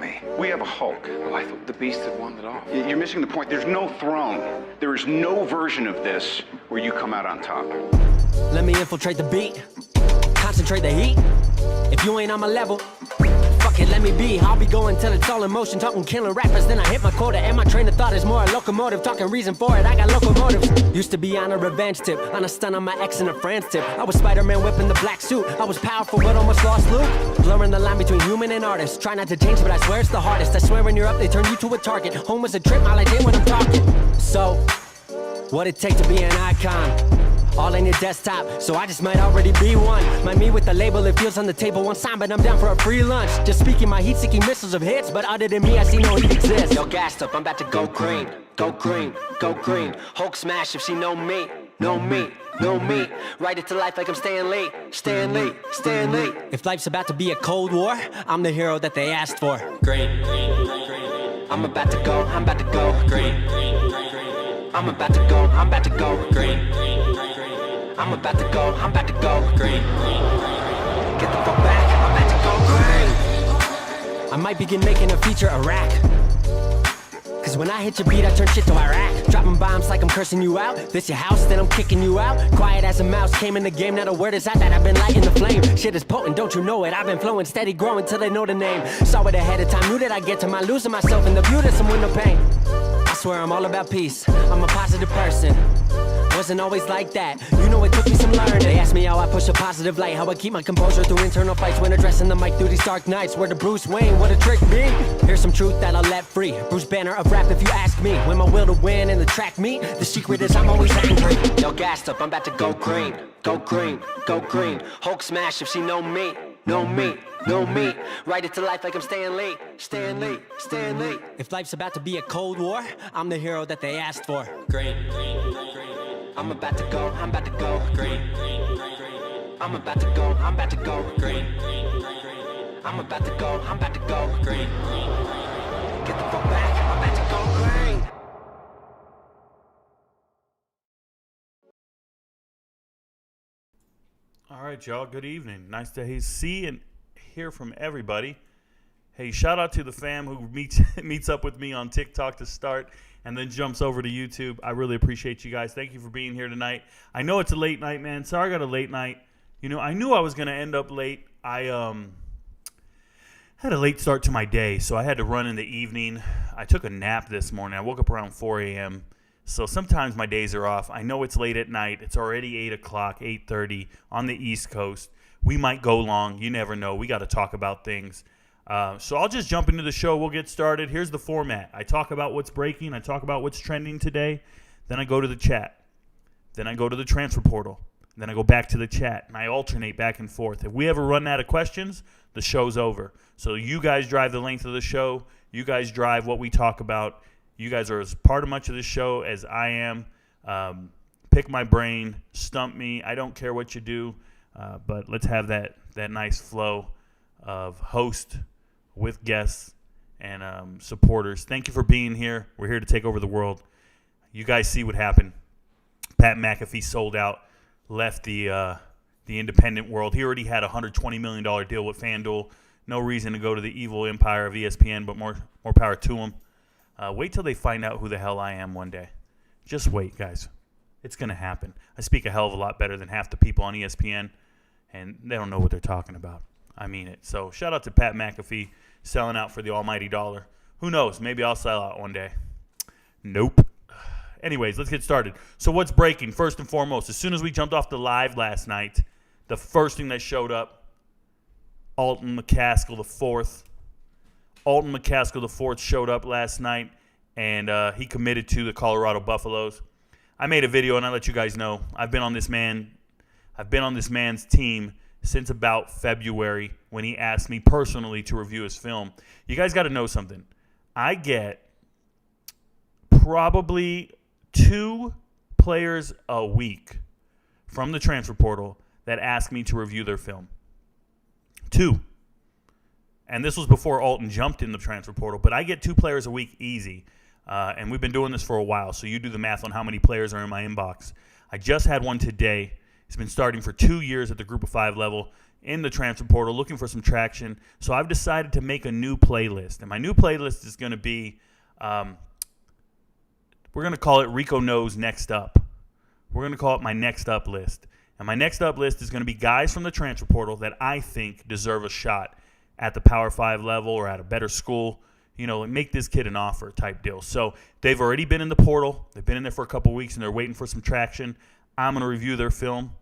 me. We have a Hulk. Oh, I thought the Beast had wandered off. You're missing the point. There's no throne. There is no version of this where you come out on top. Let me infiltrate the beat, concentrate the heat. If you ain't on my level, fuck it, let me be. I'll be going till it's all in motion, talking killing rappers, then I hit my quota. And my train of thought is more a locomotive, talking reason for it, I got locomotives. Used to be on a revenge tip, on a stun on my ex in a France tip. I was Spider-Man whipping the black suit, I was powerful but almost lost Luke. Blurring the line between human and artist, try not to change but I swear it's the hardest. I swear when you're up they turn you to a target. Home was a trip, my life ain't when I'm talking. So, what it take to be an icon? All in your desktop, so I just might already be one. My me with the label, it feels on the table one sign, but I'm down for a free lunch. Just speaking my heat-seeking missiles of hits, but other than me, I see no heat exists. Yo, gassed up, I'm about to go green, go green, go green. Hulk smash if she know me, know me, know me. Write it to life like I'm Stan Lee, Stan Lee, Stan Lee. If life's about to be a cold war, I'm the hero that they asked for. Green, I'm about to go green. I'm about to go green. I'm about to go green. Get the fuck back, I'm about to go green. I might begin making a feature Iraq. Cause when I hit your beat, I turn shit to Iraq. Dropping bombs like I'm cursing you out. This your house, then I'm kicking you out. Quiet as a mouse, came in the game, not a word is out that I've been lighting the flame. Shit is potent, don't you know it? I've been flowing, steady growing till they know the name. Saw it ahead of time, knew that I'd get to my losing myself in the view, there's some window pain. I swear I'm all about peace, I'm a positive person. Wasn't always like that, you know it took me some learning. They asked me how I push a positive light, how I keep my composure through internal fights when addressing the mic through these dark nights. Where the Bruce Wayne, what a trick me. Here's some truth that I'll let free, Bruce Banner of rap if you ask me. When my will to win and the track meet, the secret is I'm always angry. Yo, gassed up, I'm about to go green, go green, go green. Hulk smash if she know me, know me, know me. Write it to life like I'm Stan Lee, Stan Lee, Stan Lee. If life's about to be a cold war, I'm the hero that they asked for. Green, I'm about to go green. I'm about to go green. I'm about to go green. Get the fuck back, I'm about to go green. All right, y'all, good evening. Nice to see and hear from everybody. Hey, shout out to the fam who meets up with me on TikTok to start and then jumps over to YouTube. I really appreciate you guys. Thank you for being here tonight. I know it's a late night, man. Sorry I got a late night. You know, I knew I was going to end up late. I had a late start to my day, so I had to run in the evening. I took a nap this morning. I woke up around 4 a.m., so sometimes my days are off. I know it's late at night. It's already 8 o'clock, 8:30 on the East Coast. We might go long. You never know. We got to talk about things. So I'll just jump into the show. We'll get started. Here's the format. I talk about what's breaking. I talk about what's trending today. Then I go to the chat. Then I go to the transfer portal. Then I go back to the chat, and I alternate back and forth. If we ever run out of questions, the show's over. So you guys drive the length of the show. You guys drive what we talk about. You guys are as part of much of this show as I am. Pick my brain. Stump me. I don't care what you do. But let's have that nice flow of host with guests and supporters. Thank you for being here. We're here to take over the world. You guys see what happened. Pat McAfee sold out, left the independent world. He already had a $120 million deal with FanDuel. No reason to go to the evil empire of ESPN, but more power to him. Wait till they find out who the hell I am one day. Just wait, guys. It's going to happen. I speak a hell of a lot better than half the people on ESPN, and they don't know what they're talking about. I mean it. So shout out to Pat McAfee selling out for the almighty dollar. Who knows? Maybe I'll sell out one day. Nope. Anyways, let's get started. So what's breaking? First and foremost, as soon as we jumped off the live last night, the first thing that showed up, Alton McCascal IV. Alton McCascal IV showed up last night, and he committed to the Colorado Buffaloes. I made a video, and I let you guys know I've been on this man's team since about February when he asked me personally to review his film. You guys got to know something. I get probably 2 players a week from the transfer portal that ask me to review their film. 2. And this was before Alton jumped in the transfer portal, but I get 2 players a week easy. And we've been doing this for a while, so you do the math on how many players are in my inbox. I just had one today. He's been starting for 2 years at the Group of 5 level in the transfer portal looking for some traction. So I've decided to make a new playlist. And my new playlist is going to be, we're going to call it Rico Knows Next Up. We're going to call it my Next Up list. And my Next Up list is going to be guys from the transfer portal that I think deserve a shot at the Power 5 level or at a better school. You know, make this kid an offer type deal. So they've already been in the portal. They've been in there for a couple weeks, and they're waiting for some traction. I'm going to review their film.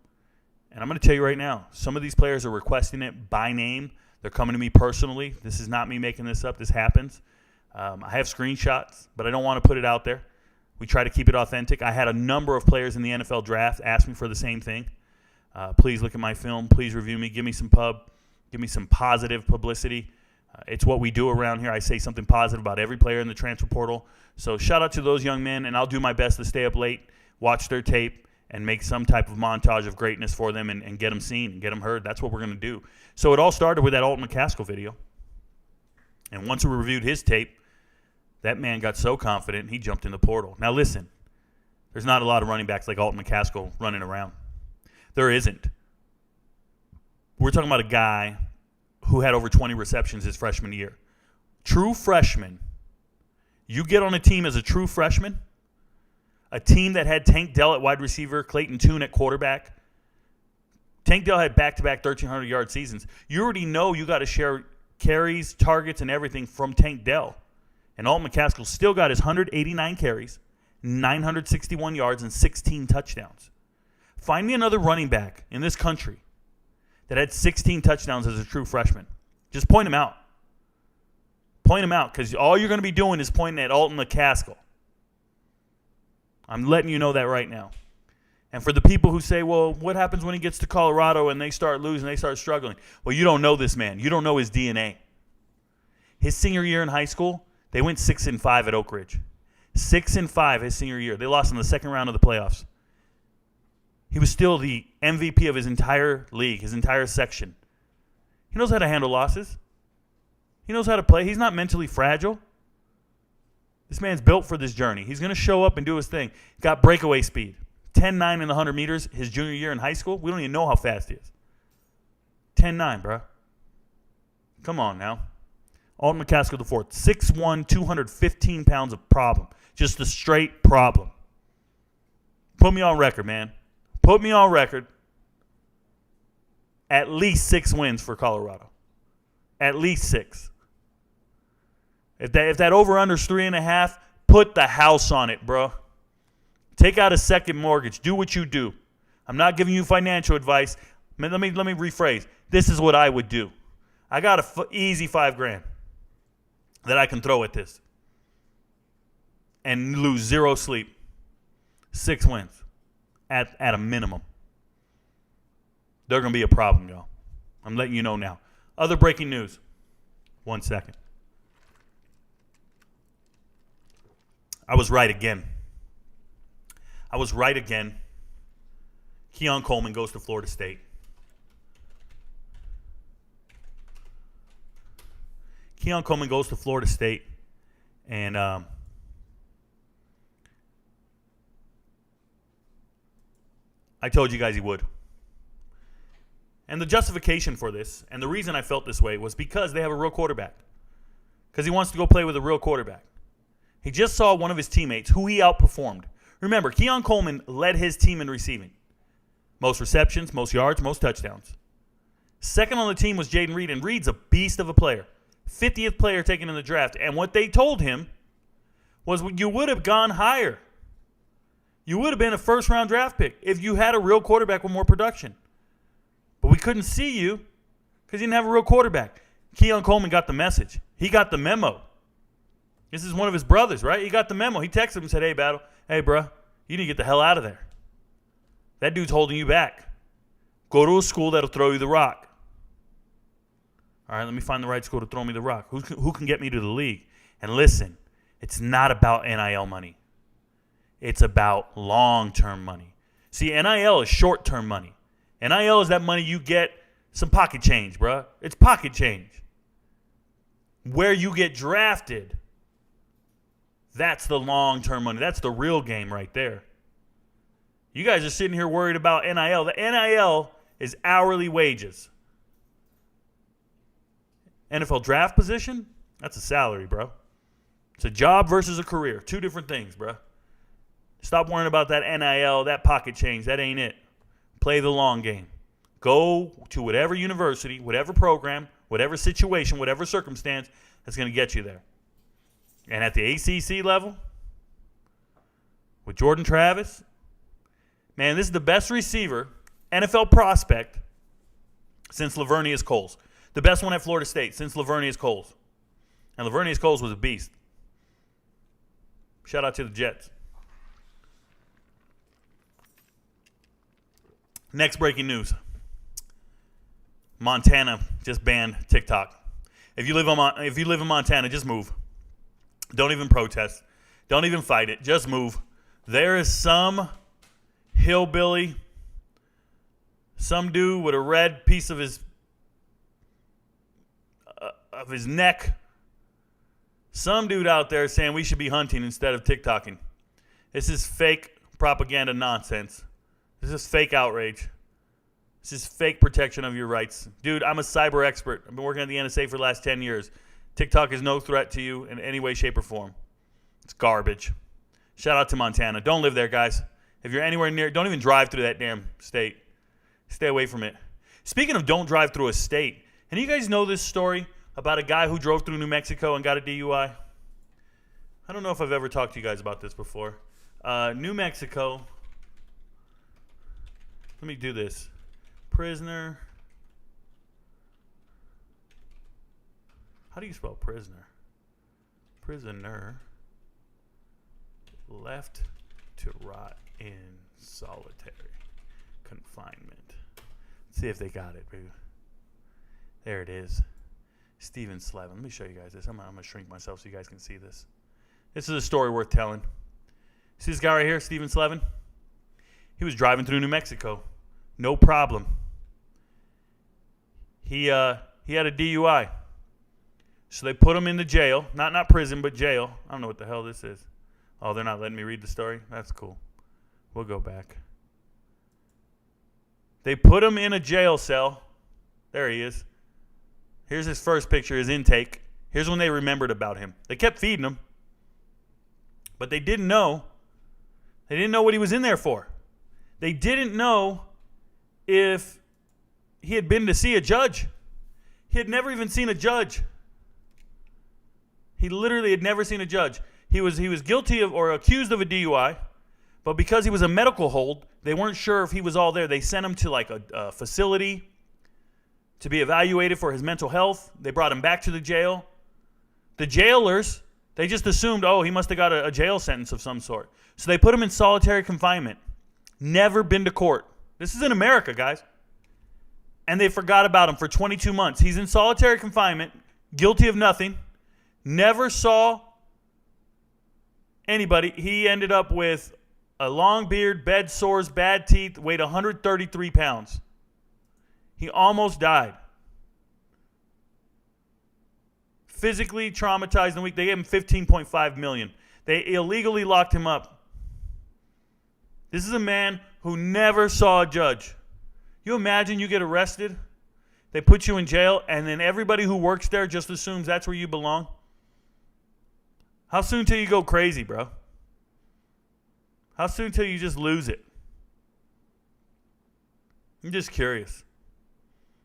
And I'm going to tell you right now, some of these players are requesting it by name. They're coming to me personally. This is not me making this up. This happens. I have screenshots, but I don't want to put it out there. We try to keep it authentic. I had a number of players in the NFL draft ask me for the same thing. Please look at my film. Please review me. Give me some pub. Give me some positive publicity. It's what we do around here. I say something positive about every player in the transfer portal. So shout out to those young men, and I'll do my best to stay up late, watch their tape, and make some type of montage of greatness for them and get them seen and get them heard. That's what we're going to do. So it all started with that Alton McCascal video. And once we reviewed his tape, that man got so confident, he jumped in the portal. Now listen, there's not a lot of running backs like Alton McCascal running around. There isn't. We're talking about a guy who had over 20 receptions his freshman year. True freshman. You get on a team as a true freshman, a team that had Tank Dell at wide receiver, Clayton Tune at quarterback. Tank Dell had back-to-back 1,300-yard seasons. You already know you got to share carries, targets, and everything from Tank Dell. And Alton McCascal still got his 189 carries, 961 yards, and 16 touchdowns. Find me another running back in this country that had 16 touchdowns as a true freshman. Just point him out. Point him out, because all you're going to be doing is pointing at Alton McCascal. I'm letting you know that right now. And for the people who say, well, what happens when he gets to Colorado and they start losing, they start struggling? Well, you don't know this man. You don't know his DNA. His senior year in high school, they went 6-5 at Oak Ridge. 6-5 his senior year. They lost in the second round of the playoffs. He was still the MVP of his entire league, his entire section. He knows how to handle losses. He knows how to play. He's not mentally fragile. This man's built for this journey. He's going to show up and do his thing. Got breakaway speed. 10.9 in the 100 meters his junior year in high school. We don't even know how fast he is. 10.9, bro. Come on now. Alton McCascal the fourth. 6'1", 215 pounds of problem. Just a straight problem. Put me on record, man. Put me on record. At least 6 wins for Colorado. At least 6. If that over-under's 3.5, put the house on it, bro. Take out a second mortgage. Do what you do. I'm not giving you financial advice. Let me rephrase. This is what I would do. I got an easy $5,000 that I can throw at this and lose 0 sleep. 6 wins at a minimum. They're going to be a problem, y'all. I'm letting you know now. Other breaking news. 1 second. I was right again. Keon Coleman goes to Florida State. Keon Coleman goes to Florida State, and I told you guys he would. And the justification for this, and the reason I felt this way, was because they have a real quarterback. Because he wants to go play with a real quarterback. He just saw one of his teammates who he outperformed. Remember, Keon Coleman led his team in receiving. Most receptions, most yards, most touchdowns. Second on the team was Jaden Reed, and Reed's a beast of a player. 50th player taken in the draft. And what they told him was you would have gone higher. You would have been a first-round draft pick if you had a real quarterback with more production. But we couldn't see you because you didn't have a real quarterback. Keon Coleman got the message. He got the memo. This is one of his brothers, right? He got the memo. He texted him and said, hey, bro, you need to get the hell out of there. That dude's holding you back. Go to a school that'll throw you the rock. All right, let me find the right school to throw me the rock. Who can get me to the league? And listen, it's not about NIL money. It's about long-term money. See, NIL is short-term money. NIL is that money you get some pocket change, bro. It's pocket change. Where you get drafted, that's the long-term money. That's the real game right there. You guys are sitting here worried about NIL. The NIL is hourly wages. NFL draft position, that's a salary, bro. It's a job versus a career. Two different things, bro. Stop worrying about that NIL, that pocket change. That ain't it. Play the long game. Go to whatever university, whatever program, whatever situation, whatever circumstance that's going to get you there. And at the ACC level, with Jordan Travis, man, this is the best receiver, NFL prospect, since Lavernius Coles. The best one at Florida State since Lavernius Coles. And Lavernius Coles was a beast. Shout out to the Jets. Next breaking news. Montana just banned TikTok. If you live in Montana, just move. Don't even protest. Don't even fight it. Just move. There is some hillbilly, some dude with a red piece of his neck, some dude out there saying we should be hunting instead of TikToking. This is fake propaganda nonsense. This is fake outrage. This is fake protection of your rights. Dude, I'm a cyber expert. I've been working at the NSA for the last 10 years. TikTok is no threat to you in any way, shape, or form. It's garbage. Shout out to Montana. Don't live there, guys. If you're anywhere near, don't even drive through that damn state. Stay away from it. Speaking of don't drive through a state, and you guys know this story about a guy who drove through New Mexico and got a DUI? I don't know if I've ever talked to you guys about this before. New Mexico. Let me do this. Prisoner. How do you spell prisoner? Prisoner. Left to rot in solitary confinement. Let's see if they got it, dude. There it is. Stephen Slevin. Let me show you guys this. I'm going to shrink myself so you guys can see this. This is a story worth telling. See this guy right here, Stephen Slevin? He was driving through New Mexico. No problem. He had a DUI. So they put him in the jail. Not prison, but jail. I don't know what the hell this is. Oh, they're not letting me read the story? That's cool. We'll go back. They put him in a jail cell. There he is. Here's his first picture, his intake. Here's when they remembered about him. They kept feeding him. But they didn't know. They didn't know what he was in there for. They didn't know if he had been to see a judge. He had never even seen a judge. He literally had never seen a judge. He was guilty of or accused of a DUI, but because he was a medical hold, they weren't sure if he was all there. They sent him to like a facility to be evaluated for his mental health. They brought him back to the jail. The jailers, they just assumed, oh, he must have got a jail sentence of some sort. So they put him in solitary confinement. Never been to court. This is in America, guys. And they forgot about him for 22 months. He's in solitary confinement, guilty of nothing, never saw anybody. He ended up with a long beard, bed sores, bad teeth, weighed 133 pounds. He almost died. Physically traumatized in a week. They gave him $15.5 million. They illegally locked him up. This is a man who never saw a judge. You imagine you get arrested, they put you in jail, and then everybody who works there just assumes that's where you belong? How soon till you go crazy, bro? How soon till you just lose it? I'm just curious.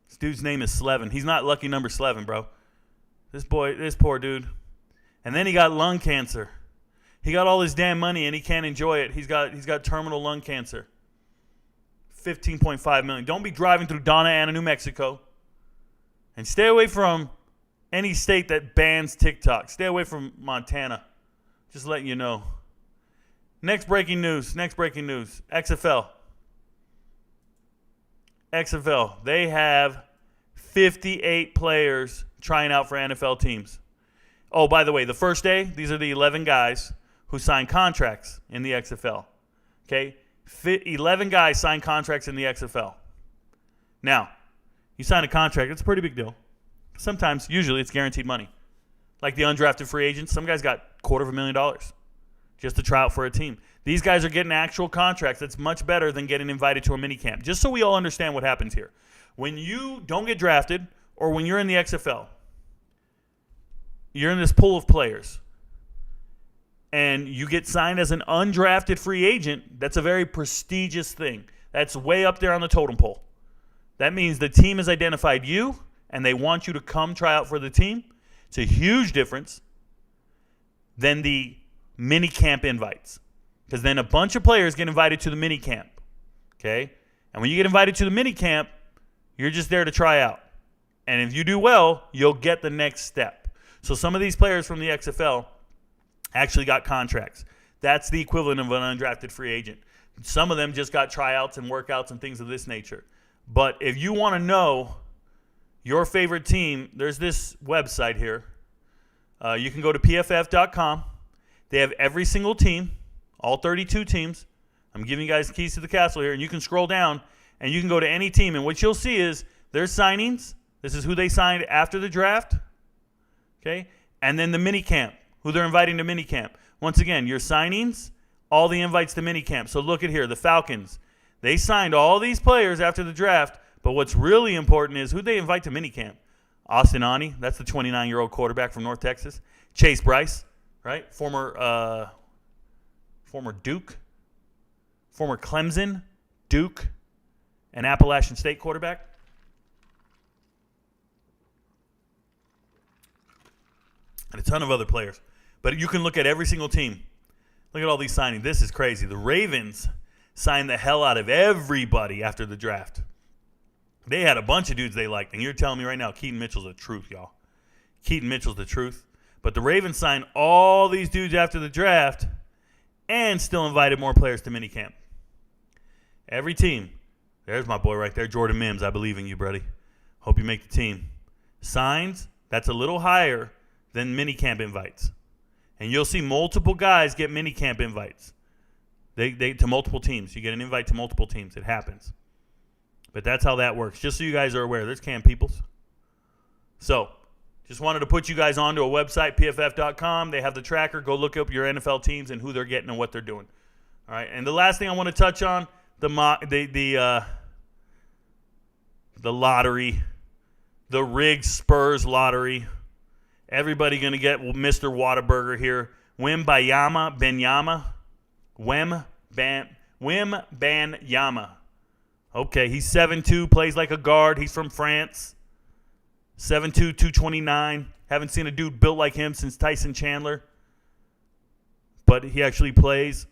This dude's name is Slevin. He's not lucky number Slevin, bro. This poor dude. And then he got lung cancer. He got all his damn money and he can't enjoy it. He's got terminal lung cancer. $15.5 million. Don't be driving through Donna Ana, New Mexico. And stay away from any state that bans TikTok. Stay away from Montana. Just letting you know. Next breaking news. XFL. They have 58 players trying out for NFL teams. Oh, by the way, the first day, these are the 11 guys who signed contracts in the XFL. Okay? 11 guys signed contracts in the XFL. Now, you sign a contract, it's a pretty big deal. Usually it's guaranteed money. Like the undrafted free agents, some guys got $250,000 just to try out for a team. These guys are getting actual contracts. That's much better than getting invited to a mini camp. Just so we all understand what happens here. When you don't get drafted or when you're in the XFL, you're in this pool of players, and you get signed as an undrafted free agent, that's a very prestigious thing. That's way up there on the totem pole. That means the team has identified you, and they want you to come try out for the team. It's a huge difference than the mini camp invites. Because then a bunch of players get invited to the mini camp. Okay? And when you get invited to the mini camp, you're just there to try out. And if you do well, you'll get the next step. So some of these players from the XFL actually got contracts. That's the equivalent of an undrafted free agent. Some of them just got tryouts and workouts and things of this nature. But if you want to know your favorite team, there's this website here. You can go to pff.com. They have every single team, all 32 teams. I'm giving you guys the keys to the castle here, and you can scroll down, and you can go to any team. And what you'll see is their signings. This is who they signed after the draft. Okay? And then the mini camp, who they're inviting to mini camp. Once again, your signings, all the invites to mini camp. So look at here, the Falcons. They signed all these players after the draft, but what's really important is who they invite to mini camp. Austin Ani, that's the 29-year-old quarterback from North Texas. Chase Bryce, right? Former Duke, former Clemson, Duke, and Appalachian State quarterback. And a ton of other players. But you can look at every single team. Look at all these signings. This is crazy. The Ravens signed the hell out of everybody after the draft. They had a bunch of dudes they liked. And you're telling me right now, Keaton Mitchell's the truth, y'all. Keaton Mitchell's the truth. But the Ravens signed all these dudes after the draft and still invited more players to minicamp. Every team. There's my boy right there, Jordan Mims. I believe in you, buddy. Hope you make the team. Signs, that's a little higher than minicamp invites. And you'll see multiple guys get minicamp invites. They to multiple teams. You get an invite to multiple teams. It happens. But that's how that works. Just so you guys are aware. There's Cam Peoples. So, just wanted to put you guys onto a website, pff.com. They have the tracker. Go look up your NFL teams and who they're getting and what they're doing. All right. And the last thing I want to touch on, the lottery, the rigged Spurs lottery. Everybody going to get Mr. Whataburger here. Wembanyama. Okay, he's 7'2", plays like a guard. He's from France. 7'2", 229. Haven't seen a dude built like him since Tyson Chandler. But he actually plays.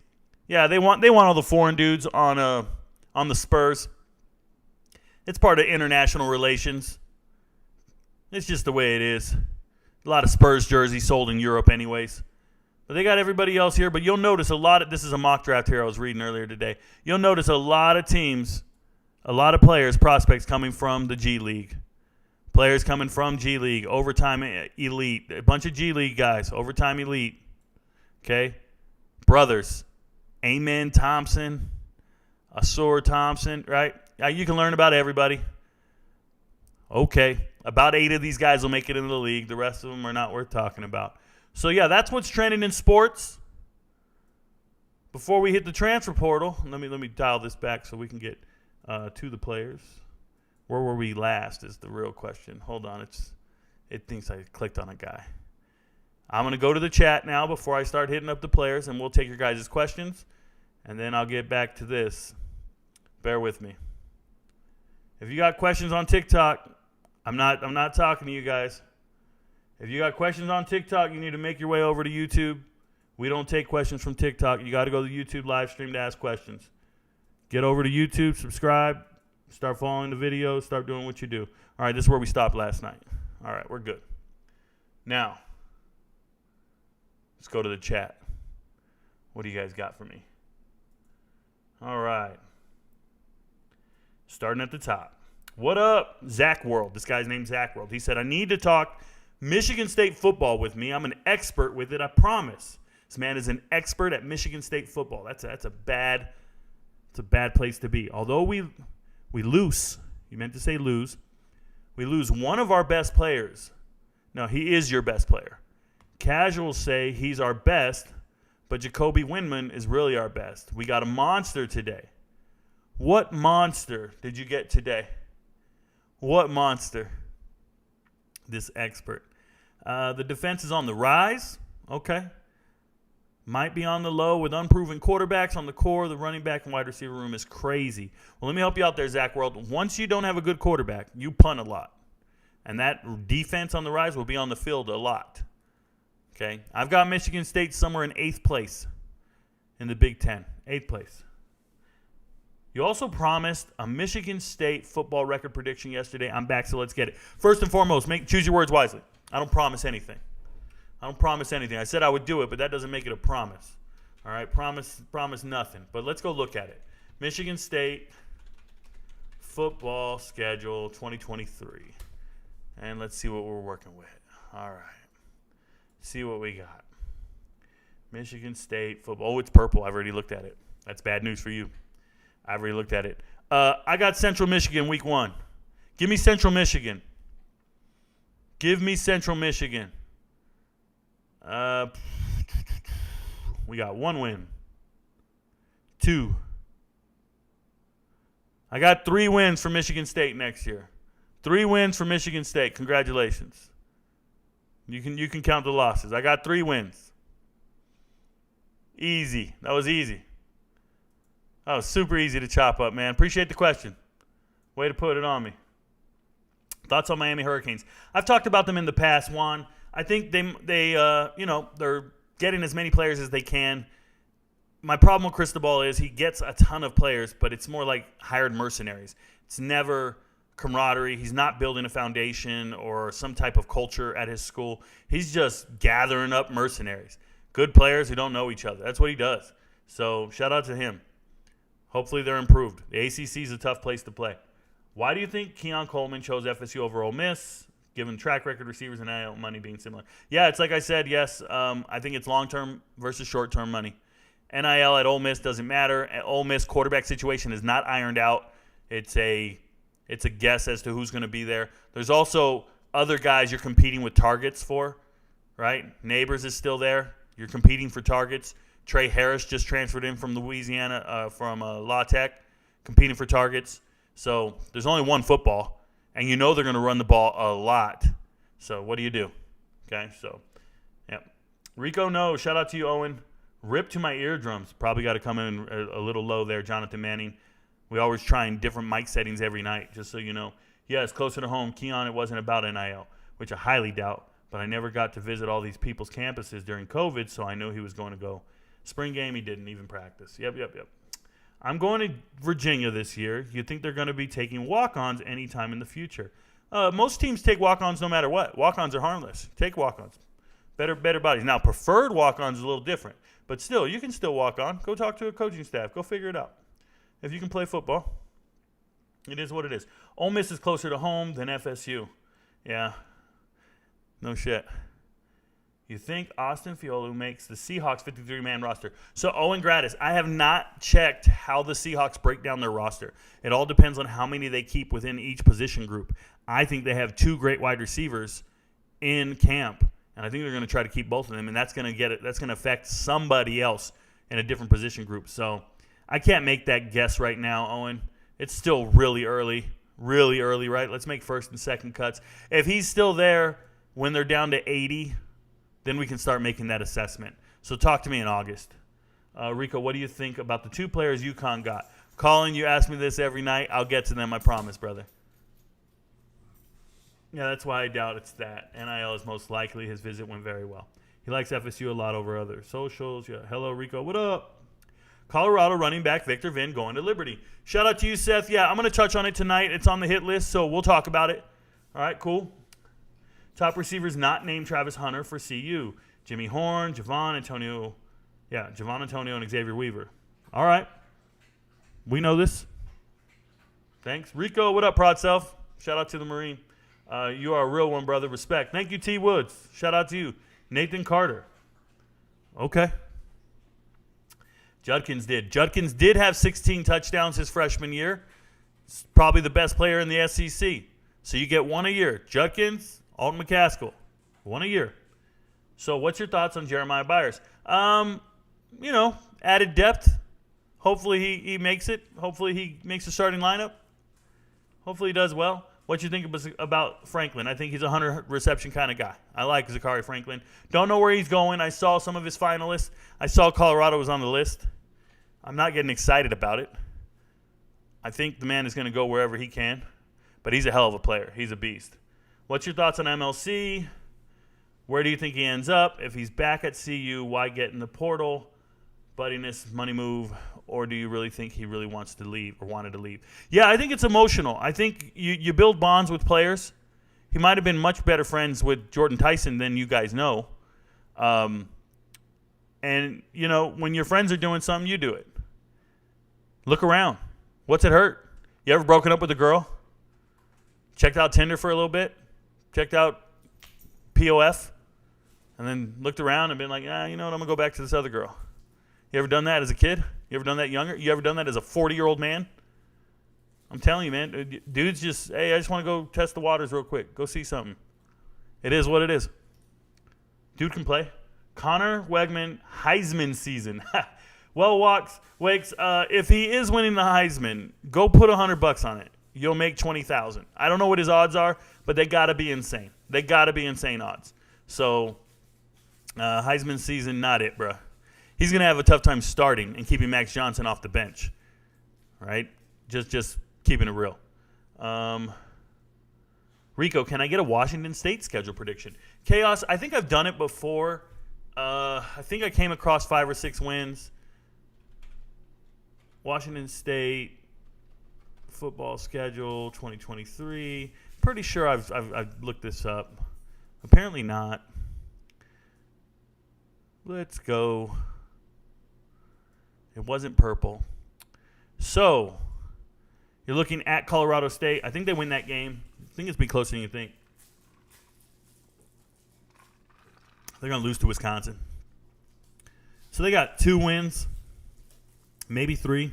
Yeah, they want all the foreign dudes on the Spurs. It's part of international relations. It's just the way it is. A lot of Spurs jerseys sold in Europe anyways. But they got everybody else here. But you'll notice this is a mock draft here I was reading earlier today. You'll notice a lot of teams, a lot of players, prospects coming from the G League. Players coming from G League, overtime elite. A bunch of G League guys, overtime elite. Okay? Brothers. Amen Thompson. Asur Thompson, right? You can learn about everybody. Okay. About 8 of these guys will make it into the league. The rest of them are not worth talking about. So, yeah, that's what's trending in sports. Before we hit the transfer portal, let me dial this back so we can get to the players. Where were we last is the real question. Hold on. It thinks I clicked on a guy. I'm going to go to the chat now before I start hitting up the players, and we'll take your guys' questions, and then I'll get back to this. Bear with me. If you got questions on TikTok, I'm not talking to you guys. If you got questions on TikTok, you need to make your way over to YouTube. We don't take questions from TikTok. You got to go to the YouTube live stream to ask questions. Get over to YouTube, subscribe, start following the videos, start doing what you do. All right, this is where we stopped last night. All right, we're good. Now, let's go to the chat. What do you guys got for me? All right. Starting at the top. What up, Zach World? This guy's named Zach World. He said, I need to talk Michigan State football with me. I'm an expert with it, I promise. This man is an expert at Michigan State football. That's a bad place to be. Although we lose, you meant to say lose. We lose one of our best players. No, he is your best player. Casuals say he's our best, but Jacoby Windman is really our best. We got a monster today. What monster did you get today? What monster? This expert. The defense is on the rise. Okay. Might be on the low with unproven quarterbacks on the core. The running back and wide receiver room is crazy. Well, let me help you out there, Zach World. Once you don't have a good quarterback, you punt a lot. And that defense on the rise will be on the field a lot. Okay? I've got Michigan State somewhere in 8th place in the Big Ten. 8th place. You also promised a Michigan State football record prediction yesterday. I'm back, so let's get it. First and foremost, choose your words wisely. I don't promise anything. I said I would do it, but that doesn't make it a promise. All right? Promise nothing. But let's go look at it. Michigan State football schedule 2023. And let's see what we're working with. All right. See what we got. Michigan State football. Oh, it's purple. I've already looked at it. That's bad news for you. I've already looked at it. I got Central Michigan week 1. Give me Central Michigan. We got 1 win. 2. I got 3 wins for Michigan State next year. 3 wins for Michigan State. Congratulations. You can count the losses. I got 3 wins. Easy. That was easy. That was super easy to chop up, man. Appreciate the question. Way to put it on me. Thoughts on Miami Hurricanes? I've talked about them in the past, Juan. I think they're getting as many players as they can. My problem with Cristobal is he gets a ton of players, but it's more like hired mercenaries. It's never camaraderie. He's not building a foundation or some type of culture at his school. He's just gathering up mercenaries. Good players who don't know each other. That's what he does. So shout out to him. Hopefully they're improved. The ACC is a tough place to play. Why do you think Keon Coleman chose FSU over Ole Miss, given track record receivers and NIL money being similar? Yeah, it's like I said, yes. I think it's long-term versus short-term money. NIL at Ole Miss doesn't matter. Ole Miss quarterback situation is not ironed out. It's a guess as to who's going to be there. There's also other guys you're competing with targets for, right? Neighbors is still there. You're competing for targets. Trey Harris just transferred in from Louisiana, from La Tech, competing for targets. So there's only one football, and you know they're going to run the ball a lot. So what do you do? Okay, so, yeah. Rico Knows. Shout out to you, Owen. Rip to my eardrums. Probably got to come in a little low there, Jonathan Manning. We always trying different mic settings every night, just so you know. Yes, closer to home. Keon, it wasn't about NIL, which I highly doubt. But I never got to visit all these people's campuses during COVID, so I knew he was going to go. Spring game, he didn't even practice. Yep. I'm going to Virginia this year. You think they're going to be taking walk-ons anytime in the future? Most teams take walk-ons no matter what. Walk-ons are harmless. Take walk-ons. Better bodies. Now, preferred walk-ons is a little different. But still, you can still walk on. Go talk to a coaching staff. Go figure it out. If you can play football, it is what it is. Ole Miss is closer to home than FSU. Yeah. No shit. You think Austin Fiolu makes the Seahawks 53-man roster? So, Owen Gratis, I have not checked how the Seahawks break down their roster. It all depends on how many they keep within each position group. I think they have 2 great wide receivers in camp, and I think they're going to try to keep both of them, and that's going to affect somebody else in a different position group. So, I can't make that guess right now, Owen. It's still really early, right? Let's make first and second cuts. If he's still there when they're down to 80, then we can start making that assessment. So talk to me in August. Rico, what do you think about the 2 players UConn got? Colin, you ask me this every night. I'll get to them, I promise, brother. Yeah, that's why I doubt it's that. NIL is most likely. His visit went very well. He likes FSU a lot over other socials. Yeah. Hello, Rico. What up? Colorado running back Victor Vinn going to Liberty. Shout out to you, Seth. Yeah, I'm going to touch on it tonight. It's on the hit list, so we'll talk about it. All right, cool. Top receivers not named Travis Hunter for CU. Jimmy Horn, Javon Antonio, and Xavier Weaver. All right. We know this. Thanks. Rico, what up, Prod Self? Shout out to the Marine. You are a real one, brother. Respect. Thank you, T. Woods. Shout out to you. Nathan Carter. Okay. Judkins did have 16 touchdowns his freshman year. He's probably the best player in the SEC. So you get 1 a year. Judkins, Alton McCascal, 1 a year. So what's your thoughts on Jeremiah Byers? Added depth. Hopefully he makes it. Hopefully he makes the starting lineup. Hopefully he does well. What you think about Franklin? I think he's a 100 reception kind of guy. I like Zachary Franklin. Don't know where he's going. I saw some of his finalists. I saw Colorado was on the list. I'm not getting excited about it. I think the man is going to go wherever he can, but he's a hell of a player. He's a beast. What's your thoughts on MLC? Where do you think he ends up? If he's back at CU, why get in the portal? Buddiness, money move, or do you really think he really wants to leave or wanted to leave? Yeah, I think it's emotional. I think you build bonds with players. He might have been much better friends with Jordan Tyson than you guys know. And, you know, when your friends are doing something, you do it. Look around. What's it hurt? You ever broken up with a girl? Checked out Tinder for a little bit? Checked out POF? And then looked around and been like, you know what, I'm going to go back to this other girl. You ever done that as a kid? You ever done that younger? You ever done that as a 40-year-old man? I'm telling you, man. Dudes just, hey, I just want to go test the waters real quick. Go see something. It is what it is. Dude can play. Connor Wegman, Heisman season. Well, Wakes, if he is winning the Heisman, go put $100 on it. You'll make $20,000. I don't know what his odds are, but they got to be insane. They got to be insane odds. So, Heisman season, not it, bro. He's going to have a tough time starting and keeping Max Johnson off the bench, right? Just keeping it real. Rico, can I get a Washington State schedule prediction? Chaos, I think I've done it before. I think I came across 5 or 6 wins. Washington State football schedule 2023. Pretty sure I've looked this up. Apparently not. Let's go. It wasn't purple. So, you're looking at Colorado State. I think they win that game. I think it's be closer than you think. They're going to lose to Wisconsin. So they got 2 wins, maybe 3,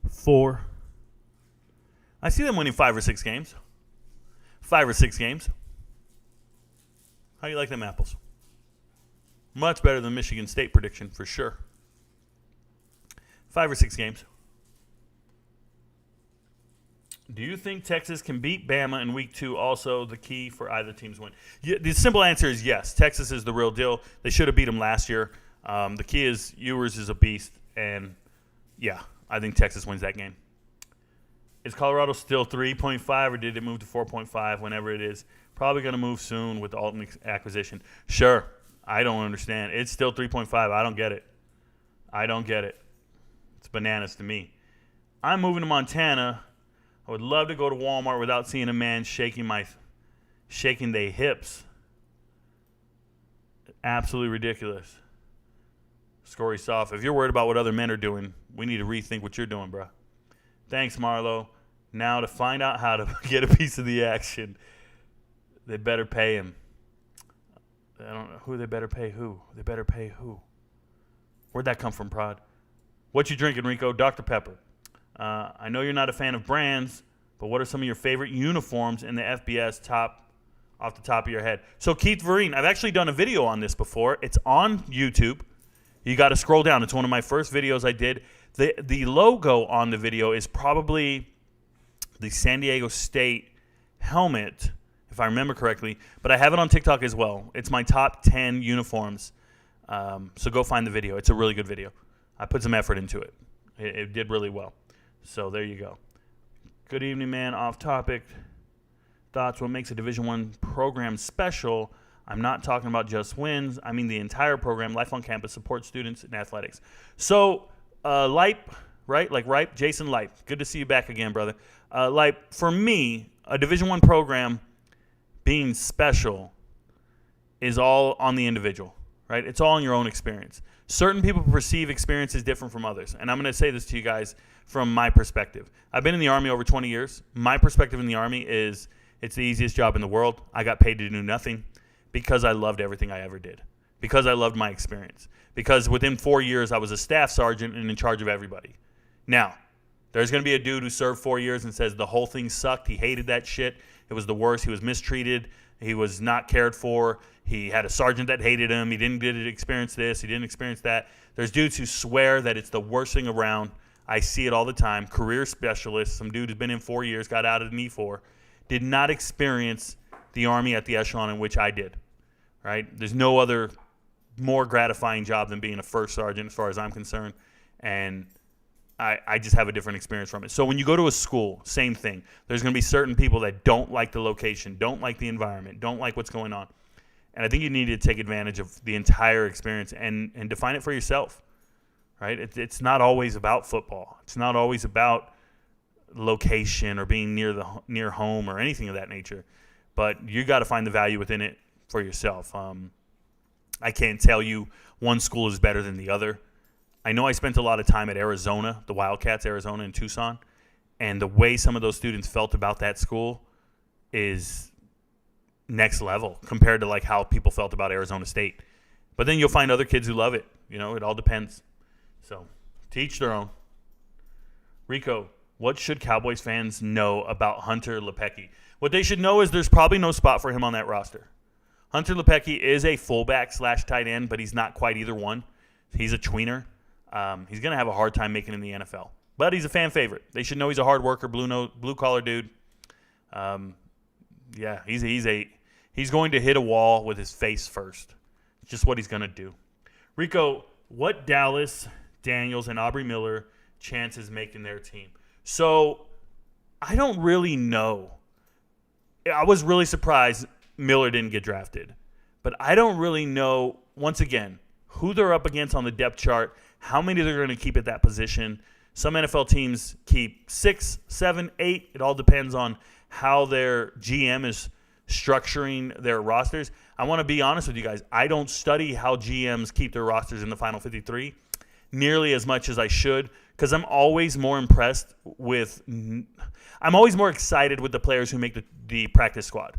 4. I see them winning 5 or 6 games. 5 or 6 games. How do you like them apples? Much better than Michigan State prediction for sure. 5 or 6 games. Do you think Texas can beat Bama in week 2? Also, the key for either team's win. Yeah, the simple answer is yes. Texas is the real deal. They should have beat them last year. The key is Ewers is a beast, and yeah, I think Texas wins that game. Is Colorado still 3.5, or did it move to 4.5? Whenever it is, probably going to move soon with the Alton acquisition. Sure. I don't understand. It's still 3.5. I don't get it. It's bananas to me. I'm moving to Montana. I would love to go to Walmart without seeing a man shaking their hips. Absolutely ridiculous. Scory soft. If you're worried about what other men are doing, we need to rethink what you're doing, bro. Thanks, Marlo. Now to find out how to get a piece of the action, they better pay him. I don't know who they better pay who. They better pay who. Where'd that come from, Prod? What you drinking, Rico? Dr. Pepper. I know you're not a fan of brands, but what are some of your favorite uniforms in the FBS off the top of your head? So Keith Vereen, I've actually done a video on this before. It's on YouTube. You got to scroll down. It's one of my first videos I did. The logo on the video is probably the San Diego State helmet, if I remember correctly, but I have it on TikTok as well. It's my top 10 uniforms. So go find the video. It's a really good video. I put some effort into it. It did really well. So there you go. Good evening, man. Off topic. Thoughts, what makes a Division I program special? I'm not talking about just wins. I mean the entire program, life on campus, support students in athletics. So, Lipe, right? Like Ripe, Jason Lipe. Good to see you back again, brother. Lipe, for me, a Division I program being special is all on the individual, right? It's all in your own experience. Certain people perceive experiences different from others. And I'm going to say this to you guys from my perspective. I've been in the Army over 20 years. My perspective in the Army is it's the easiest job in the world. I got paid to do nothing because I loved everything I ever did, because I loved my experience, because within 4 years I was a staff sergeant and in charge of everybody. Now, there's going to be a dude who served 4 years and says the whole thing sucked. He hated that shit. It was the worst. He was mistreated. He was not cared for. He had a sergeant that hated him. He didn't get to experience this. He didn't experience that. There's dudes who swear that it's the worst thing around. I see it all the time. Career specialists, some dude who's been in 4 years, got out at an E4, did not experience the Army at the echelon in which I did, right? There's no other more gratifying job than being a first sergeant as far as I'm concerned, and I just have a different experience from it. So when you go to a school, same thing. There's going to be certain people that don't like the location, don't like the environment, don't like what's going on. And I think you need to take advantage of the entire experience and define it for yourself, right? It's not always about football. It's not always about location or being near home or anything of that nature. But you got to find the value within it for yourself. I can't tell you one school is better than the other. I know I spent a lot of time at Arizona, the Wildcats, Arizona in Tucson, and the way some of those students felt about that school is next level compared to like how people felt about Arizona State. But then you'll find other kids who love it. You know, it all depends. So, to each their own. Rico, what should Cowboys fans know about Hunter Lepecki? What they should know is there's probably no spot for him on that roster. Hunter Lepecki is a fullback / tight end, but he's not quite either one. He's a tweener. He's going to have a hard time making it in the NFL. But he's a fan favorite. They should know he's a hard worker, blue-collar dude. Yeah, he's going to hit a wall with his face first. It's just what he's going to do. Rico, what Dallas, Daniels, and Aubrey Miller chances making their team? So I don't really know. I was really surprised Miller didn't get drafted. But I don't really know, once again, who they're up against on the depth chart, how many they're going to keep at that position. Some NFL teams keep 6, 7, 8. It all depends on how their GM is structuring their rosters. I want to be honest with you guys. I don't study how GMs keep their rosters in the final 53 nearly as much as I should because I'm always more excited with the players who make the practice squad.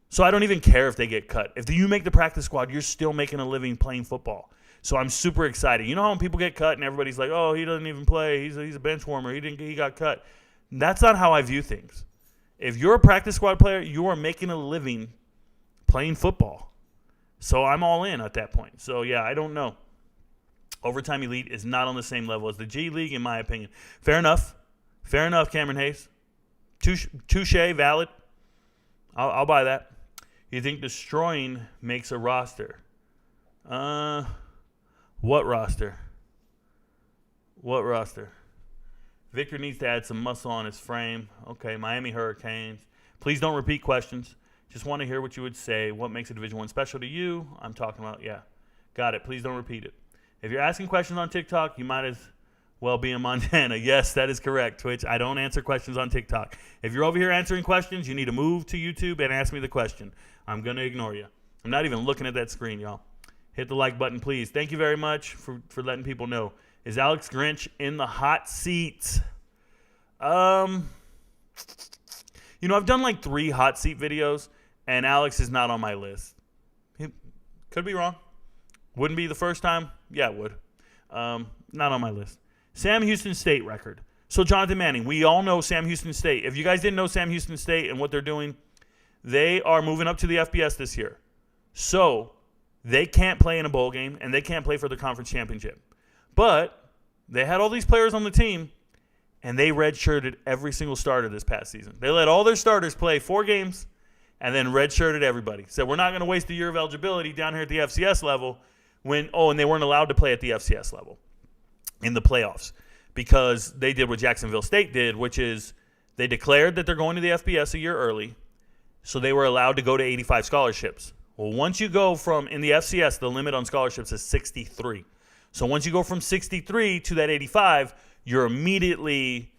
So I don't even care if they get cut. If you make the practice squad, you're still making a living playing football. So I'm super excited. You know how when people get cut and everybody's like, oh, he doesn't even play. He's a bench warmer. He got cut. That's not how I view things. If you're a practice squad player, you are making a living playing football. So I'm all in at that point. So, yeah, I don't know. Overtime Elite is not on the same level as the G League, in my opinion. Fair enough. Fair enough, Cameron Hayes. Touche, valid. I'll buy that. You think destroying makes a roster? What roster? Victor needs to add some muscle on his frame. Okay, Miami Hurricanes. Please don't repeat questions. Just want to hear what you would say. What makes a Division I special to you? I'm talking about, yeah. Got it. Please don't repeat it. If you're asking questions on TikTok, you might as well be in Montana. Yes, that is correct, Twitch. I don't answer questions on TikTok. If you're over here answering questions, you need to move to YouTube and ask me the question. I'm going to ignore you. I'm not even looking at that screen, y'all. Hit the like button, please. Thank you very much for letting people know. Is Alex Grinch in the hot seat? I've done like 3 hot seat videos, and Alex is not on my list. He could be wrong. Wouldn't be the first time? Yeah, it would. Not on my list. Sam Houston State record. So Jonathan Manning, we all know Sam Houston State. If you guys didn't know Sam Houston State and what they're doing, they are moving up to the FBS this year. So they can't play in a bowl game, and they can't play for the conference championship. But they had all these players on the team, and they redshirted every single starter this past season. They let all their starters play 4 games and then redshirted everybody. Said, we're not going to waste a year of eligibility down here at the FCS level and they weren't allowed to play at the FCS level in the playoffs because they did what Jacksonville State did, which is they declared that they're going to the FBS a year early, so they were allowed to go to 85 scholarships. Well, once you go from, in the FCS, the limit on scholarships is 63. So once you go from 63 to that 85, you're immediately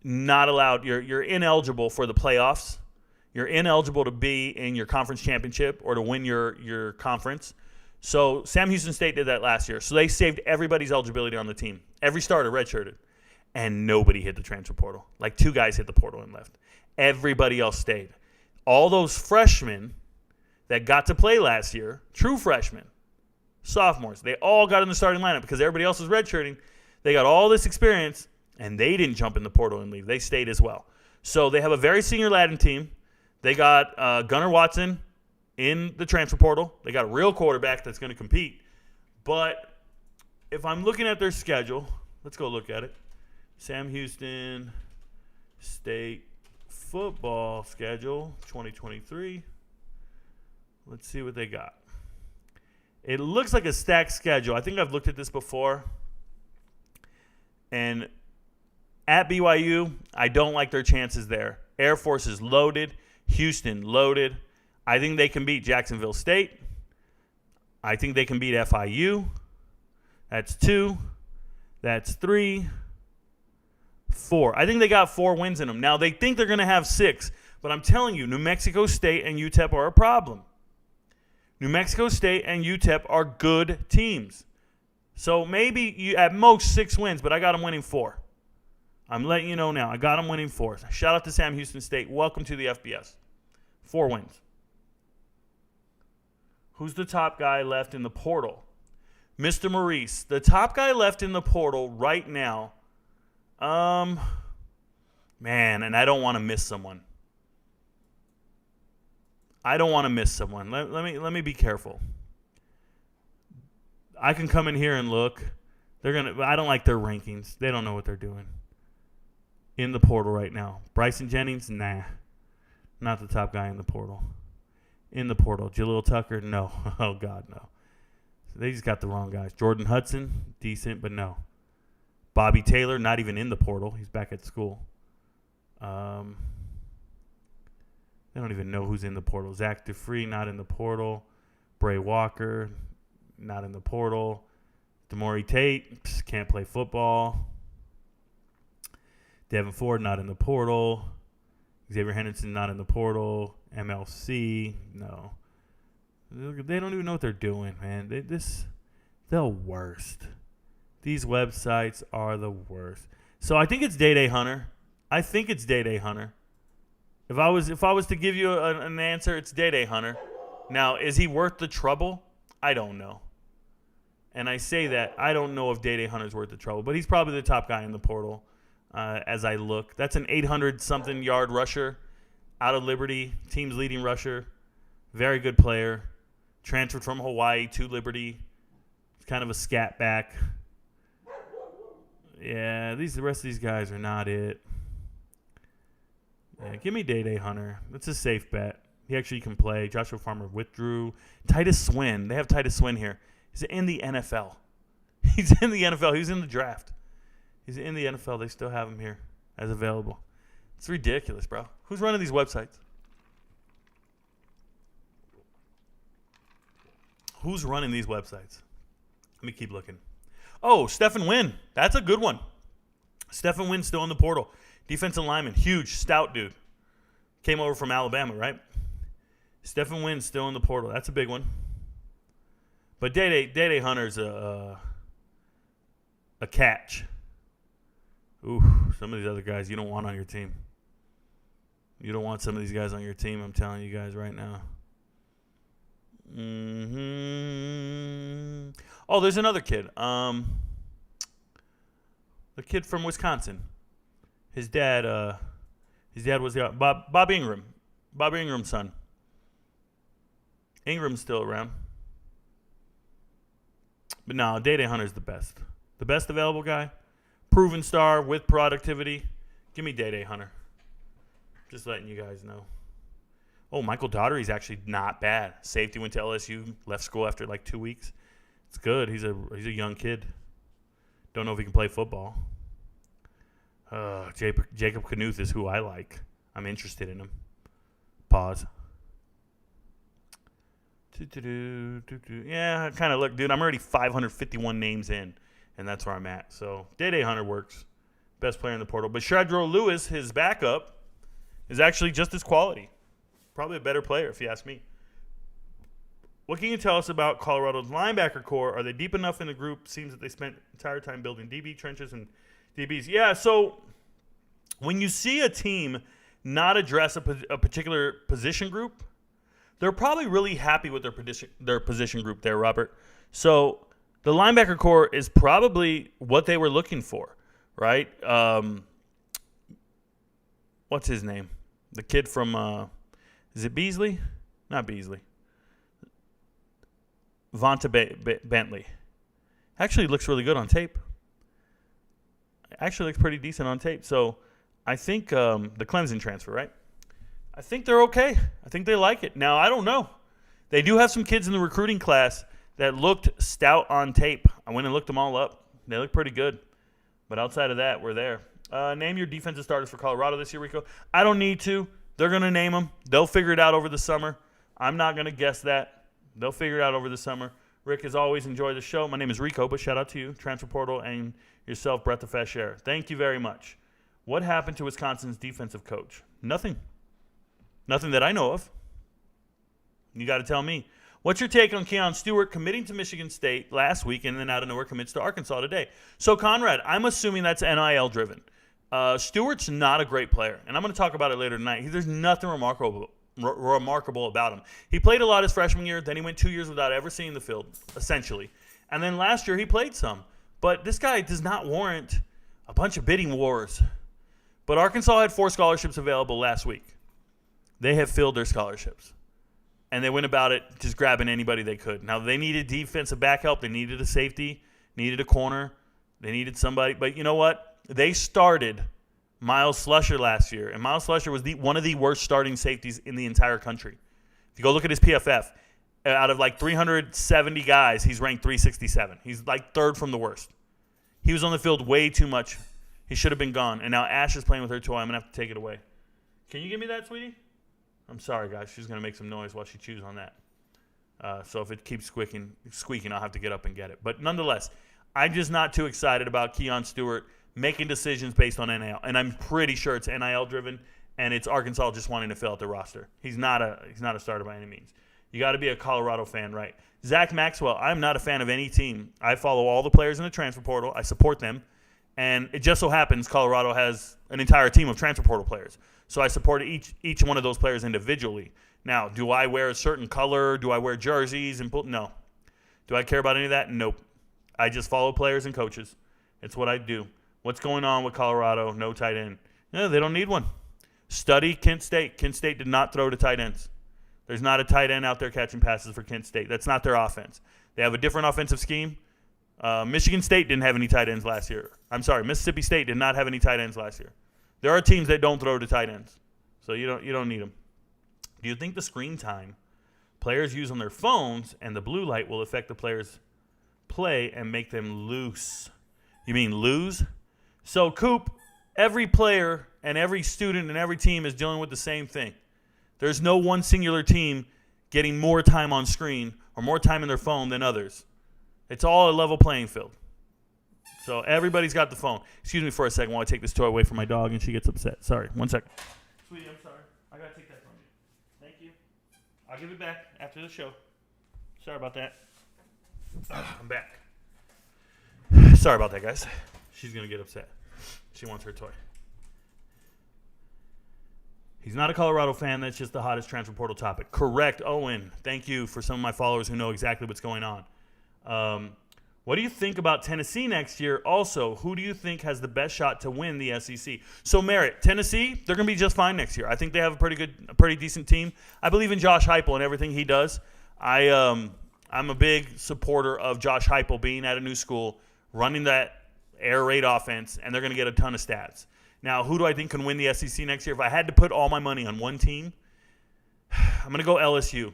not allowed. You're ineligible for the playoffs. You're ineligible to be in your conference championship or to win your conference. So Sam Houston State did that last year. So they saved everybody's eligibility on the team. Every starter redshirted. And nobody hit the transfer portal. Like 2 guys hit the portal and left. Everybody else stayed. All those freshmen that got to play last year, true freshmen, sophomores, they all got in the starting lineup because everybody else was redshirting. They got all this experience, and they didn't jump in the portal and leave. They stayed as well. So they have a very senior Latin team. They got Gunnar Watson in the transfer portal. They got a real quarterback that's going to compete. But if I'm looking at their schedule, let's go look at it. Sam Houston State football schedule 2023. Let's see what they got. It looks like a stacked schedule. I think I've looked at this before. And at BYU, I don't like their chances there. Air Force is loaded. Houston loaded. I think they can beat Jacksonville State. I think they can beat FIU. That's 2. That's 3. 4. I think they got 4 wins in them. Now, they think they're going to have 6. But I'm telling you, New Mexico State and UTEP are a problem. New Mexico State and UTEP are good teams. So maybe you at most 6 wins, but I got them winning 4. I'm letting you know now. I got them winning 4. Shout out to Sam Houston State. Welcome to the FBS. 4 wins. Who's the top guy left in the portal? Mr. Maurice. The top guy left in the portal right now. Man, and I don't want to miss someone. Let me be careful. I can come in here and look. I don't like their rankings. They don't know what they're doing. In the portal right now. Bryson Jennings, nah. Not the top guy in the portal. In the portal. Jaleel Tucker, no. Oh, God, no. They just got the wrong guys. Jordan Hudson, decent, but no. Bobby Taylor, not even in the portal. He's back at school. They don't even know who's in the portal. Zach DeFree, not in the portal. Bray Walker, not in the portal. Demore Tate, can't play football. Devin Ford, not in the portal. Xavier Henderson, not in the portal. MLC, no. They don't even know what they're doing, man. The worst. These websites are the worst. So I think it's Day Hunter. If I was to give you an answer, it's Day Hunter. Now, is he worth the trouble? I don't know. And I say that I don't know if Day Hunter's worth the trouble, but he's probably the top guy in the portal as I look. That's an 800-something yard rusher out of Liberty, team's leading rusher. Very good player. Transferred from Hawaii to Liberty. Kind of a scat back. Yeah, the rest of these guys are not it. Yeah, give me Day Hunter. That's a safe bet. He actually can play. Joshua Farmer withdrew. Titus Swin. They have Titus Swin here. He's in the NFL. He's in the NFL. He was in the draft. He's in the NFL. They still have him here as available. It's ridiculous, bro. Who's running these websites? Who's running these websites? Let me keep looking. Oh, Stephen Wynn. That's a good one. Stephen Wynn still in the portal. Defensive lineman. Huge, stout dude. Came over from Alabama, right? Stephen Wynn still in the portal. That's a big one. But Day Hunter's a catch. Ooh, some of these other guys you don't want on your team. You don't want some of these guys on your team, I'm telling you guys right now. Oh, there's another kid. The kid from Wisconsin. His dad was Bob Ingram. Bob Ingram's son. Ingram's still around. But no, Day Hunter's the best. The best available guy. Proven star with productivity. Give me Day Hunter. Just letting you guys know. Oh, Michael Daugherty's actually not bad. Safety, went to LSU, left school after like 2 weeks. It's good. He's a young kid. Don't know if he can play football. Jacob Knuth is who I like. I'm interested in him. Pause. Yeah, kind of look, dude. I'm already 551 names in, and that's where I'm at. So Day Hunter works. Best player in the portal. But Shadro Lewis, his backup, is actually just as quality. Probably a better player, if you ask me. What can you tell us about Colorado's linebacker core? Are they deep enough in the group? Seems that they spent entire time building DB trenches and DBs. Yeah, so when you see a team not address a particular position group, they're probably really happy with their position group there, Robert. So the linebacker core is probably what they were looking for, right? What's his name? The kid from, is it Beasley? Not Beasley. Vonta Bentley. Actually looks really good on tape. actually looks pretty decent on tape. So I think the Clemson transfer, right? I think they're okay. I think they like it. Now, I don't know. They do have some kids in the recruiting class that looked stout on tape. I went and looked them all up. They look pretty good. But outside of that, we're there. Name your defensive starters for Colorado this year, Rico. I don't need to. They're going to name them. They'll figure it out over the summer. I'm not going to guess that. They'll figure it out over the summer. Rick, as always, enjoy the show. My name is Rico, but shout out to you, Transfer Portal, and yourself, breath of fresh air. Thank you very much. What happened to Wisconsin's defensive coach? Nothing. Nothing that I know of. You got to tell me. What's your take on Keon Stewart committing to Michigan State last week and then out of nowhere commits to Arkansas today? So, Conrad, I'm assuming that's NIL driven. Stewart's not a great player, and I'm going to talk about it later tonight. There's nothing remarkable about him. He played a lot his freshman year, then he went 2 years without ever seeing the field, essentially. And then last year he played some. But this guy does not warrant a bunch of bidding wars. But Arkansas had 4 scholarships available last week. They have filled their scholarships. And they went about it just grabbing anybody they could. Now, they needed defensive back help. They needed a safety, needed a corner. They needed somebody. But you know what? They started Miles Slusher last year, and Miles Slusher was one of the worst starting safeties in the entire country. If you go look at his PFF, out of like 370 guys, he's ranked 367. He's like third from the worst. He was on the field way too much. He should have been gone. And now Ash is playing with her toy. I'm going to have to take it away. Can you give me that, sweetie? I'm sorry, guys. She's going to make some noise while she chews on that. So if it keeps squeaking, I'll have to get up and get it. But nonetheless, I'm just not too excited about Keon Stewart making decisions based on NIL. And I'm pretty sure it's NIL driven, and it's Arkansas just wanting to fill out the roster. He's not a starter by any means. You got to be a Colorado fan, right? Zach Maxwell, I'm not a fan of any team. I follow all the players in the transfer portal. I support them. And it just so happens Colorado has an entire team of transfer portal players. So I support each one of those players individually. Now, do I wear a certain color? Do I wear jerseys? No. Do I care about any of that? Nope. I just follow players and coaches. It's what I do. What's going on with Colorado? No tight end. No, they don't need one. Study Kent State. Kent State did not throw to tight ends. There's not a tight end out there catching passes for Kent State. That's not their offense. They have a different offensive scheme. Michigan State didn't have any tight ends last year. I'm sorry, Mississippi State did not have any tight ends last year. There are teams that don't throw to tight ends, so you don't need them. Do you think the screen time players use on their phones and the blue light will affect the players' play and make them loose? You mean lose? So, Coop, every player and every student and every team is dealing with the same thing. There's no one singular team getting more time on screen or more time in their phone than others. It's all a level playing field. So everybody's got the phone. Excuse me for a second while I take this toy away from my dog and she gets upset. Sorry, 1 second. Sweetie, I'm sorry. I got to take that from you. Thank you. I'll give it back after the show. Sorry about that. I'm back. Sorry about that, guys. She's going to get upset. She wants her toy. He's not a Colorado fan. That's just the hottest transfer portal topic. Correct, Owen. Thank you for some of my followers who know exactly what's going on. What do you think about Tennessee next year? Also, who do you think has the best shot to win the SEC? So, Merritt, Tennessee, they're going to be just fine next year. I think they have a pretty decent team. I believe in Josh Heupel and everything he does. I'm a big supporter of Josh Heupel being at a new school, running that air raid offense, and they're going to get a ton of stats. Now, who do I think can win the SEC next year? If I had to put all my money on one team, I'm going to go LSU.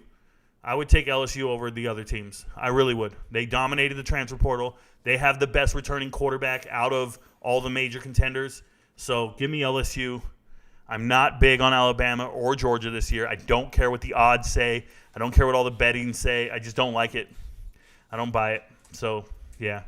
I would take LSU over the other teams. I really would. They dominated the transfer portal. They have the best returning quarterback out of all the major contenders. So give me LSU. I'm not big on Alabama or Georgia this year. I don't care what the odds say. I don't care what all the betting say. I just don't like it. I don't buy it. So, yeah,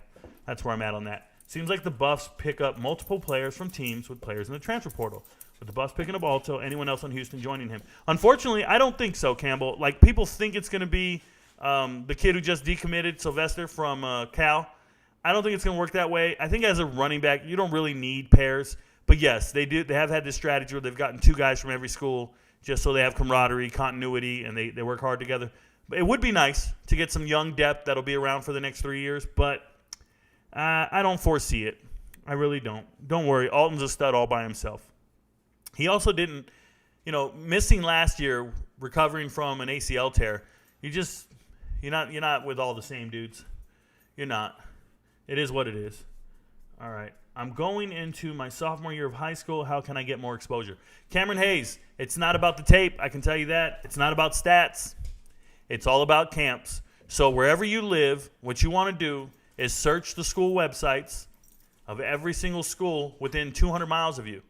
that's where I'm at on that. Seems like the Buffs pick up multiple players from teams with players in the transfer portal. With the Buffs picking up Alto, anyone else on Houston joining him? Unfortunately, I don't think so, Campbell. Like, people think it's going to be the kid who just decommitted, Sylvester from Cal. I don't think it's going to work that way. I think as a running back, you don't really need pairs. But, yes, they do. They have had this strategy where they've gotten 2 guys from every school just so they have camaraderie, continuity, and they work hard together. But it would be nice to get some young depth that'll be around for the next 3 years, but I don't foresee it. I really don't. Don't worry. Alton's a stud all by himself. He also didn't, missing last year, recovering from an ACL tear. You're not with all the same dudes. You're not. It is what it is. All right. I'm going into my sophomore year of high school. How can I get more exposure? Cameron Hayes, it's not about the tape. I can tell you that. It's not about stats. It's all about camps. So wherever you live, what you want to do is search the school websites of every single school within 200 miles of you.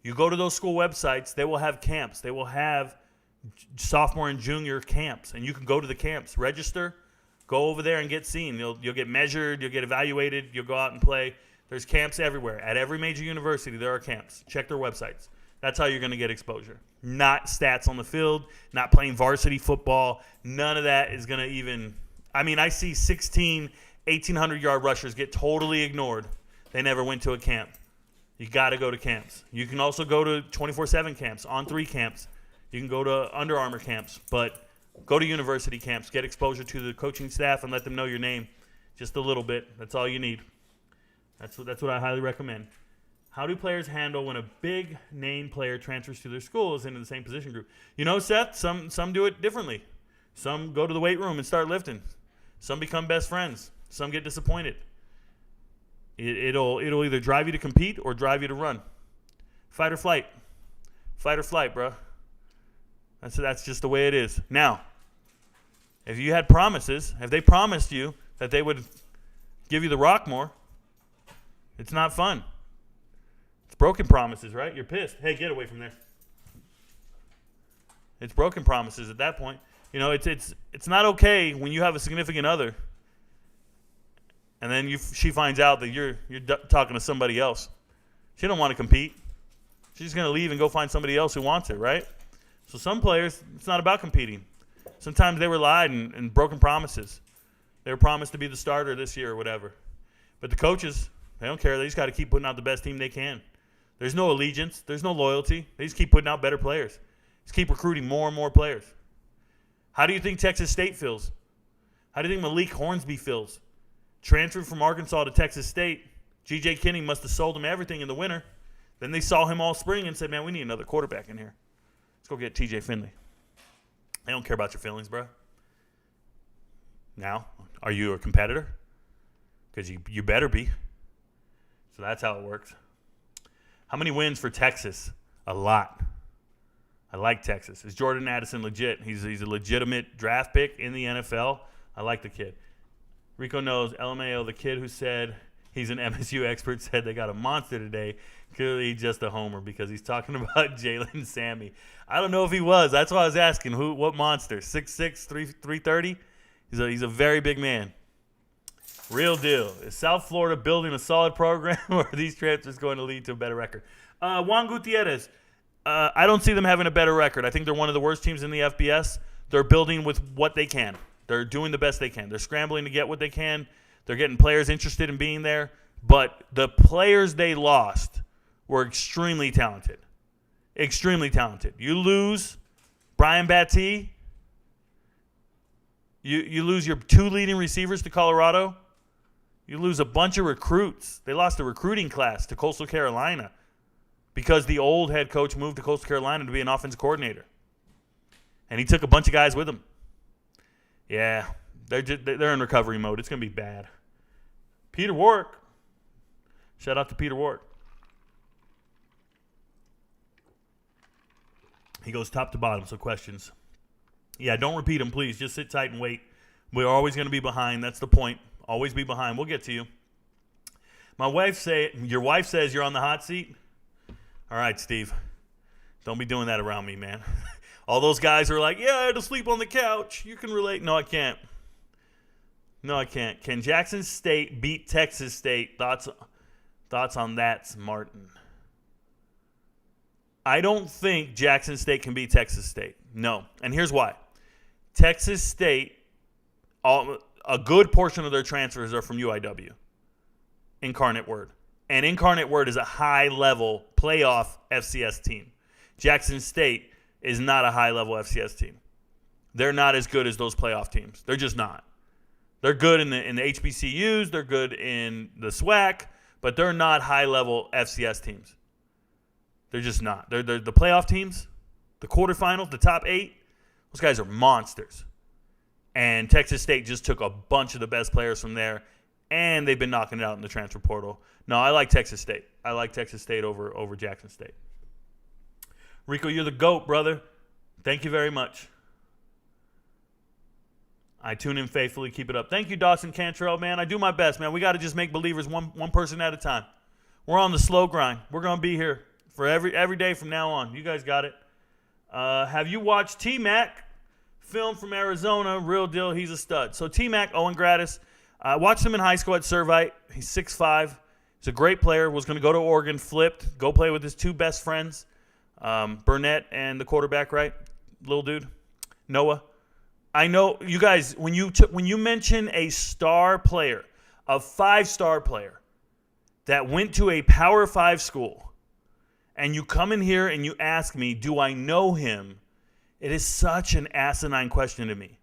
You go to those school websites, they will have camps. They will have sophomore and junior camps, and you can go to the camps, register, go over there and get seen. You'll get measured, you'll get evaluated, you'll go out and play. There's camps everywhere. At every major university, there are camps. Check their websites. That's how you're going to get exposure. Not stats on the field, not playing varsity football. None of that is going to even – I mean, I see 16, 1,800-yard rushers get totally ignored. They never went to a camp. You got to go to camps. You can also go to 24/7 camps, on-3 camps. You can go to Under Armour camps. But go to university camps. Get exposure to the coaching staff and let them know your name just a little bit. That's all you need. That's what I highly recommend. How do players handle when a big name player transfers to their schools into the same position group? You know, Seth, some do it differently. Some go to the weight room and start lifting. Some become best friends. Some get disappointed. It'll either drive you to compete or drive you to run. Fight or flight. Fight or flight, bro. That's just the way it is. Now, if you had promises, if they promised you that they would give you the rock more, it's not fun. It's broken promises, right? You're pissed. Hey, get away from there. It's broken promises at that point. You know, it's not okay when you have a significant other, and then she finds out that you're talking to somebody else. She don't want to compete. She's going to leave and go find somebody else who wants it, right? So some players, it's not about competing. Sometimes they were lied and broken promises. They were promised to be the starter this year or whatever. But the coaches, they don't care. They just got to keep putting out the best team they can. There's no allegiance. There's no loyalty. They just keep putting out better players. Just keep recruiting more and more players. How do you think Texas State feels? How do you think Malik Hornsby feels? Transferred from Arkansas to Texas State. G.J. Kinney must have sold him everything in the winter. Then they saw him all spring and said, man, we need another quarterback in here. Let's go get T.J. Finley. They don't care about your feelings, bro. Now, are you a competitor? Because you better be. So that's how it works. How many wins for Texas? A lot. I like Texas. Is Jordan Addison legit? He's a legitimate draft pick in the NFL. I like the kid. Rico Knows, LMAO, the kid who said he's an MSU expert, said they got a monster today. Clearly just a homer because he's talking about Jalen Sammy. I don't know if he was. That's why I was asking. What monster? 6'6", 330? He's a very big man. Real deal. Is South Florida building a solid program, or are these transfers going to lead to a better record? Juan Gutierrez, I don't see them having a better record. I think they're one of the worst teams in the FBS. They're building with what they can. They're doing the best they can. They're scrambling to get what they can. They're getting players interested in being there. But the players they lost were extremely talented. Extremely talented. You lose Brian Battie. You lose your two leading receivers to Colorado. You lose a bunch of recruits. They lost a recruiting class to Coastal Carolina because the old head coach moved to Coastal Carolina to be an offensive coordinator. And he took a bunch of guys with him. Yeah, they're in recovery mode. It's going to be bad. Peter Warwick. Shout out to Peter Warwick. He goes top to bottom, so questions. Yeah, don't repeat them, please. Just sit tight and wait. We're always going to be behind. That's the point. Always be behind. We'll get to you. Your wife says you're on the hot seat? All right, Steve. Don't be doing that around me, man. All those guys are like, yeah, I had to sleep on the couch. You can relate. No, I can't. No, I can't. Can Jackson State beat Texas State? Thoughts on that, Martin? I don't think Jackson State can beat Texas State. No. And here's why. Texas State, a good portion of their transfers are from UIW. Incarnate Word. And Incarnate Word is a high-level playoff FCS team. Jackson State is not a high-level FCS team. They're not as good as those playoff teams. They're just not. They're good in the HBCUs. They're good in the SWAC, but they're not high-level FCS teams. They're just not. They're the playoff teams, the quarterfinals, the top 8. Those guys are monsters. And Texas State just took a bunch of the best players from there and they've been knocking it out in the transfer portal. No, I like Texas State. I like Texas State over Jackson State. Rico, you're the GOAT, brother. Thank you very much. I tune in faithfully. Keep it up. Thank you, Dawson Cantrell, man. I do my best, man. We got to just make believers one person at a time. We're on the slow grind. We're going to be here for every day from now on. You guys got it. Have you watched T-Mac? Film from Arizona. Real deal. He's a stud. So T-Mac, Owen Gratis. I watched him in high school at Servite. He's 6'5". He's a great player. Was going to go to Oregon. Flipped. Go play with his two best friends. Burnett and the quarterback, right? Little dude. Noah. I know you guys, when you mention a star player, a 5-star player that went to a Power 5 school, and you come in here and you ask me, do I know him? It is such an asinine question to me.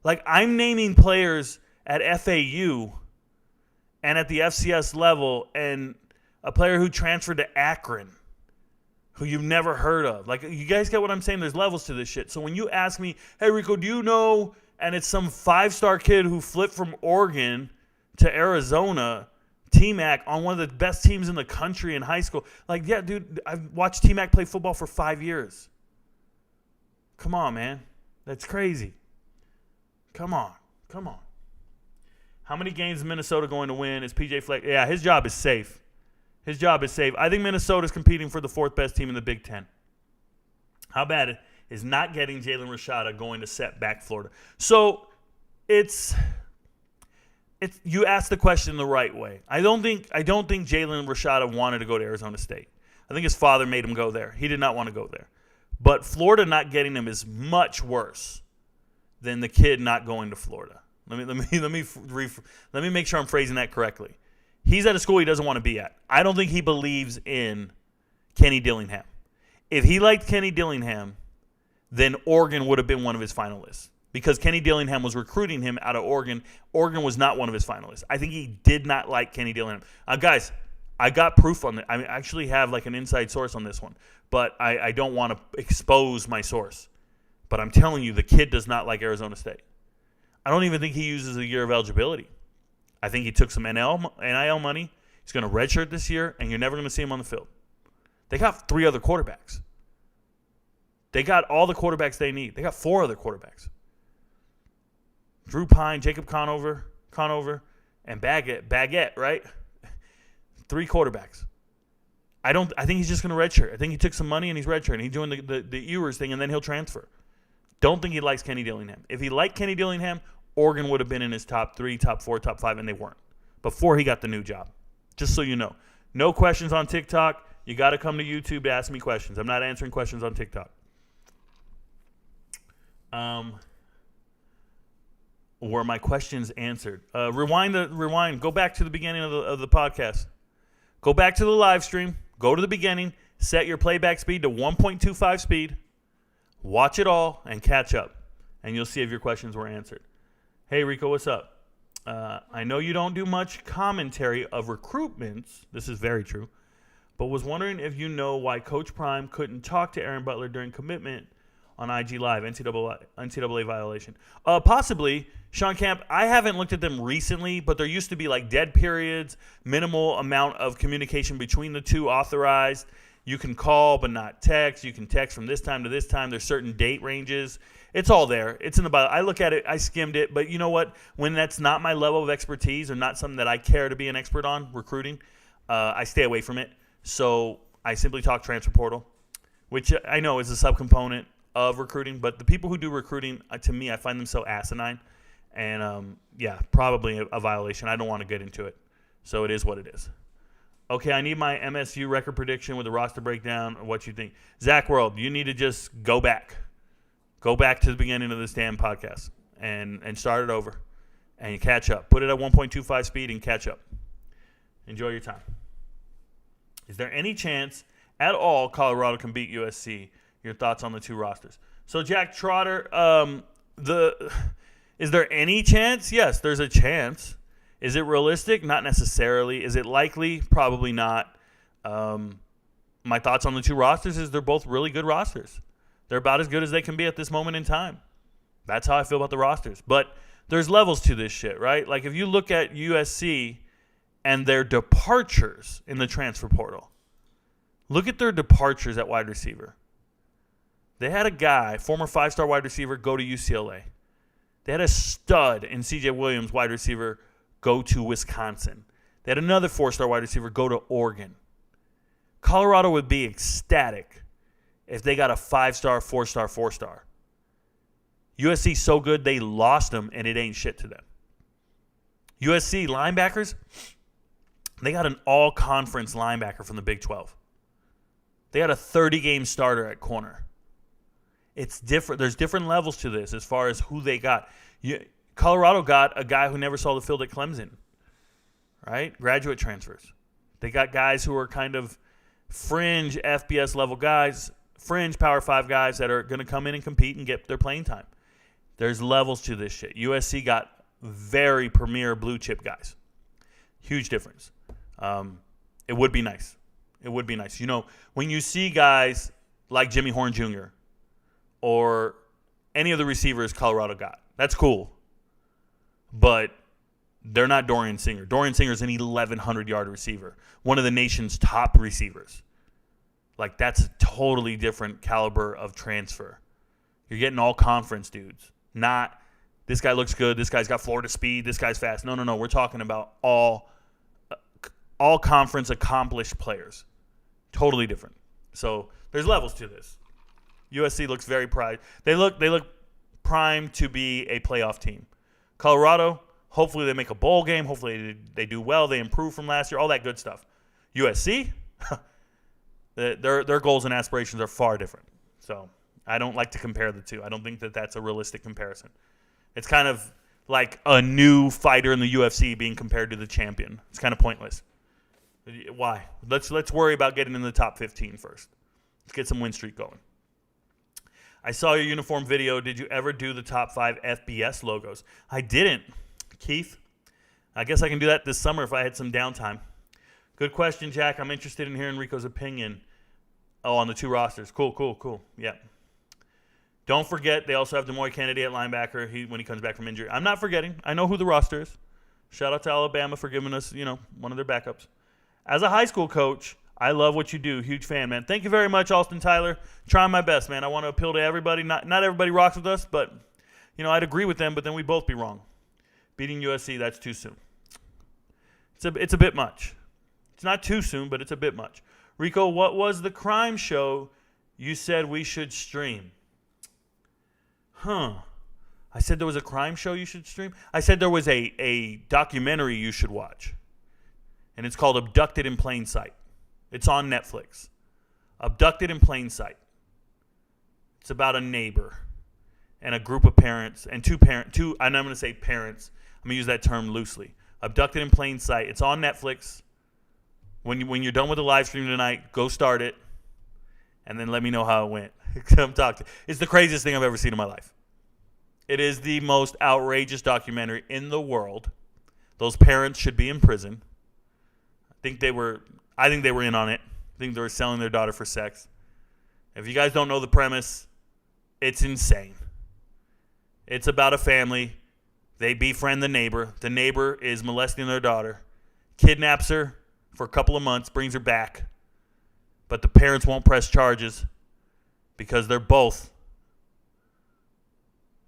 Like, I'm naming players at FAU and at the FCS level, and a player who transferred to Akron, who you've never heard of. Like, you guys get what I'm saying? There's levels to this shit. So when you ask me, hey, Rico, do you know, and it's some 5-star kid who flipped from Oregon to Arizona, T-Mac, on one of the best teams in the country in high school. Like, yeah, dude, I've watched T-Mac play football for 5 years. Come on, man. That's crazy. Come on. How many games is Minnesota going to win? Is PJ Fleck? Yeah, his job is safe. His job is safe. I think Minnesota's competing for the 4th best team in the Big Ten. How bad is not getting Jalen Rashada going to set back Florida? So it's you asked the question the right way. I don't think Jalen Rashada wanted to go to Arizona State. I think his father made him go there. He did not want to go there. But Florida not getting him is much worse than the kid not going to Florida. Let me make sure I'm phrasing that correctly. He's at a school he doesn't want to be at. I don't think he believes in Kenny Dillingham. If he liked Kenny Dillingham, then Oregon would have been one of his finalists. Because Kenny Dillingham was recruiting him out of Oregon. Oregon was not one of his finalists. I think he did not like Kenny Dillingham. Guys, I got proof on that. I actually have like an inside source on this one. But I don't want to expose my source. But I'm telling you, the kid does not like Arizona State. I don't even think he uses a year of eligibility. I think he took some NIL money. He's going to redshirt this year, and you're never going to see him on the field. They got 3 other quarterbacks. They got all the quarterbacks they need. They got 4 other quarterbacks. Drew Pine, Jacob Conover, and Baguette, right? 3 quarterbacks. I think he's just going to redshirt. I think he took some money and he's redshirting. He's doing the Ewers thing, and then he'll transfer. Don't think he likes Kenny Dillingham. If he liked Kenny Dillingham, Oregon would have been in his top 3, top 4, top 5, and they weren't before he got the new job. Just so you know. No questions on TikTok. You got to come to YouTube to ask me questions. I'm not answering questions on TikTok. Were my questions answered? Rewind. Go back to the beginning of the podcast. Go back to the live stream. Go to the beginning. Set your playback speed to 1.25 speed. Watch it all and catch up. And you'll see if your questions were answered. Hey, Rico, what's up? I know you don't do much commentary of recruitments. This is very true. But was wondering if you know why Coach Prime couldn't talk to Aaron Butler during commitment on IG Live, NCAA violation. Possibly, Sean Camp, I haven't looked at them recently, but there used to be like dead periods, minimal amount of communication between the two authorized. You can call but not text. You can text from this time to this time. There's certain date ranges. It's all there. It's in the Bible. I look at it. I skimmed it. But you know what? When that's not my level of expertise or not something that I care to be an expert on, recruiting, I stay away from it. So I simply talk transfer portal, which I know is a subcomponent of recruiting. But the people who do recruiting, to me, I find them so asinine. And, probably a violation. I don't want to get into it. So it is what it is. Okay, I need my MSU record prediction with a roster breakdown. What you think? Zach World, you need to just go back. Go back to the beginning of this damn podcast and start it over and catch up. Put it at 1.25 speed and catch up. Enjoy your time. Is there any chance at all Colorado can beat USC? Your thoughts on the 2 rosters. So, Jack Trotter, is there any chance? Yes, there's a chance. Is it realistic? Not necessarily. Is it likely? Probably not. My thoughts on the 2 rosters is they're both really good rosters. They're about as good as they can be at this moment in time. That's how I feel about the rosters. But there's levels to this shit, right? Like if you look at USC and their departures in the transfer portal, look at their departures at wide receiver. They had a guy, former 5-star wide receiver, go to UCLA. They had a stud in C.J. Williams, wide receiver, go to Wisconsin. They had another 4-star wide receiver go to Oregon. Colorado would be ecstatic if they got a 5-star, 4-star, 4-star. USC so good they lost them, and it ain't shit to them. USC linebackers, they got an all-conference linebacker from the Big 12. They got a 30-game starter at corner. It's different. There's different levels to this as far as who they got. Colorado got a guy who never saw the field at Clemson, right? Graduate transfers. They got guys who are kind of fringe FBS level guys, fringe Power 5 guys that are going to come in and compete and get their playing time. There's levels to this shit. USC got very premier blue chip guys. Huge difference. It would be nice. It would be nice. You know, when you see guys like Jimmy Horn Jr. or any of the receivers Colorado got, that's cool. But they're not Dorian Singer. Dorian Singer is an 1,100-yard receiver, one of the nation's top receivers. Like, that's a totally different caliber of transfer. You're getting all conference dudes. Not, this guy looks good, this guy's got Florida speed, this guy's fast. No. We're talking about all conference accomplished players. Totally different. So there's levels to this. USC looks very primed. They look primed to be a playoff team. Colorado, hopefully they make a bowl game. Hopefully they do well. They improve from last year. All that good stuff. USC, their goals and aspirations are far different. So I don't like to compare the two. I don't think that that's a realistic comparison. It's kind of like a new fighter in the UFC being compared to the champion. It's kind of pointless. Why? Let's worry about getting in the top 15 first. Let's get some win streak going. I saw your uniform video. Did you ever do the top 5 FBS logos? I didn't, Keith. I guess I can do that this summer if I had some downtime. Good question, Jack. I'm interested in hearing Rico's opinion. Oh, on the 2 rosters. Cool. Yeah. Don't forget, they also have Demoy Kennedy at linebacker when he comes back from injury. I'm not forgetting. I know who the roster is. Shout out to Alabama for giving us, one of their backups. As a high school coach, I love what you do. Huge fan, man. Thank you very much, Alston Tyler. Trying my best, man. I want to appeal to everybody. Not everybody rocks with us, but, I'd agree with them, but then we'd both be wrong. Beating USC, that's too soon. It's a bit much. It's not too soon, but it's a bit much. Rico, what was the crime show you said we should stream? I said there was a crime show you should stream? I said there was a documentary you should watch. And it's called Abducted in Plain Sight. It's on Netflix. Abducted in Plain Sight. It's about a neighbor and a group of parents and two, and I'm going to say parents. I'm going to use that term loosely. Abducted in Plain Sight. It's on Netflix. When you're done with the live stream tonight, go start it, and then let me know how it went. Come talk to. It's the craziest thing I've ever seen in my life. It is the most outrageous documentary in the world. Those parents should be in prison. I think they were in on it. I think they were selling their daughter for sex. If you guys don't know the premise, it's insane. It's about a family. They befriend the neighbor. The neighbor is molesting their daughter, kidnaps her for a couple of months, brings her back. But the parents won't press charges because they're both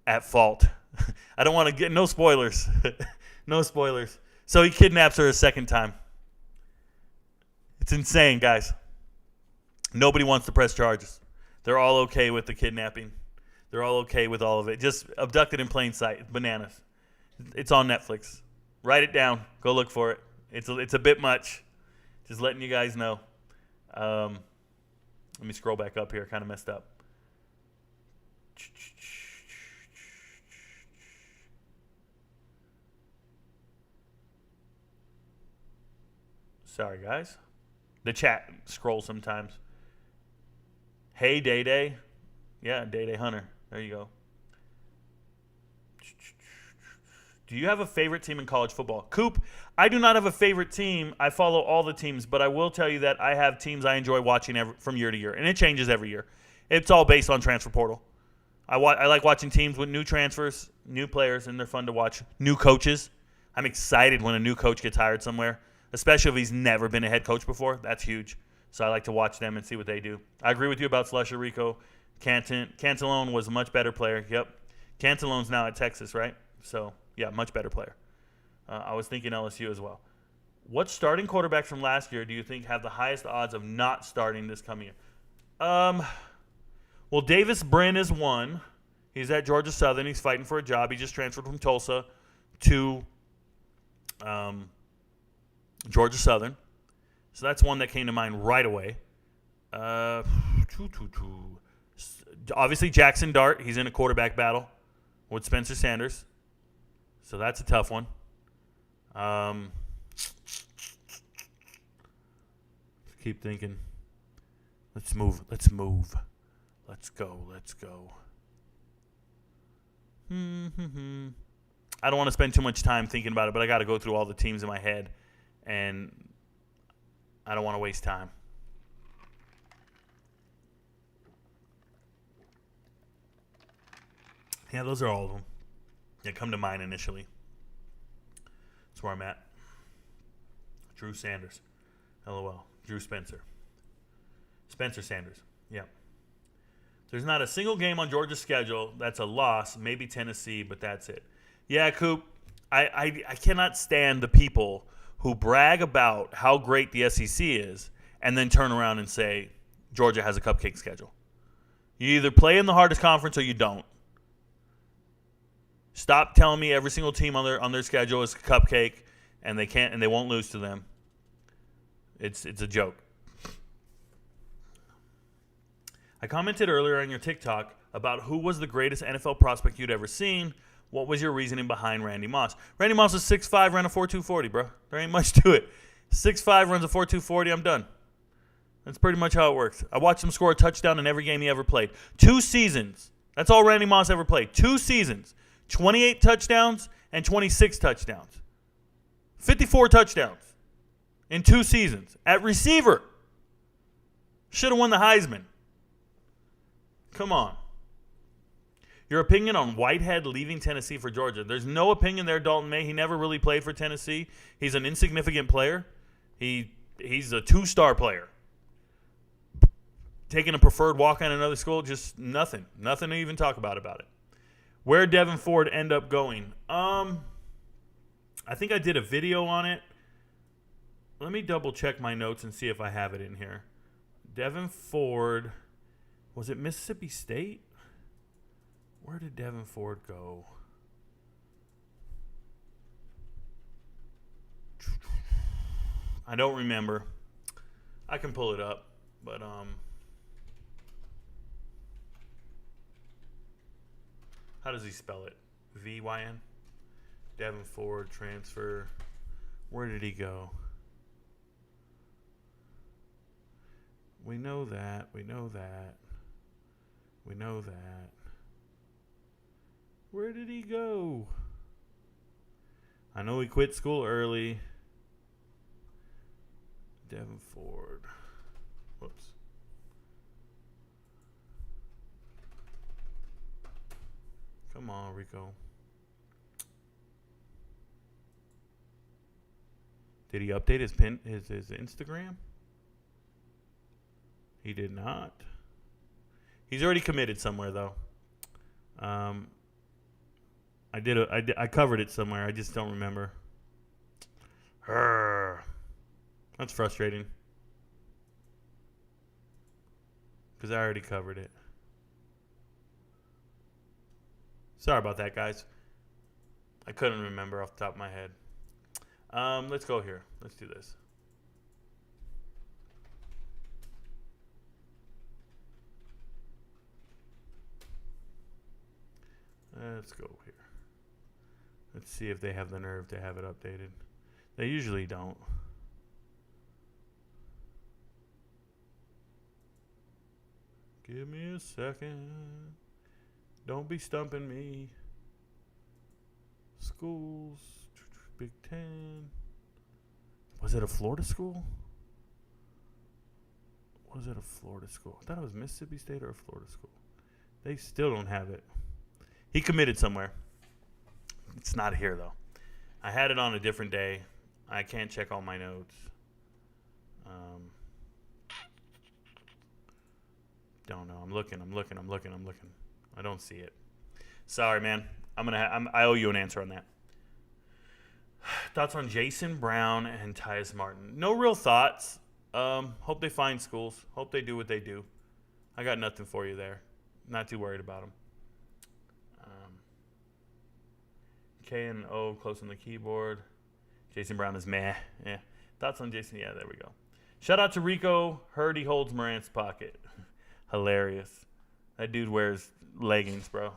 at fault. I don't want to get no spoilers. No spoilers. So he kidnaps her a second time. It's insane, guys. Nobody wants to press charges. They're all okay with the kidnapping. They're all okay with all of it. Just Abducted in Plain Sight. Bananas. It's on Netflix. Write it down. Go look for it. It's a bit much. Just letting you guys know. Let me scroll back up here. Kind of messed up. Sorry, guys. The chat scrolls sometimes. Hey, Day Day. Yeah, Day Day Hunter. There you go. Do you have a favorite team in college football? Coop, I do not have a favorite team. I follow all the teams, but I will tell you that I have teams I enjoy watching from year to year, and it changes every year. It's all based on transfer portal. I like watching teams with new transfers, new players, and they're fun to watch. New coaches. I'm excited when a new coach gets hired somewhere, especially if he's never been a head coach before. That's huge. So I like to watch them and see what they do. I agree with you about Slusher, Rico. Cantalone was a much better player. Yep. Cantalone's now at Texas, right? So, yeah, much better player. I was thinking LSU as well. What starting quarterbacks from last year do you think have the highest odds of not starting this coming year? Well, Davis Brin is one. He's at Georgia Southern. He's fighting for a job. He just transferred from Tulsa to Georgia Southern. So that's one that came to mind right away. Obviously, Jackson Dart. He's in a quarterback battle with Spencer Sanders. So that's a tough one. Keep thinking. Let's move. Let's go. I don't want to spend too much time thinking about it, but I got to go through all the teams in my head, and I don't want to waste time. Yeah, those are all of them that come to mind initially. That's where I'm at. Drew Sanders. LOL. Drew Spencer. Spencer Sanders. Yeah. There's not a single game on Georgia's schedule that's a loss. Maybe Tennessee, but that's it. Yeah, Coop. I cannot stand the people who brag about how great the SEC is and then turn around and say Georgia has a cupcake schedule. You either play in the hardest conference or you don't. Stop telling me every single team on their schedule is a cupcake and they won't lose to them. It's a joke. I commented earlier on your TikTok about who was the greatest NFL prospect you'd ever seen. What was your reasoning behind Randy Moss? Randy Moss is 6'5", ran a 4.240, bro. There ain't much to it. 6'5", runs a 4.240, I'm done. That's pretty much how it works. I watched him score a touchdown in every game he ever played. 2 seasons. That's all Randy Moss ever played. 2 seasons. 28 touchdowns and 26 touchdowns. 54 touchdowns in 2 seasons. At receiver. Should have won the Heisman. Come on. Your opinion on Whitehead leaving Tennessee for Georgia. There's no opinion there, Dalton May. He never really played for Tennessee. He's an insignificant player. He's a 2-star player. Taking a preferred walk on another school, just nothing. Nothing to even talk about it. Where'd Devin Ford end up going? I think I did a video on it. Let me double check my notes and see if I have it in here. Devin Ford, was it Mississippi State? Where did Devin Ford go? I don't remember. I can pull it up, but how does he spell it? V-Y-N? Devin Ford transfer. Where did he go? We know that. Where did he go? I know he quit school early. Devin Ford. Whoops. Come on, Rico. Did he update his Instagram? He did not. He's already committed somewhere though. I covered it somewhere. I just don't remember. That's frustrating. Because I already covered it. Sorry about that, guys. I couldn't remember off the top of my head. Let's go here. Let's do this. Let's go here. Let's see if they have the nerve to have it updated. They usually don't. Give me a second. Don't be stumping me. Schools. Big Ten. Was it a Florida school? I thought it was Mississippi State or a Florida school. They still don't have it. He committed somewhere. It's not here, though. I had it on a different day. I can't check all my notes. Don't know. I'm looking. I don't see it. Sorry, man. I owe you an answer on that. Thoughts on Jason Brown and Tyus Martin? No real thoughts. Hope they find schools. Hope they do what they do. I got nothing for you there. Not too worried about them. K and O close on the keyboard. Jason Brown is meh. Yeah. Thoughts on Jason? Yeah, there we go. Shout out to Rico. Heard he holds Morant's pocket. Hilarious. That dude wears leggings, bro.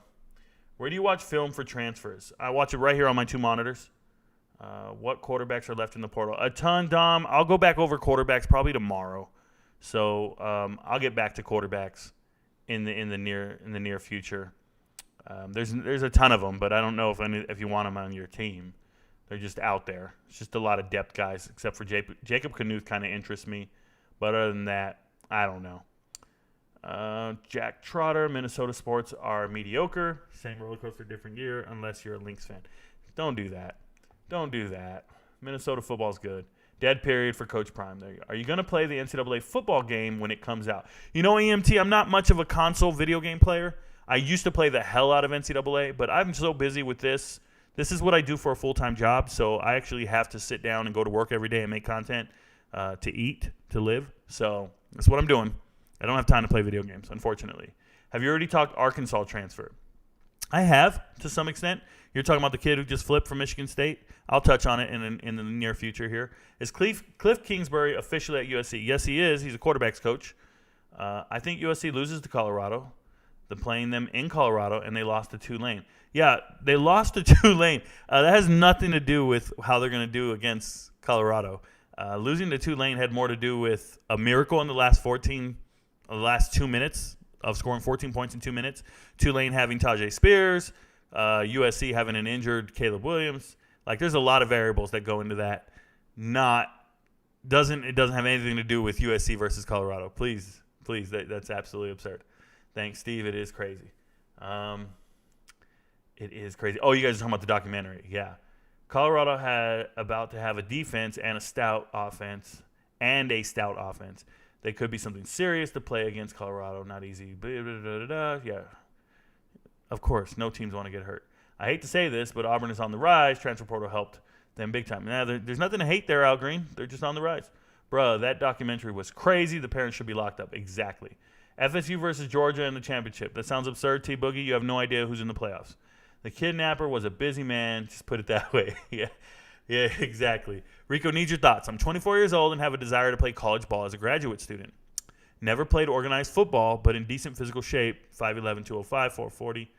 Where do you watch film for transfers? I watch it right here on my two monitors. What quarterbacks are left in the portal? A ton, Dom. I'll go back over quarterbacks probably tomorrow. So I'll get back to quarterbacks in the near future. There's a ton of them, but I don't know if you want them on your team. They're just out there. It's just a lot of depth guys, except for Jacob Knuth kind of interests me. But other than that, I don't know. Jack Trotter, Minnesota sports are mediocre. Same roller coaster, different year, unless you're a Lynx fan. Don't do that. Minnesota football's good. Dead period for Coach Prime. There you go. Are you going to play the NCAA football game when it comes out? You know, EMT, I'm not much of a console video game player. I used to play the hell out of NCAA, but I'm so busy with this. This is what I do for a full-time job, so I actually have to sit down and go to work every day and make content to eat, to live. So that's what I'm doing. I don't have time to play video games, unfortunately. Have you already talked Arkansas transfer? I have, to some extent. You're talking about the kid who just flipped from Michigan State. I'll touch on it in the near future here. Is Cliff Kingsbury officially at USC? Yes, he is. He's a quarterback's coach. I think USC loses to Colorado. They're playing them in Colorado, and they lost to Tulane. Yeah, they lost to Tulane. That has nothing to do with how they're going to do against Colorado. Losing to Tulane had more to do with a miracle in the last 2 minutes of scoring 14 points in 2 minutes. Tulane having Tajay Spears, USC having an injured Caleb Williams. Like, there's a lot of variables that go into that. It doesn't have anything to do with USC versus Colorado. Please, that's absolutely absurd. Thanks, Steve. It is crazy. It is crazy. Oh, you guys are talking about the documentary. Yeah. Colorado about to have a defense and a stout offense. They could be something serious to play against Colorado. Not easy. Yeah. Of course, no teams want to get hurt. I hate to say this, but Auburn is on the rise. Transfer portal helped them big time. Now, there's nothing to hate there, Al Green. They're just on the rise. Bruh, that documentary was crazy. The parents should be locked up. Exactly. FSU versus Georgia in the championship. That sounds absurd, T-Boogie. You have no idea who's in the playoffs. The kidnapper was a busy man. Just put it that way. Yeah, exactly. Rico, need your thoughts. I'm 24 years old and have a desire to play college ball as a graduate student. Never played organized football, but in decent physical shape. 5'11", 205, 440.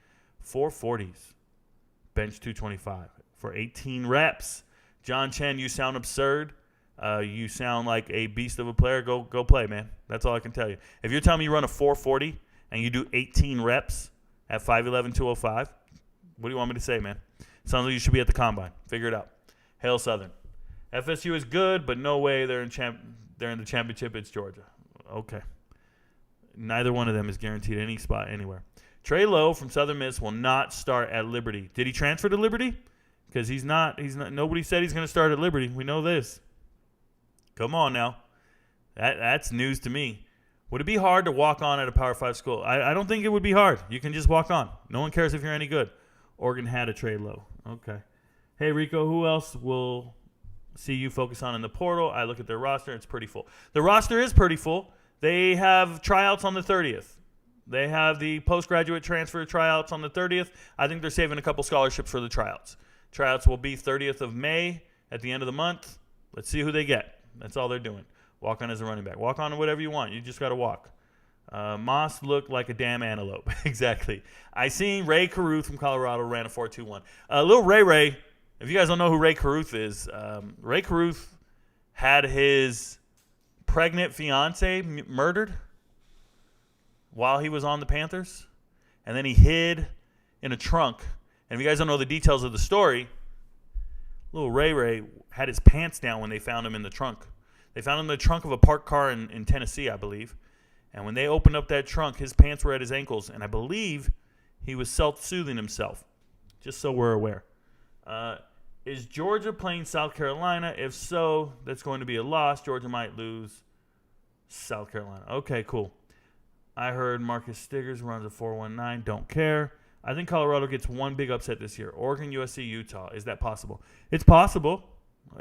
440s. Bench 225 for 18 reps. John Chen, you sound absurd. You sound like a beast of a player. Go play, man. That's all I can tell you. If you're telling me you run a 440 and you do 18 reps at 5'11", 205, what do you want me to say, man? Sounds like you should be at the combine. Figure it out. Hail Southern. FSU is good, but no way they're in the championship. It's Georgia. Okay. Neither one of them is guaranteed any spot anywhere. Trey Lowe from Southern Miss will not start at Liberty. Did he transfer to Liberty? Because he's not. Nobody said he's going to start at Liberty. We know this. Come on now. That's news to me. Would it be hard to walk on at a Power 5 school? I don't think it would be hard. You can just walk on. No one cares if you're any good. Oregon had a Trey Lowe. Okay. Hey, Rico, who else will see you focus on in the portal? I look at their roster. It's pretty full. The roster is pretty full. They have tryouts on the 30th. They have the postgraduate transfer tryouts on the 30th. I think they're saving a couple scholarships for the tryouts. Tryouts will be 30th of May at the end of the month. Let's see who they get. That's all they're doing. Walk on as a running back. Walk on to whatever you want. You just got to walk. Moss looked like a damn antelope. Exactly. I seen Ray Caruth from Colorado ran a 4.21. Little Ray, if you guys don't know who Ray Caruth is, Ray Caruth had his pregnant fiance murdered while he was on the Panthers. And then he hid in a trunk. And if you guys don't know the details of the story, little Ray had his pants down when they found him in the trunk. They found him in the trunk of a parked car in Tennessee, I believe. And when they opened up that trunk, his pants were at his ankles, and I believe he was self-soothing himself, just so we're aware. Is Georgia playing South Carolina? If so, that's going to be a loss. Georgia might lose South Carolina. Okay, cool. I heard Marcus Stiggers runs a 4.19. Don't care. I think Colorado gets one big upset this year. Oregon, USC, Utah. Is that possible? It's possible.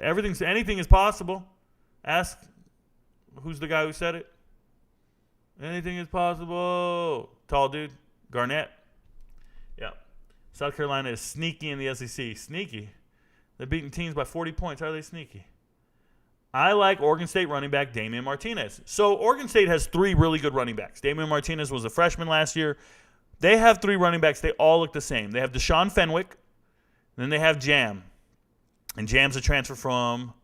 Anything is possible. Ask who's the guy who said it. Anything is possible. Tall dude. Garnett. Yeah. South Carolina is sneaky in the SEC. Sneaky. They're beating teams by 40 points. How are they sneaky? I like Oregon State running back Damian Martinez. So Oregon State has 3 really good running backs. Damian Martinez was a freshman last year. They have 3 running backs. They all look the same. They have Deshaun Fenwick. Then they have Jam. And Jam's a transfer from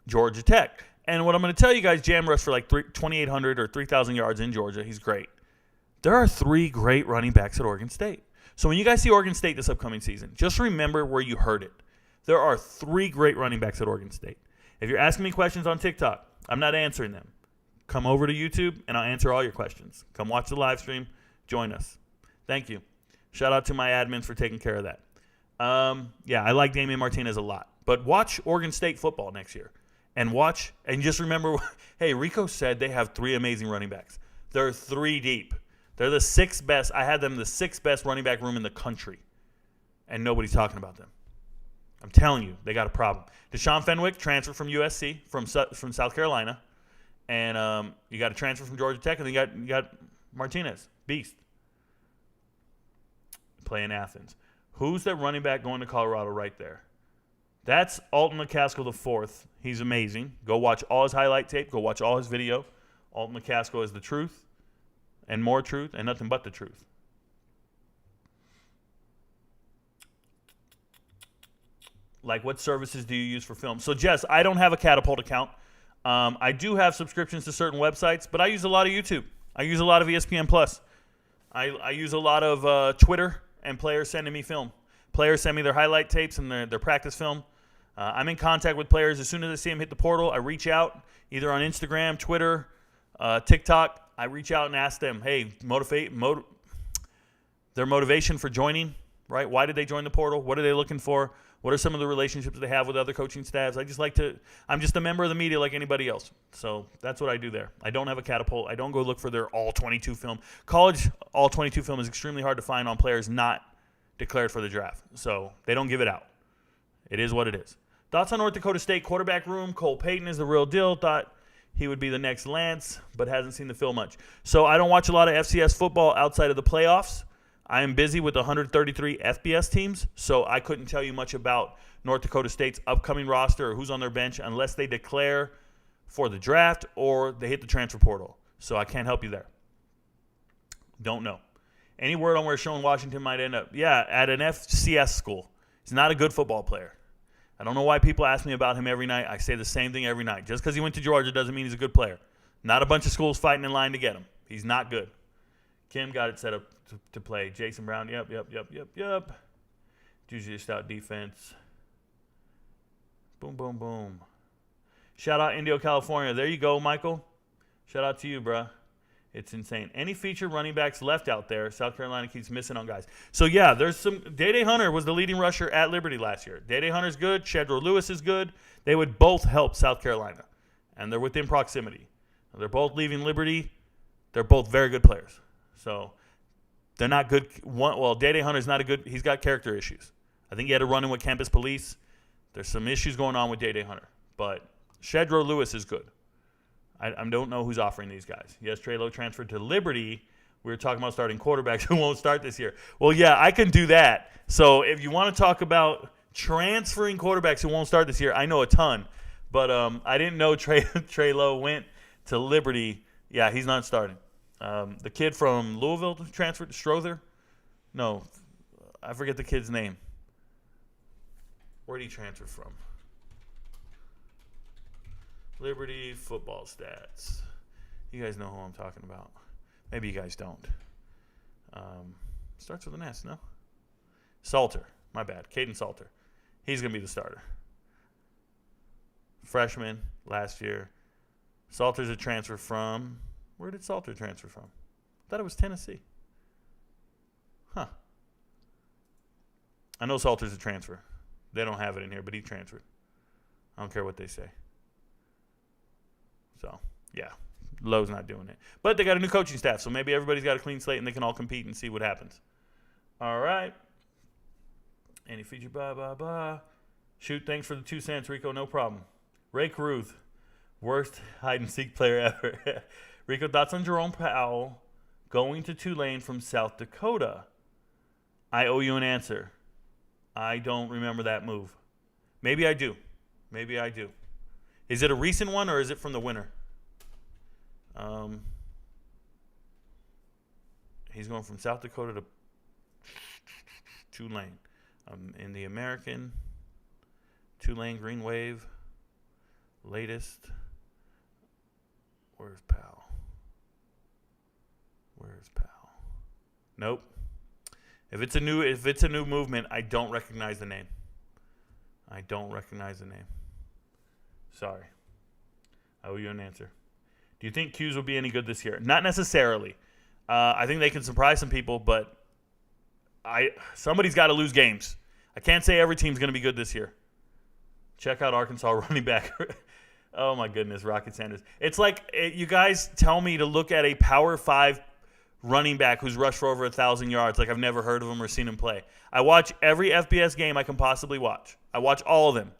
Georgia Tech. And what I'm going to tell you guys, Jam rushed for like 2,800 or 3,000 yards in Georgia. He's great. There are 3 great running backs at Oregon State. So when you guys see Oregon State this upcoming season, just remember where you heard it. There are 3 great running backs at Oregon State. If you're asking me questions on TikTok, I'm not answering them. Come over to YouTube, and I'll answer all your questions. Come watch the live stream. Join us. Thank you. Shout out to my admins for taking care of that. Yeah, I like Damian Martinez a lot. But watch Oregon State football next year. And just remember, hey, Rico said they have 3 amazing running backs. They're 3 deep. They're the 6th best. I had them the 6th best running back room in the country. And nobody's talking about them. I'm telling you, they got a problem. Deshaun Fenwick, transfer from USC, from South Carolina. And you got a transfer from Georgia Tech. And then you got Martinez, beast. Playing Athens. Who's that running back going to Colorado right there? That's Alton McCascal IV. He's amazing. Go watch all his highlight tape. Go watch all his video. Alton McCascal is the truth and more truth and nothing but the truth. Like, what services do you use for film? So, Jess, I don't have a Catapult account. I do have subscriptions to certain websites, but I use a lot of YouTube. I use a lot of ESPN+. I use a lot of Twitter and players sending me film. Players send me their highlight tapes and their practice film. I'm in contact with players. As soon as I see them hit the portal, I reach out, either on Instagram, Twitter, TikTok. I reach out and ask them, hey, their motivation for joining, right? Why did they join the portal? What are they looking for? What are some of the relationships they have with other coaching staffs? I'm just a member of the media like anybody else. So that's what I do there. I don't have a Catapult. I don't go look for their all-22 film. College all-22 film is extremely hard to find on players not declared for the draft. So they don't give it out. It is what it is. Thoughts on North Dakota State quarterback room? Cole Payton is the real deal. Thought he would be the next Lance, but hasn't seen the film much. So I don't watch a lot of FCS football outside of the playoffs. I am busy with 133 FBS teams, so I couldn't tell you much about North Dakota State's upcoming roster or who's on their bench unless they declare for the draft or they hit the transfer portal. So I can't help you there. Don't know. Any word on where Sean Washington might end up? Yeah, at an FCS school. He's not a good football player. I don't know why people ask me about him every night. I say the same thing every night. Just because he went to Georgia doesn't mean he's a good player. Not a bunch of schools fighting in line to get him. He's not good. Kim got it set up to play. Jason Brown, yep. Juju Stout defense. Boom, boom, boom. Shout out Indio, California. There you go, Michael. Shout out to you, bruh. It's insane. Any featured running backs left out there? South Carolina keeps missing on guys. So, yeah, there's some. Day Hunter was the leading rusher at Liberty last year. Day Hunter's good. Shedro Lewis is good. They would both help South Carolina, and they're within proximity. They're both leaving Liberty. They're both very good players. So, they're not good. Day Hunter's not a good. He's got character issues. I think he had to run in with campus police. There's some issues going on with Day Hunter. But Shedro Lewis is good. I don't know who's offering these guys. Yes, Trey Lowe transferred to Liberty. We were talking about starting quarterbacks who won't start this year. Well, yeah, I can do that. So if you want to talk about transferring quarterbacks who won't start this year, I know a ton. But I didn't know Trey Lowe went to Liberty. Yeah, he's not starting. The kid from Louisville transferred to Strother. No, I forget the kid's name. Where did he transfer from? Liberty football stats. You guys know who I'm talking about. Maybe you guys don't. Starts with an S, no? Salter. My bad. Caden Salter. He's going to be the starter. Freshman last year. Salter's a transfer from Where did Salter transfer from? I thought it was Tennessee. Huh. I know Salter's a transfer. They don't have it in here, but he transferred. I don't care what they say. So, yeah. Lowe's not doing it. But they got a new coaching staff, so maybe everybody's got a clean slate and they can all compete and see what happens. All right. Any feature, blah. Shoot, thanks for the 2 cents, Rico. No problem. Ray Caruth, worst hide-and-seek player ever. Rico, thoughts on Jerome Powell going to Tulane from South Dakota? I owe you an answer. I don't remember that move. Maybe I do. Is it a recent one or is it from the winter? He's going from South Dakota to Tulane. In the American Tulane Green Wave latest. Where's Powell? Nope. If it's a new movement, I don't recognize the name. Sorry. I owe you an answer. Do you think Q's will be any good this year? Not necessarily. I think they can surprise some people, but somebody's got to lose games. I can't say every team's going to be good this year. Check out Arkansas running back. Oh, my goodness, Rocket Sanders. It's like you guys tell me to look at a Power 5 running back who's rushed for over 1,000 yards like I've never heard of him or seen him play. I watch every FBS game I can possibly watch. I watch all of them.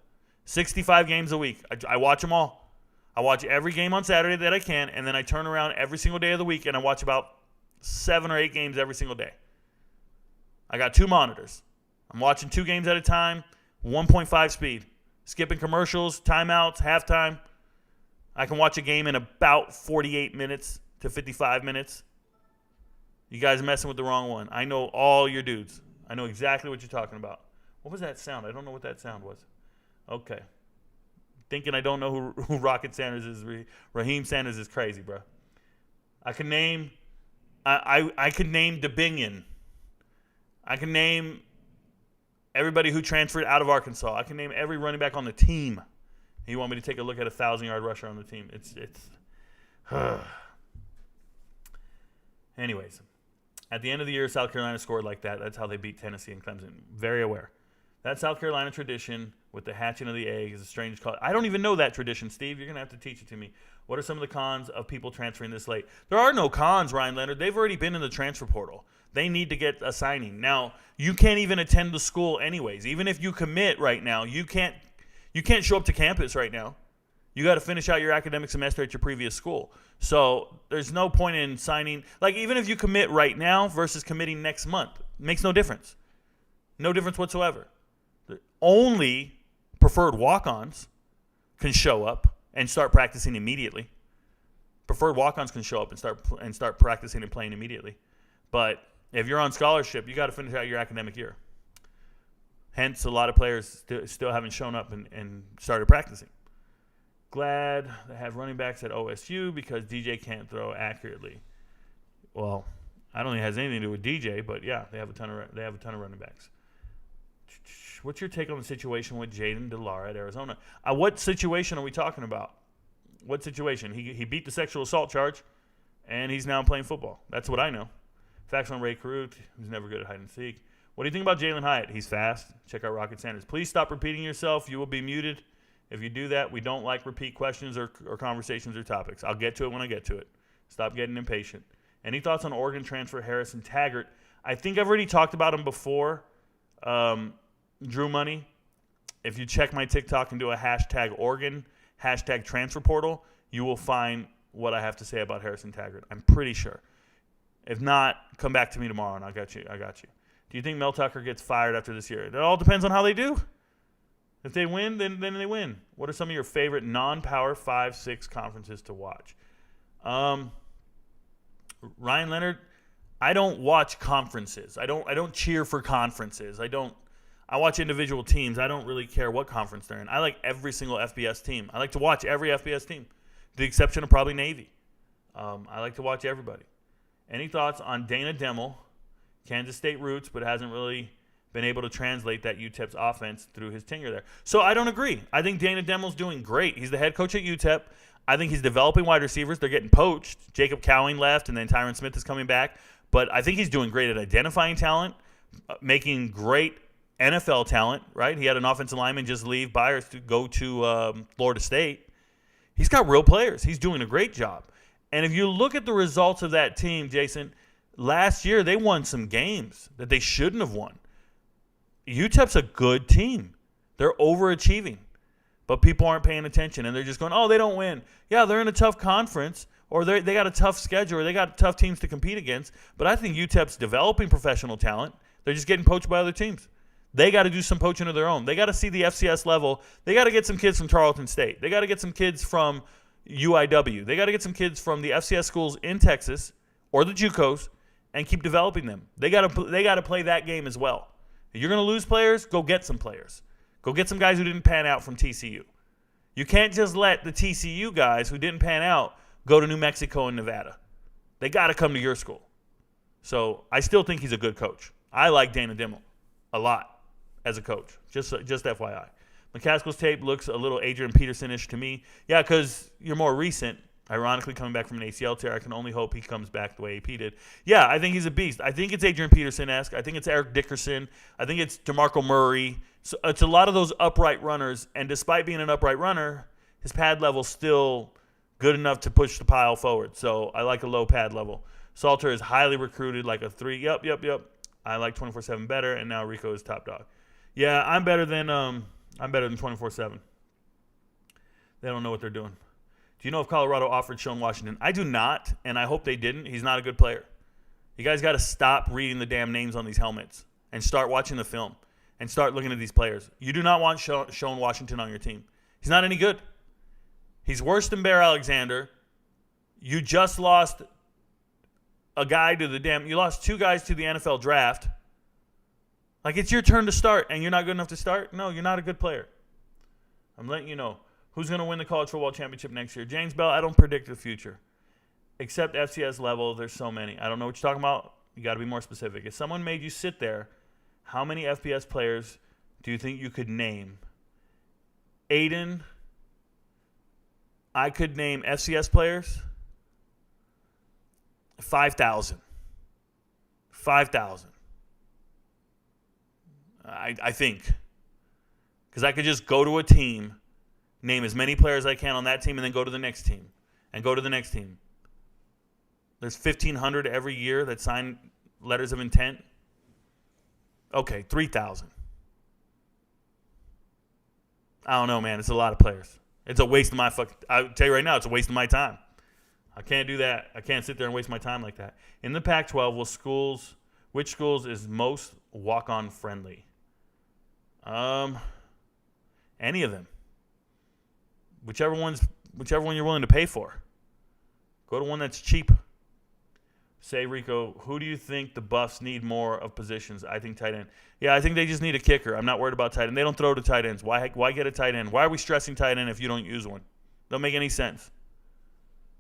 65 games a week. I watch them all. I watch every game on Saturday that I can, and then I turn around every single day of the week, and I watch about 7 or 8 games every single day. I got 2 monitors. I'm watching 2 games at a time, 1.5 speed. Skipping commercials, timeouts, halftime. I can watch a game in about 48 minutes to 55 minutes. You guys are messing with the wrong one. I know all your dudes. I know exactly what you're talking about. What was that sound? I don't know what that sound was. Okay. Thinking I don't know who Rocket Sanders is. Raheem Sanders is crazy, bro. I can name I could name DeBinion. I can name everybody who transferred out of Arkansas. I can name every running back on the team. You want me to take a look at a 1,000-yard rusher on the team? It's Anyways, at the end of the year, South Carolina scored like that. That's how they beat Tennessee and Clemson. Very aware. That South Carolina tradition with the hatching of the egg is a strange call. I don't even know that tradition, Steve. You're going to have to teach it to me. What are some of the cons of people transferring this late? There are no cons, Ryan Leonard. They've already been in the transfer portal. They need to get a signing. Now, you can't even attend the school anyways. Even if you commit right now, you can't show up to campus right now. You got to finish out your academic semester at your previous school. So there's no point in signing. Like, even if you commit right now versus committing next month, makes no difference. No difference whatsoever. Only preferred walk-ons can show up and start practicing immediately. Preferred walk-ons can show up and start practicing and playing immediately. But if you're on scholarship, you got to finish out your academic year. Hence, a lot of players still haven't shown up and started practicing. Glad they have running backs at OSU because DJ can't throw accurately. Well, I don't think it has anything to do with DJ, but yeah, they have a ton of running backs. What's your take on the situation with Jaden DeLara at Arizona? What situation are we talking about? What situation? He beat the sexual assault charge, and he's now playing football. That's what I know. Facts on Ray Caruth. He's never good at hide and seek. What do you think about Jalen Hyatt? He's fast. Check out Rocket Sanders. Please stop repeating yourself. You will be muted. If you do that, we don't like repeat questions or conversations or topics. I'll get to it when I get to it. Stop getting impatient. Any thoughts on Oregon transfer Harrison Taggart? I think I've already talked about him before. Drew Money. If you check my TikTok and do a hashtag Oregon, hashtag transfer portal, you will find what I have to say about Harrison Taggart. I'm pretty sure. If not, come back to me tomorrow and I got you. Do you think Mel Tucker gets fired after this year? It all depends on how they do. If they win, then they win. What are some of your favorite non-Power 5-6 conferences to watch? Ryan Leonard, I don't watch conferences. I don't cheer for conferences. I watch individual teams. I don't really care what conference they're in. I like every single FBS team. I like to watch every FBS team, with the exception of probably Navy. I like to watch everybody. Any thoughts on Dana Demmel, Kansas State roots, but hasn't really been able to translate that UTEP's offense through his tenure there. So I don't agree. I think Dana Demel's doing great. He's the head coach at UTEP. I think he's developing wide receivers. They're getting poached. Jacob Cowing left, and then Tyron Smith is coming back. But I think he's doing great at identifying talent, making great NFL talent, right? He had an offensive lineman just leave Byers to go to Florida State. He's got real players. He's doing a great job. And if you look at the results of that team, Jason, last year they won some games that they shouldn't have won. UTEP's a good team. They're overachieving. But people aren't paying attention, and they're just going, oh, they don't win. Yeah, they're in a tough conference, or they got a tough schedule, or they got tough teams to compete against. But I think UTEP's developing professional talent. They're just getting poached by other teams. They got to do some poaching of their own. They got to see the FCS level. They got to get some kids from Tarleton State. They got to get some kids from UIW. They got to get some kids from the FCS schools in Texas or the JUCOs and keep developing them. They got to play that game as well. If you're going to lose players, go get some players. Go get some guys who didn't pan out from TCU. You can't just let the TCU guys who didn't pan out go to New Mexico and Nevada. They got to come to your school. So I still think he's a good coach. I like Dana Dimel a lot as a coach, just FYI. McCascal's tape looks a little Adrian Peterson-ish to me. Yeah, because you're more recent. Ironically, coming back from an ACL tear, I can only hope he comes back the way AP did. Yeah, I think he's a beast. I think it's Adrian Peterson-esque. I think it's Eric Dickerson. I think it's DeMarco Murray. So it's a lot of those upright runners, and despite being an upright runner, his pad level's still good enough to push the pile forward. So I like a low pad level. Salter is highly recruited, like a 3. Yep. I like 24/7 better, and now Rico is top dog. Yeah, I'm better than 24/7. They don't know what they're doing. Do you know if Colorado offered Sean Washington? I do not, and I hope they didn't. He's not a good player. You guys got to stop reading the damn names on these helmets and start watching the film and start looking at these players. You do not want Sean Washington on your team. He's not any good. He's worse than Bear Alexander. You just lost a guy to you lost 2 guys to the NFL draft. Like, it's your turn to start, and you're not good enough to start? No, you're not a good player. I'm letting you know. Who's going to win the college football championship next year? James Bell, I don't predict the future. Except FCS level, there's so many. I don't know what you're talking about. You got to be more specific. If someone made you sit there, how many FBS players do you think you could name? Aiden, I could name FCS players. 5,000. 5,000. I think. Because I could just go to a team, name as many players as I can on that team, and then go to the next team. And go to the next team. There's 1,500 every year that sign letters of intent. Okay, 3,000. I don't know, man. It's a lot of players. It's a waste of my I'll tell you right now, it's a waste of my time. I can't do that. I can't sit there and waste my time like that. In the Pac-12, which schools is most walk-on friendly? Any of them. Whichever one you're willing to pay for. Go to one that's cheap. Say, Rico, who do you think the Buffs need more of positions? I think tight end. Yeah, I think they just need a kicker. I'm not worried about tight end. They don't throw to tight ends. Why get a tight end? Why are we stressing tight end if you don't use one? Don't make any sense.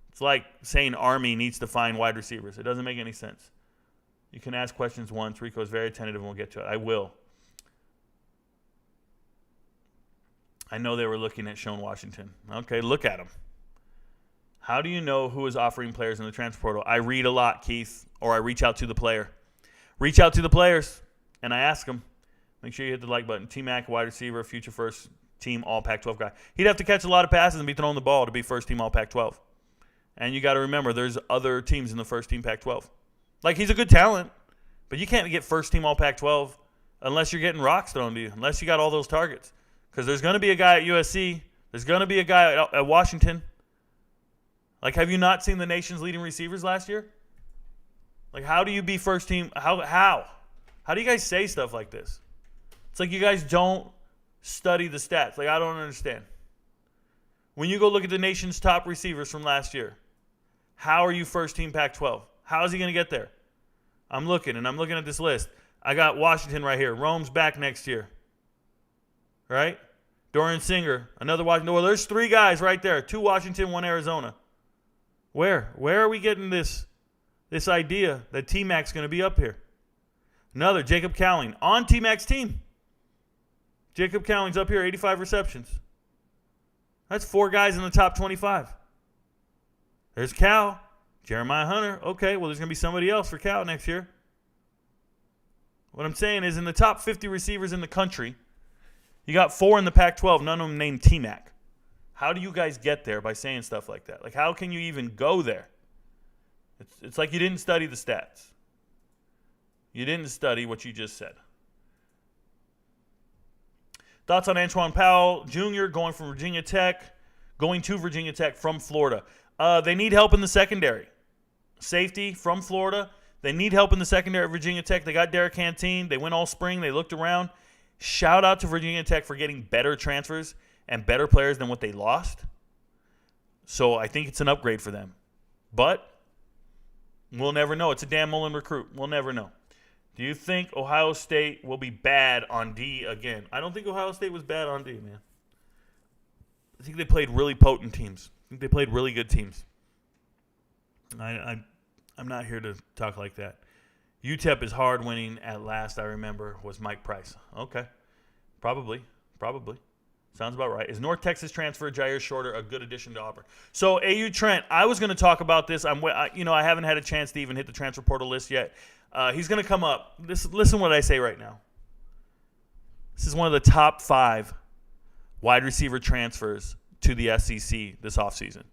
It's like saying Army needs to find wide receivers. It doesn't make any sense. You can ask questions once. Rico is very attentive, and we'll get to it. I will. I know they were looking at Sean Washington. Okay, look at him. How do you know who is offering players in the transfer portal? I read a lot, Keith, or I reach out to the player. Reach out to the players, and I ask them. Make sure you hit the like button. T-Mac, wide receiver, future first team All Pac-12 guy. He'd have to catch a lot of passes and be throwing the ball to be first team All Pac-12. And you got to remember, there's other teams in the first team Pac-12. Like, he's a good talent, but you can't get first team All Pac-12 unless you're getting rocks thrown to you, unless you got all those targets. Because there's going to be a guy at USC. There's going to be a guy at Washington. Like, have you not seen the nation's leading receivers last year? Like, how do you be first team? How do you guys say stuff like this? It's like you guys don't study the stats. Like, I don't understand. When you go look at the nation's top receivers from last year, how are you first team Pac-12? How is he going to get there? I'm looking at this list. I got Washington right here. Rome's back next year. Right? Dorian Singer, another Washington. Well, there's 3 guys right there. 2 Washington, 1 Arizona. Where are we getting this idea that T-Mac's going to be up here? Another, Jacob Cowling, on T-Mac's team. Jacob Cowling's up here, 85 receptions. That's 4 guys in the top 25. There's Cal, Jeremiah Hunter. Okay, well, there's going to be somebody else for Cal next year. What I'm saying is in the top 50 receivers in the country, you got 4 in the Pac-12, none of them named T-Mac. How do you guys get there by saying stuff like that? Like, how can you even go there? It's like you didn't study the stats. You didn't study what you just said. Thoughts on Antoine Powell Jr. going to Virginia Tech from Florida. They need help in the secondary. Safety from Florida. They need help in the secondary at Virginia Tech. They got Derek Canteen. They went all spring. They looked around. Shout out to Virginia Tech for getting better transfers and better players than what they lost. So I think it's an upgrade for them. But we'll never know. It's a Dan Mullen recruit. We'll never know. Do you think Ohio State will be bad on D again? I don't think Ohio State was bad on D, man. I think they played really potent teams. I think they played really good teams. I'm not here to talk like that. UTEP is hard winning at last, I remember, was Mike Price. Okay. Probably. Sounds about right. Is North Texas transfer Jair Shorter a good addition to Auburn? So, AU Trent, I was going to talk about this. I haven't had a chance to even hit the transfer portal list yet. He's going to come up. Listen what I say right now. This is one of the top 5 wide receiver transfers to the SEC this offseason.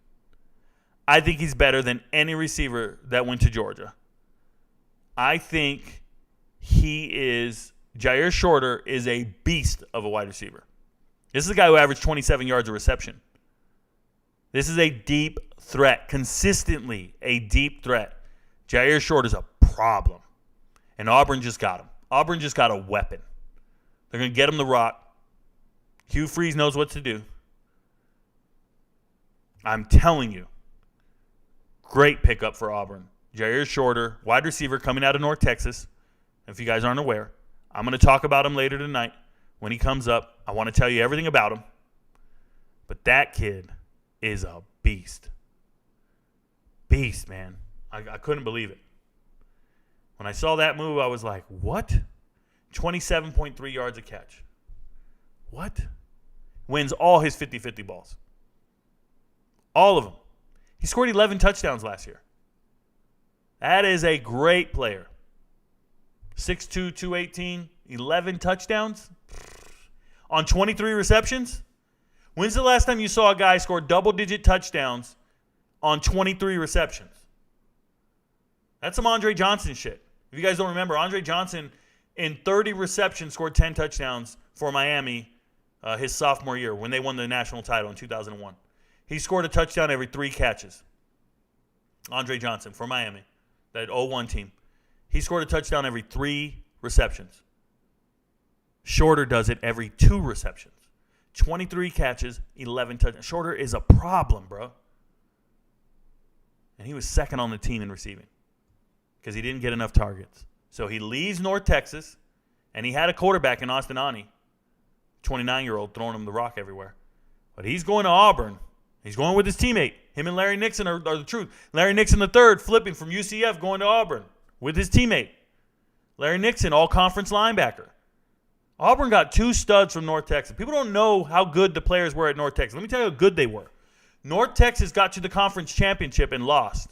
I think he's better than any receiver that went to Georgia. I think Jair Shorter is a beast of a wide receiver. This is a guy who averaged 27 yards a reception. This is a deep threat, consistently a deep threat. Jair Shorter is a problem. And Auburn just got him. Auburn just got a weapon. They're going to get him the rock. Hugh Freeze knows what to do. I'm telling you, great pickup for Auburn. Jair Shorter, wide receiver coming out of North Texas. If you guys aren't aware, I'm going to talk about him later tonight when he comes up. I want to tell you everything about him. But that kid is a beast. Beast, man. I couldn't believe it. When I saw that move, I was like, what? 27.3 yards a catch. What? Wins all his 50-50 balls. All of them. He scored 11 touchdowns last year. That is a great player. 6'2", 218, 11 touchdowns on 23 receptions. When's the last time you saw a guy score double-digit touchdowns on 23 receptions? That's some Andre Johnson shit. If you guys don't remember, Andre Johnson in 30 receptions scored 10 touchdowns for Miami his sophomore year when they won the national title in 2001. He scored a touchdown every 3 catches. Andre Johnson for Miami, that 0-1 team. He scored a touchdown every 3 receptions. Shorter does it every 2 receptions. 23 catches, 11 touchdowns. Shorter is a problem, bro. And he was second on the team in receiving because he didn't get enough targets. So he leaves North Texas, and he had a quarterback in Austin Ani, 29-year-old, throwing him the rock everywhere. But he's going to Auburn. He's going with his teammate. Him and Larry Nixon are the truth. Larry Nixon III flipping from UCF going to Auburn with his teammate. Larry Nixon, all-conference linebacker. Auburn got 2 studs from North Texas. People don't know how good the players were at North Texas. Let me tell you how good they were. North Texas got to the conference championship and lost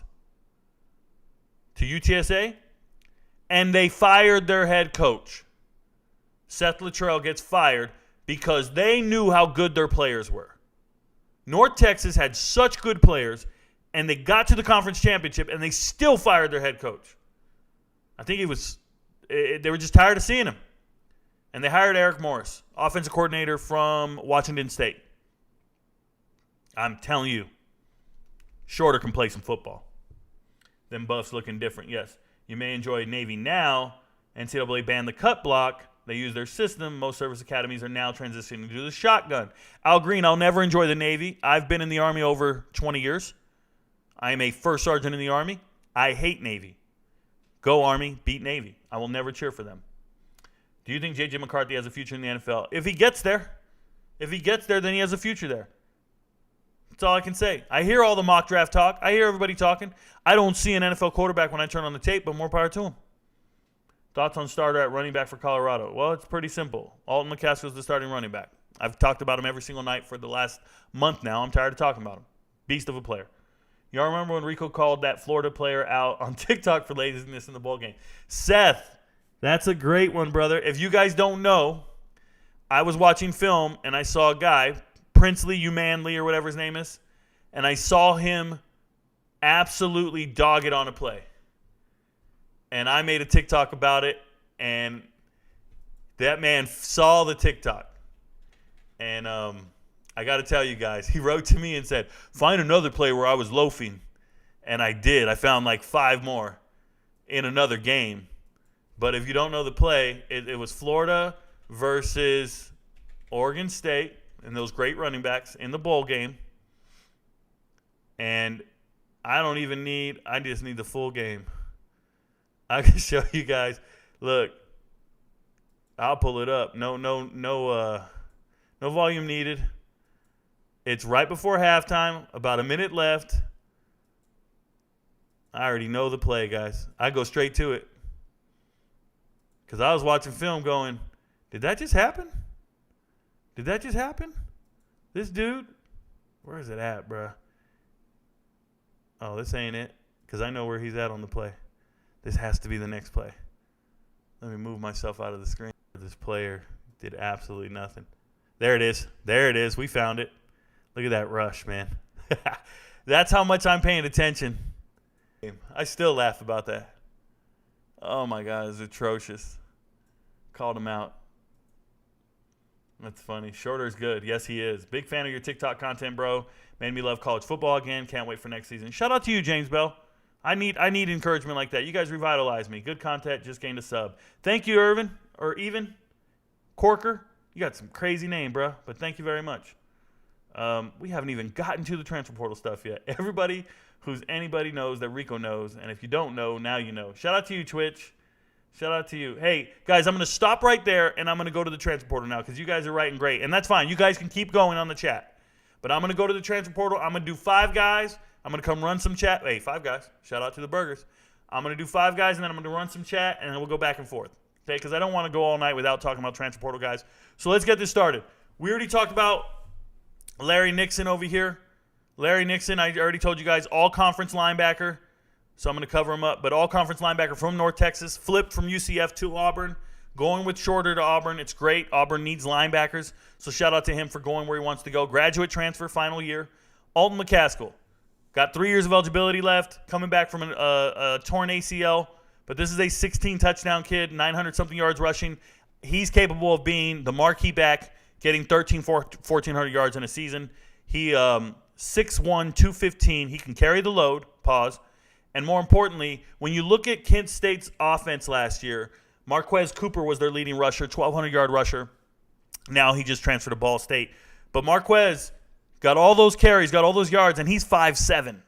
to UTSA, and they fired their head coach. Seth Luttrell gets fired because they knew how good their players were. North Texas had such good players, and they got to the conference championship, and they still fired their head coach. I think they were just tired of seeing him. And they hired Eric Morris, offensive coordinator from Washington State. I'm telling you, Shorter can play some football. Them Buffs looking different, yes. You may enjoy Navy now. NCAA banned the cut block. They use their system. Most service academies are now transitioning to the shotgun. Al Green, I'll never enjoy the Navy. I've been in the Army over 20 years. I am a first sergeant in the Army. I hate Navy. Go Army, beat Navy. I will never cheer for them. Do you think J.J. McCarthy has a future in the NFL? If he gets there, then he has a future there. That's all I can say. I hear all the mock draft talk. I hear everybody talking. I don't see an NFL quarterback when I turn on the tape, but more power to him. Thoughts on starter at running back for Colorado? Well, it's pretty simple. Alton McCascal is the starting running back. I've talked about him every single night for the last month now. I'm tired of talking about him. Beast of a player. Y'all remember when Rico called that Florida player out on TikTok for laziness in the bowl game? Seth, that's a great one, brother. If you guys don't know, I was watching film and I saw a guy, Princely Umanley or whatever his name is, and I saw him absolutely dog it on a play. And I made a TikTok about it, and that man saw the TikTok. And I got to tell you guys, he wrote to me and said, find another play where I was loafing. And I did. I found like 5 more in another game. But if you don't know the play, it was Florida versus Oregon State and those great running backs in the bowl game. And I just need the full game. I can show you guys. Look, I'll pull it up. No volume needed. It's right before halftime, about a minute left. I already know the play, guys. I go straight to it. Because I was watching film going, did that just happen? Did that just happen? This dude, where is it at, bruh? Oh, this ain't it. Because I know where he's at on the play. This has to be the next play. Let me move myself out of the screen. This player did absolutely nothing. There it is. There it is. We found it. Look at that rush, man. That's how much I'm paying attention. I still laugh about that. Oh, my God. It's atrocious. Called him out. That's funny. Shorter is good. Yes, he is. Big fan of your TikTok content, bro. Made me love college football again. Can't wait for next season. Shout out to you, James Bell. I need encouragement like that. You guys revitalize me. Good content. Just gained a sub. Thank you, Irvin. Or even. Corker. You got some crazy name, bro. But thank you very much. We haven't even gotten to the transfer portal stuff yet. Everybody anybody knows that Rico knows. And if you don't know, now you know. Shout out to you, Twitch. Shout out to you. Hey, guys, I'm going to stop right there, and I'm going to go to the transfer portal now because you guys are writing great. And that's fine. You guys can keep going on the chat. But I'm going to go to the transfer portal. I'm going to do 5 guys. I'm going to come run some chat. Hey, 5 guys. Shout out to the burgers. I'm going to do 5 guys, and then I'm going to run some chat, and then we'll go back and forth. Okay, because I don't want to go all night without talking about transfer portal guys. So let's get this started. We already talked about Larry Nixon over here. Larry Nixon, I already told you guys, all-conference linebacker. So I'm going to cover him up. But all-conference linebacker from North Texas, flipped from UCF to Auburn, going with Shorter to Auburn. It's great. Auburn needs linebackers. So shout out to him for going where he wants to go. Graduate transfer, final year. Alton McCascal. Got 3 years of eligibility left, coming back from a torn ACL. But this is a 16-touchdown kid, 900-something yards rushing. He's capable of being the marquee back, getting 1,400 yards in a season. He 6'1", 215. He can carry the load. Pause. And more importantly, when you look at Kent State's offense last year, Marquez Cooper was their leading rusher, 1,200-yard rusher. Now he just transferred to Ball State. But Marquez got all those carries, got all those yards, and he's 5'7",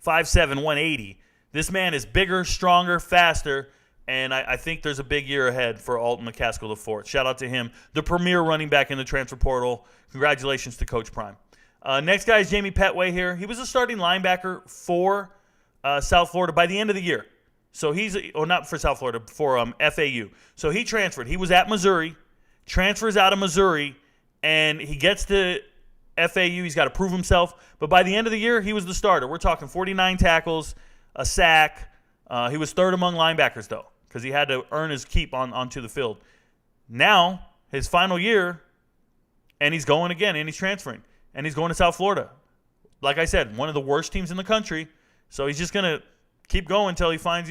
180. This man is bigger, stronger, faster, and I think there's a big year ahead for Alton McCascal IV. Shout out to him, the premier running back in the transfer portal. Congratulations to Coach Prime. Next guy is Jamie Petway here. He was a starting linebacker for South Florida by the end of the year. So not for South Florida, for FAU. So he transferred. He was at Missouri, transfers out of Missouri, and he gets to FAU. He's got to prove himself. But by the end of the year, he was the starter. We're talking 49 tackles, a sack. He was third among linebackers, though, because he had to earn his keep onto the field. Now, his final year, and he's going again, and he's transferring. And he's going to South Florida. Like I said, one of the worst teams in the country. So he's just going to keep going until he finds,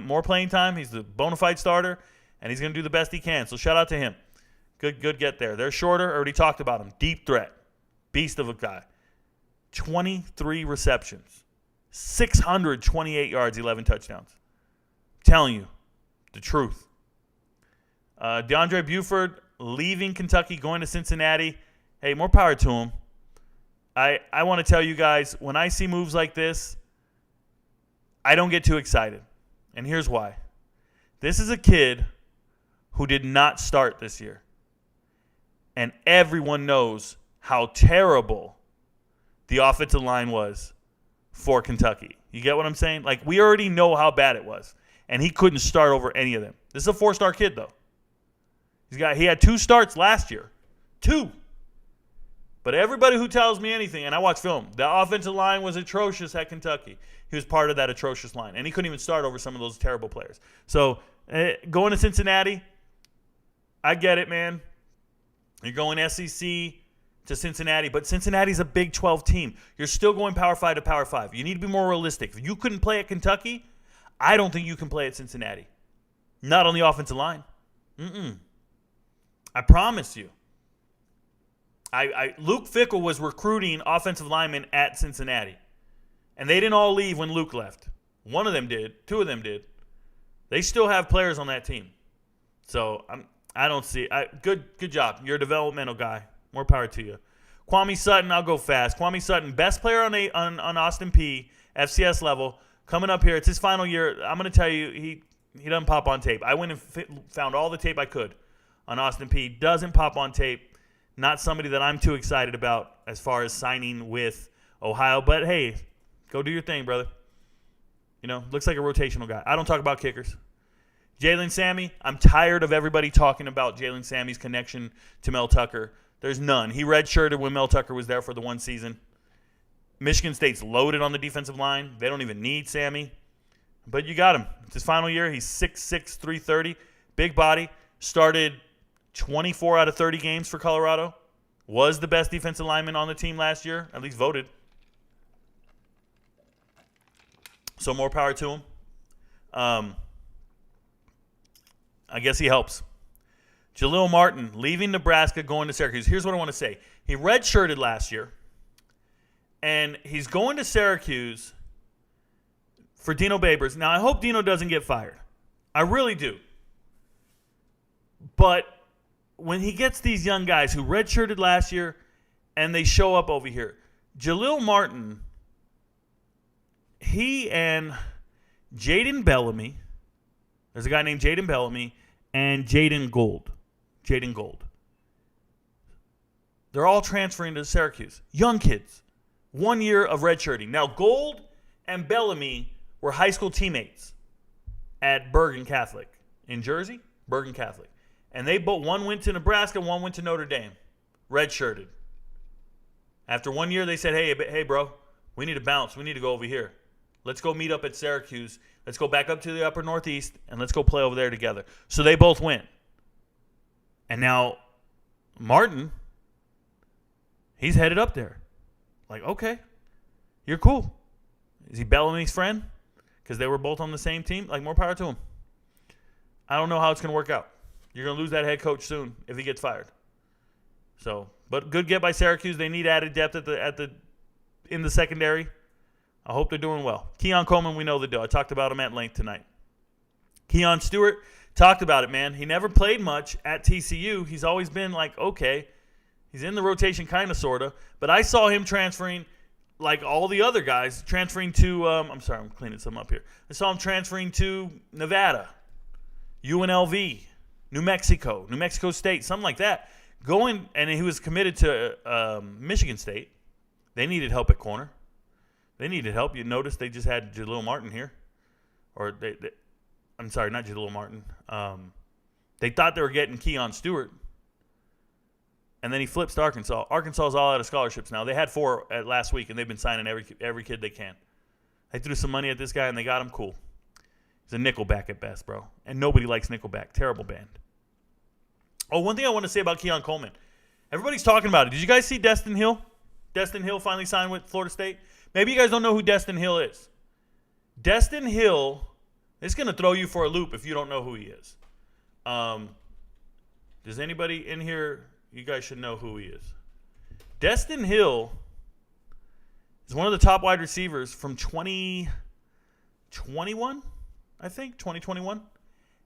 more playing time. He's the bona fide starter, and he's going to do the best he can. So shout out to him. Good get there. They're Shorter. Already talked about him. Deep threat. Beast of a guy. 23 receptions. 628 yards, 11 touchdowns. I'm telling you the truth. DeAndre Buford leaving Kentucky, going to Cincinnati. Hey, more power to him. I want to tell you guys, when I see moves like this, I don't get too excited. And here's why. This is a kid who did not start this year. And everyone knows how terrible the offensive line was for Kentucky. You get what I'm saying? Like, we already know how bad it was. And he couldn't start over any of them. This is a 4-star kid, though. He had 2 starts last year. 2. But everybody who tells me anything, and I watch film, the offensive line was atrocious at Kentucky. He was part of that atrocious line. And he couldn't even start over some of those terrible players. So going to Cincinnati, I get it, man. You're going SEC to Cincinnati, but Cincinnati's a Big 12 team. You're still going Power 5 to Power 5. You need to be more realistic. If you couldn't play at Kentucky, I don't think you can play at Cincinnati. Not on the offensive line. I promise you. Luke Fickell was recruiting offensive linemen at Cincinnati. And they didn't all leave when Luke left. One of them did. 2 of them did. They still have players on that team. So I don't see good job. You're a developmental guy. More power to you. Kwame Sutton, I'll go fast. Kwame Sutton, best player on Austin Peay, FCS level, coming up here. It's his final year. I'm going to tell you, he doesn't pop on tape. I went and found all the tape I could on Austin Peay. Doesn't pop on tape. Not somebody that I'm too excited about as far as signing with Ohio. But, hey, go do your thing, brother. Looks like a rotational guy. I don't talk about kickers. Jalen Sammy, I'm tired of everybody talking about Jalen Sammy's connection to Mel Tucker. There's none. He redshirted when Mel Tucker was there for the 1 season. Michigan State's loaded on the defensive line. They don't even need Sammy. But you got him. It's his final year. He's 6'6", 330. Big body. Started 24 out of 30 games for Colorado. Was the best defensive lineman on the team last year. At least voted. So more power to him. I guess he helps. Jaleel Martin, leaving Nebraska, going to Syracuse. Here's what I want to say. He redshirted last year, and he's going to Syracuse for Dino Babers. Now, I hope Dino doesn't get fired. I really do. But when he gets these young guys who redshirted last year and they show up over here, Jaleel Martin, he and Jaden Bellamy, there's a guy named Jaden Bellamy, and Jaden Gold. They're all transferring to Syracuse. Young kids. 1 year of redshirting. Now, Gold and Bellamy were high school teammates at Bergen Catholic. In Jersey, Bergen Catholic. And they both, one went to Nebraska, one went to Notre Dame. Redshirted. After 1 year, they said, hey, bro, we need to bounce. We need to go over here. Let's go meet up at Syracuse. Let's go back up to the upper Northeast, and let's go play over there together. So they both went. And now Martin, he's headed up there. Like, okay, you're cool. Is he Bellamy's friend? Because they were both on the same team? Like, more power to him. I don't know how it's going to work out. You're going to lose that head coach soon if he gets fired. So, but good get by Syracuse. They need added depth in the secondary. I hope they're doing well. Keon Coleman, we know the deal. I talked about him at length tonight. Keon Stewart, talked about it, man. He never played much at TCU. He's always been like, okay, he's in the rotation kind of, sort of. But I saw him transferring, like all the other guys, transferring to, I'm cleaning some up here. I saw him transferring to Nevada, UNLV, New Mexico State, something like that. Going, and he was committed to Michigan State. They needed help at corner. They needed help. You notice they just had Jaleel Martin here. Or I'm sorry, not Jaleel Martin. They thought they were getting Keon Stewart. And then he flips to Arkansas. Arkansas is all out of scholarships now. They had 4 last week, and they've been signing every kid they can. They threw some money at this guy, and they got him. Cool. He's a Nickelback at best, bro. And nobody likes Nickelback. Terrible band. Oh, one thing I want to say about Keon Coleman. Everybody's talking about it. Did you guys see Destin Hill? Destin Hill finally signed with Florida State. Maybe you guys don't know who Destin Hill is. Destin Hill is going to throw you for a loop if you don't know who he is. Does anybody in here, you guys should know who he is. Destin Hill is one of the top wide receivers from 2021, I think, 2021.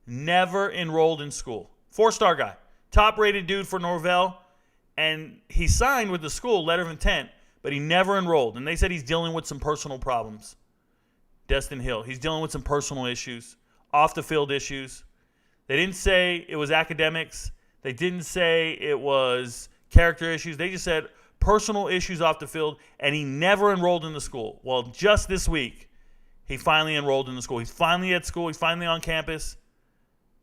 Never enrolled in school. 4-star guy. Top-rated dude for Norvell. And he signed with the school, letter of intent, but he never enrolled. And they said he's dealing with some personal problems. Destin Hill. He's dealing with some personal issues, off-the-field issues. They didn't say it was academics. They didn't say it was character issues. They just said personal issues off the field, and he never enrolled in the school. Well, just this week, he finally enrolled in the school. He's finally at school. He's finally on campus.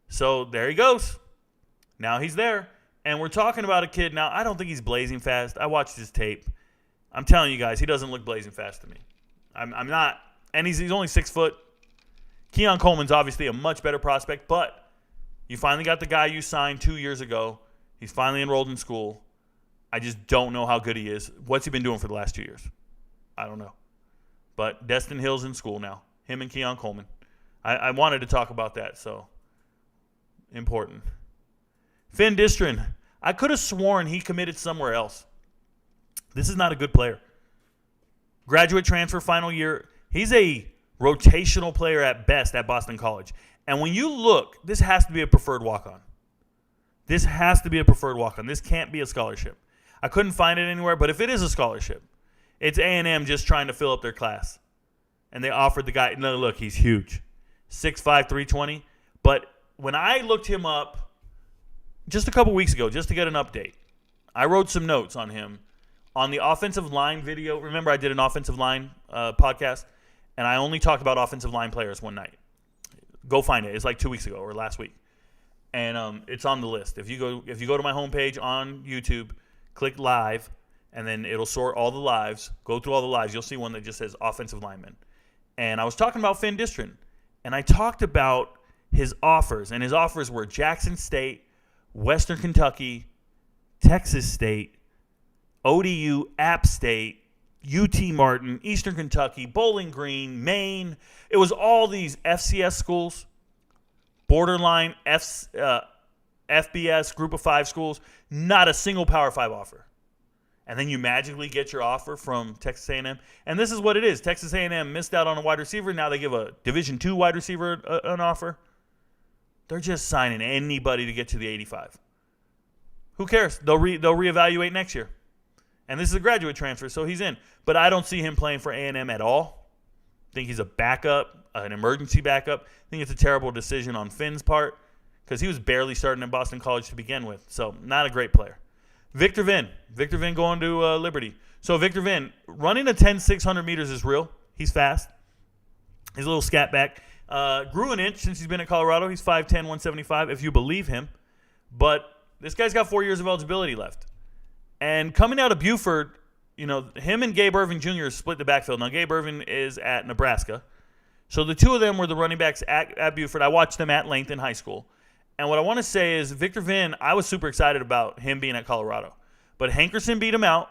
So there he goes. Now he's there. And we're talking about a kid. Now, I don't think he's blazing fast. I watched his tape. I'm telling you guys, he doesn't look blazing fast to me. I'm not. And he's only 6 foot. Keon Coleman's obviously a much better prospect, but you finally got the guy you signed 2 years ago. He's finally enrolled in school. I just don't know how good he is. What's he been doing for the last 2 years? I don't know. But Destin Hill's in school now. Him and Keon Coleman. I wanted to talk about that, so important. Finn Distrin. I could have sworn he committed somewhere else. This is not a good player. Graduate transfer final year. He's a rotational player at best at Boston College. And when you look, this has to be a preferred walk-on. This has to be a preferred walk-on. This can't be a scholarship. I couldn't find it anywhere, but if it is a scholarship, it's A&M just trying to fill up their class. And they offered the guy, no, look, he's huge. 6'5", 320. But when I looked him up just a couple weeks ago, just to get an update, I wrote some notes on him on the offensive line video. Remember, I did an offensive line podcast, and I only talked about offensive line players one night. Go find it. It's like 2 weeks ago or last week. And it's on the list. If you go to my homepage on YouTube, click live, and then it'll sort all the lives. Go through all the lives. You'll see one that just says offensive lineman. And I was talking about Finn Distrin, and I talked about his offers. And his offers were Jackson State, Western Kentucky, Texas State, ODU, App State, UT Martin, Eastern Kentucky, Bowling Green, Maine. It was all these FCS schools, borderline FBS, Group of 5 schools, not a single Power 5 offer. And then you magically get your offer from Texas A&M. And this is what it is. Texas A&M missed out on a wide receiver. Now they give a Division II wide receiver an offer. They're just signing anybody to get to the 85. Who cares? They'll reevaluate next year. And this is a graduate transfer, so he's in. But I don't see him playing for A&M at all. I think he's a backup, an emergency backup. I think it's a terrible decision on Finn's part because he was barely starting at Boston College to begin with. So not a great player. Victor Vinn going to Liberty. So Victor Vinn, running a 10-600 meters is real. He's fast. He's a little scat back. Grew an inch since he's been at Colorado. He's 5'10", 175, if you believe him. But this guy's got 4 years of eligibility left. And coming out of Buford, you know, him and Gabe Irvin Jr. split the backfield. Now, Gabe Irvin is at Nebraska. So the two of them were the running backs at Buford. I watched them at length in high school. And what I want to say is Victor Vinn, I was super excited about him being at Colorado. But Hankerson beat him out.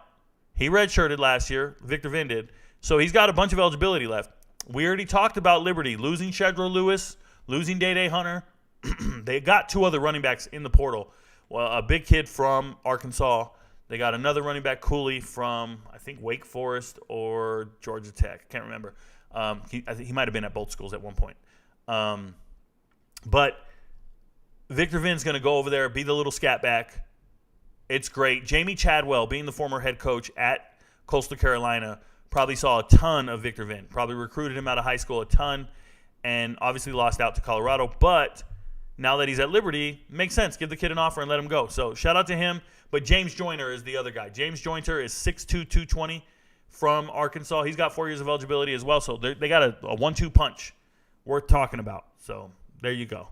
He redshirted last year. Victor Vinn did. So he's got a bunch of eligibility left. We already talked about Liberty, losing Shedro Lewis, losing Day Hunter. They got 2 other running backs in the portal. Well, a big kid from Arkansas. They got another running back, Cooley, from, I think, Wake Forest or Georgia Tech. Can't remember. I think he might have been at both schools at one point. But Victor Vinn's going to go over there, be the little scat back. It's great. Jamie Chadwell, being the former head coach at Coastal Carolina, probably saw a ton of Victor Vinn. Probably recruited him out of high school a ton and obviously lost out to Colorado. But now that he's at Liberty, makes sense. Give the kid an offer and let him go. So shout out to him. But James Joyner is the other guy. James Joyner is 6'2", 220 from Arkansas. He's got 4 years of eligibility as well. So they got a 1-2 punch worth talking about. So there you go.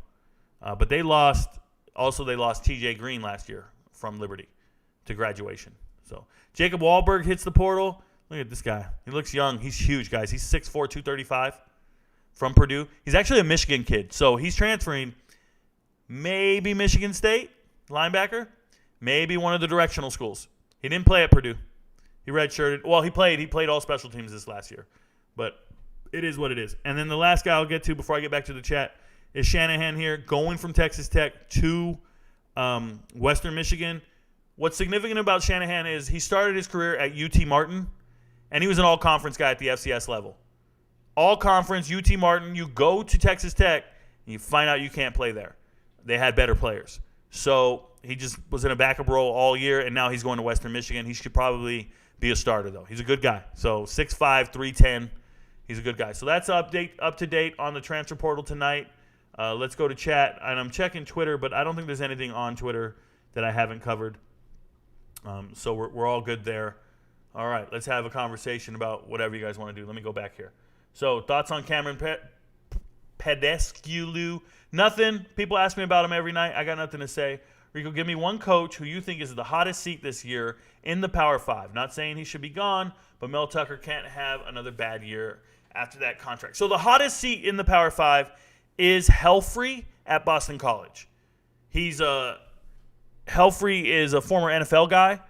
But they lost T.J. Green last year from Liberty to graduation. So Jacob Wahlberg hits the portal. Look at this guy. He looks young. He's huge, guys. He's 6'4", 235 from Purdue. He's actually a Michigan kid. So he's transferring maybe Michigan State, linebacker, maybe one of the directional schools. He didn't play at Purdue. He redshirted. Well, he played all special teams this last year. But it is what it is. And then the last guy I'll get to before I get back to the chat is Shanahan here, going from Texas Tech to Western Michigan. What's significant about Shanahan is he started his career at UT Martin, and he was an all-conference guy at the FCS level. All-conference, UT Martin, you go to Texas Tech, and you find out you can't play there. They had better players. So he just was in a backup role all year, and now he's going to Western Michigan. He should probably be a starter, though. He's a good guy. So 6'5", 310. He's a good guy. So that's up to date on the transfer portal tonight. Let's go to chat. And I'm checking Twitter, but I don't think there's anything on Twitter that I haven't covered. So we're all good there. All right, let's have a conversation about whatever you guys want to do. Let me go back here. So thoughts on Cameron Pedesculu. Nothing. People ask me about him every night. I got nothing to say. Rico, give me one coach who you think is the hottest seat this year in the Power 5. Not saying he should be gone, but Mel Tucker can't have another bad year after that contract. So the hottest seat in the Power 5 is Helfrey at Boston College. Helfrey is a former NFL guy.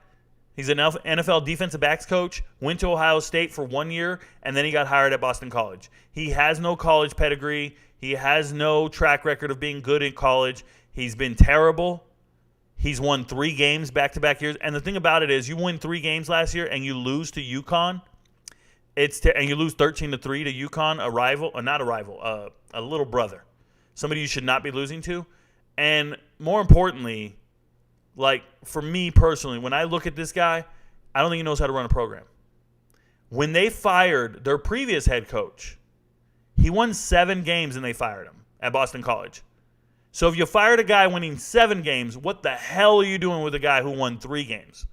He's an NFL defensive backs coach, went to Ohio State for 1 year, and then he got hired at Boston College. He has no college pedigree. He has no track record of being good in college. He's been terrible. He's won 3 games back-to-back years. And the thing about it is you win 3 games last year and you lose to UConn. And you lose 13-3 to UConn, a little brother. Somebody you should not be losing to. And more importantly, like for me personally, when I look at this guy, I don't think he knows how to run a program. When they fired their previous head coach, he won 7 games and they fired him at Boston College. So if you fired a guy winning 7 games, what the hell are you doing with a guy who won 3 games?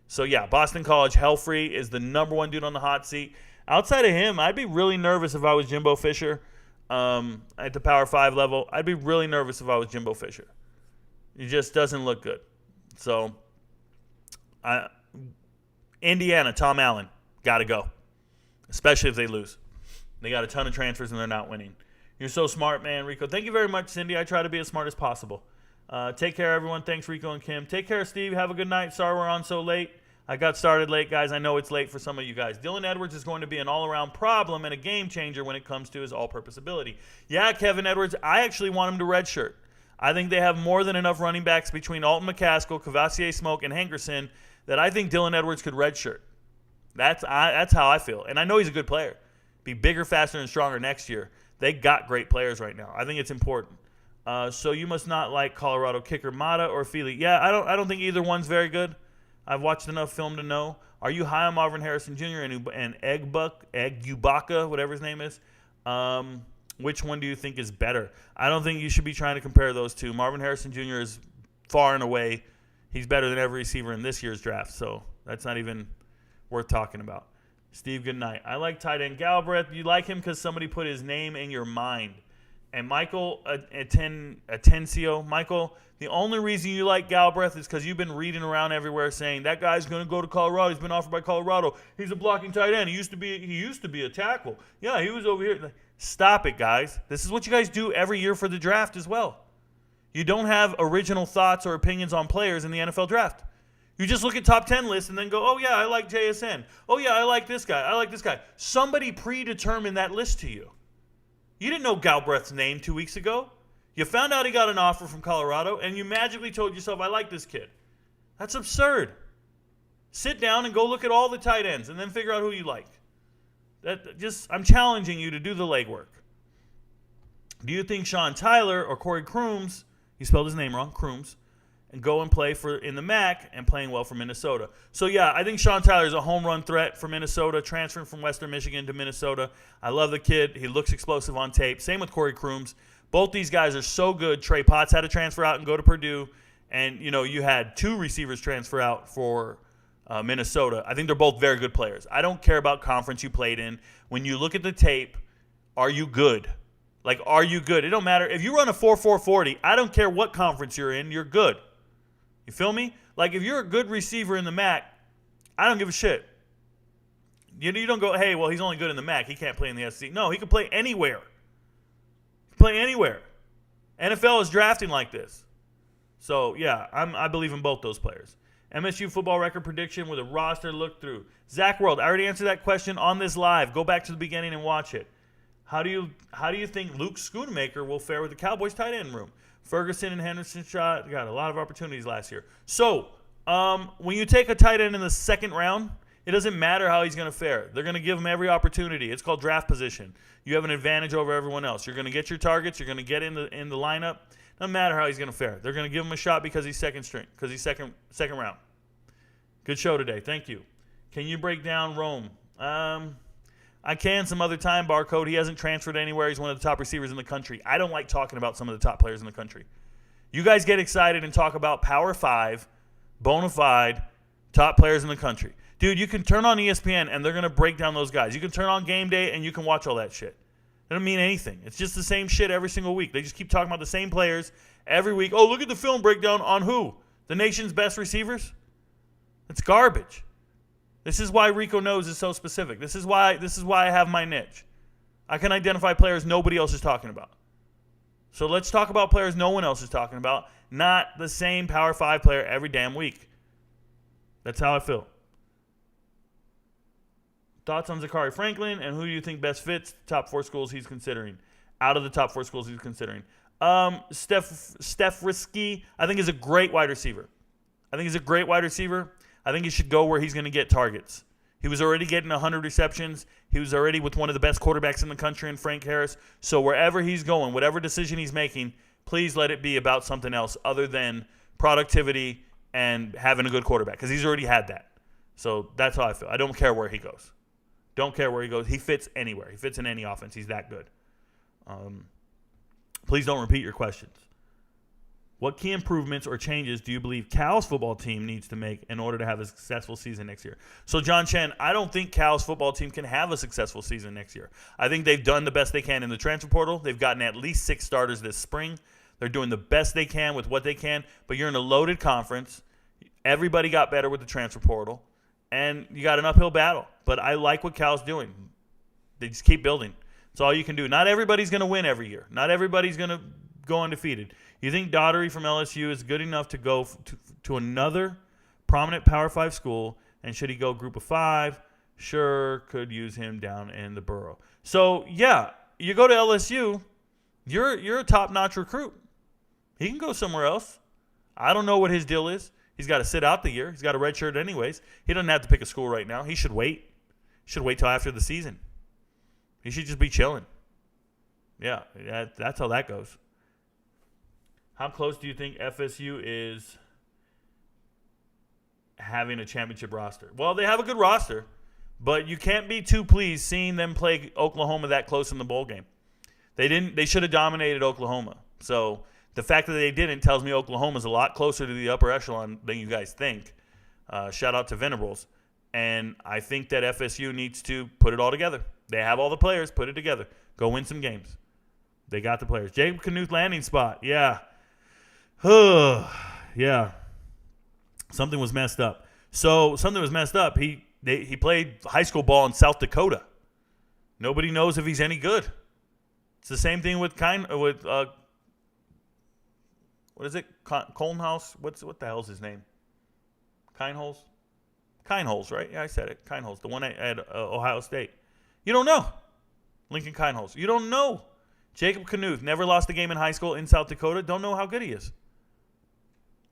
So yeah, Boston College, Helfrey is the number 1 dude on the hot seat. Outside of him, I'd be really nervous if I was Jimbo Fisher at the Power 5 level. I'd be really nervous if I was Jimbo Fisher. He just doesn't look good. So Indiana, Tom Allen, got to go, especially if they lose. They got a ton of transfers and they're not winning. You're so smart, man, Rico. Thank you very much, Cindy. I try to be as smart as possible. Take care, everyone. Thanks, Rico and Kim. Take care, Steve. Have a good night. Sorry we're on so late. I got started late, guys. I know it's late for some of you guys. Dylan Edwards is going to be an all-around problem and a game changer when it comes to his all-purpose ability. Yeah, Kevin Edwards, I actually want him to redshirt. I think they have more than enough running backs between Alton McCascal, Cavassier Smoke, and Hengerson that I think Dylan Edwards could redshirt. That's how I feel. And I know he's a good player. Be bigger, faster, and stronger next year. They got great players right now. I think it's important. So you must not like Colorado kicker Mata or Feely. Yeah, I don't think either one's very good. I've watched enough film to know. Are you high on Marvin Harrison Jr. and Ubaka, whatever his name is? Which one do you think is better? I don't think you should be trying to compare those two. Marvin Harrison Jr. is far and away. He's better than every receiver in this year's draft, so that's not even worth talking about. Steve, good night. I like tight end Galbraith. You like him because somebody put his name in your mind. And Michael Atencio, Michael, the only reason you like Galbraith is because you've been reading around everywhere saying that guy's going to go to Colorado. He's been offered by Colorado. He's a blocking tight end. He used to be a tackle. Yeah, he was over here. Stop it, guys. This is what you guys do every year for the draft as well. You don't have original thoughts or opinions on players in the NFL draft. You just look at top 10 lists and then go, oh, yeah, I like JSN. Oh, yeah, I like this guy. I like this guy. Somebody predetermined that list to you. You didn't know Galbraith's name 2 weeks ago. You found out he got an offer from Colorado, and you magically told yourself, I like this kid. That's absurd. Sit down and go look at all the tight ends and then figure out who you like. I'm challenging you to do the legwork. Do you think Sean Tyler or Corey Crooms, he spelled his name wrong, Crooms, and go and play in the MAC and playing well for Minnesota? So, yeah, I think Sean Tyler is a home run threat for Minnesota, transferring from Western Michigan to Minnesota. I love the kid. He looks explosive on tape. Same with Corey Crooms. Both these guys are so good. Trey Potts had to transfer out and go to Purdue. And, you had 2 receivers transfer out for Minnesota. I think they're both very good players. I don't care about conference you played in. When you look at the tape, are you good? Like, are you good? It don't matter. If you run a 4.440, I don't care what conference you're in, you're good. You feel me? Like, if you're a good receiver in the MAC, I don't give a shit. You don't go, hey, well, he's only good in the MAC. He can't play in the SEC. No, he can play anywhere. Play anywhere. NFL is drafting like this. So, yeah, I believe in both those players. MSU football record prediction with a roster look through. Zach World, I already answered that question on this live. Go back to the beginning and watch it. How do you think Luke Schoonmaker will fare with the Cowboys tight end room? Ferguson and Henderson got a lot of opportunities last year. So, when you take a tight end in the second round, it doesn't matter how he's going to fare. They're going to give him every opportunity. It's called draft position. You have an advantage over everyone else. You're going to get your targets. You're going to get in the lineup. Doesn't matter how he's going to fare. They're going to give him a shot because he's second string, because he's second round. Good show today. Thank you. Can you break down Rome? I can some other time, Barcode. He hasn't transferred anywhere. He's one of the top receivers in the country. I don't like talking about some of the top players in the country. You guys get excited and talk about Power 5, bona fide, top players in the country. Dude, you can turn on ESPN and they're going to break down those guys. You can turn on Game Day and you can watch all that shit. It doesn't mean anything. It's just the same shit every single week. They just keep talking about the same players every week. Oh, look at the film breakdown on who? The nation's best receivers? It's garbage. This is why Rico Knows is so specific. This is why I have my niche. I can identify players nobody else is talking about. So let's talk about players no one else is talking about, not the same Power 5 player every damn week. That's how I feel. Thoughts on Zachary Franklin, and who do you think best fits the top 4 schools he's considering? Out of the top 4 schools he's considering. Steph Risky, I think, is a great wide receiver. I think he should go where he's going to get targets. He was already getting 100 receptions. He was already with one of the best quarterbacks in the country in Frank Harris. So wherever he's going, whatever decision he's making, please let it be about something else other than productivity and having a good quarterback, because he's already had that. So that's how I feel. I don't care where he goes. He fits anywhere. He fits in any offense. He's that good. Please don't repeat your questions. What key improvements or changes do you believe Cal's football team needs to make in order to have a successful season next year? So, John Chen, I don't think Cal's football team can have a successful season next year. I think they've done the best they can in the transfer portal. They've gotten at least 6 starters this spring. They're doing the best they can with what they can, but you're in a loaded conference. Everybody got better with the transfer portal, and you got an uphill battle. But I like what Cal's doing. They just keep building. That's all you can do. Not everybody's going to win every year. Not everybody's going to go undefeated. You think Daugherty from LSU is good enough to go to another prominent Power 5 school, and should he go group of 5? Sure, could use him down in the borough. So, yeah, you go to LSU, you're a top-notch recruit. He can go somewhere else. I don't know what his deal is. He's got to sit out the year. He's got a red shirt anyways. He doesn't have to pick a school right now. He should wait. Should wait till after the season. He should just be chilling. Yeah, that's how that goes. How close do you think FSU is having a championship roster? Well, they have a good roster, but you can't be too pleased seeing them play Oklahoma that close in the bowl game. They should have dominated Oklahoma. So the fact that they didn't tells me Oklahoma's a lot closer to the upper echelon than you guys think. Shout out to Venables. And I think that FSU needs to put it all together. They have all the players. Put it together. Go win some games. They got the players. Jacob Knuth landing spot. Yeah. Yeah. Something was messed up. He played high school ball in South Dakota. Nobody knows if he's any good. It's the same thing with what is it? Colenhouse? What the hell's his name? Kineholes? Kineholes, right? Yeah, I said it. Kineholes, the one at Ohio State. You don't know. Lincoln Kineholes. You don't know. Jacob Knuth never lost a game in high school in South Dakota. Don't know how good he is.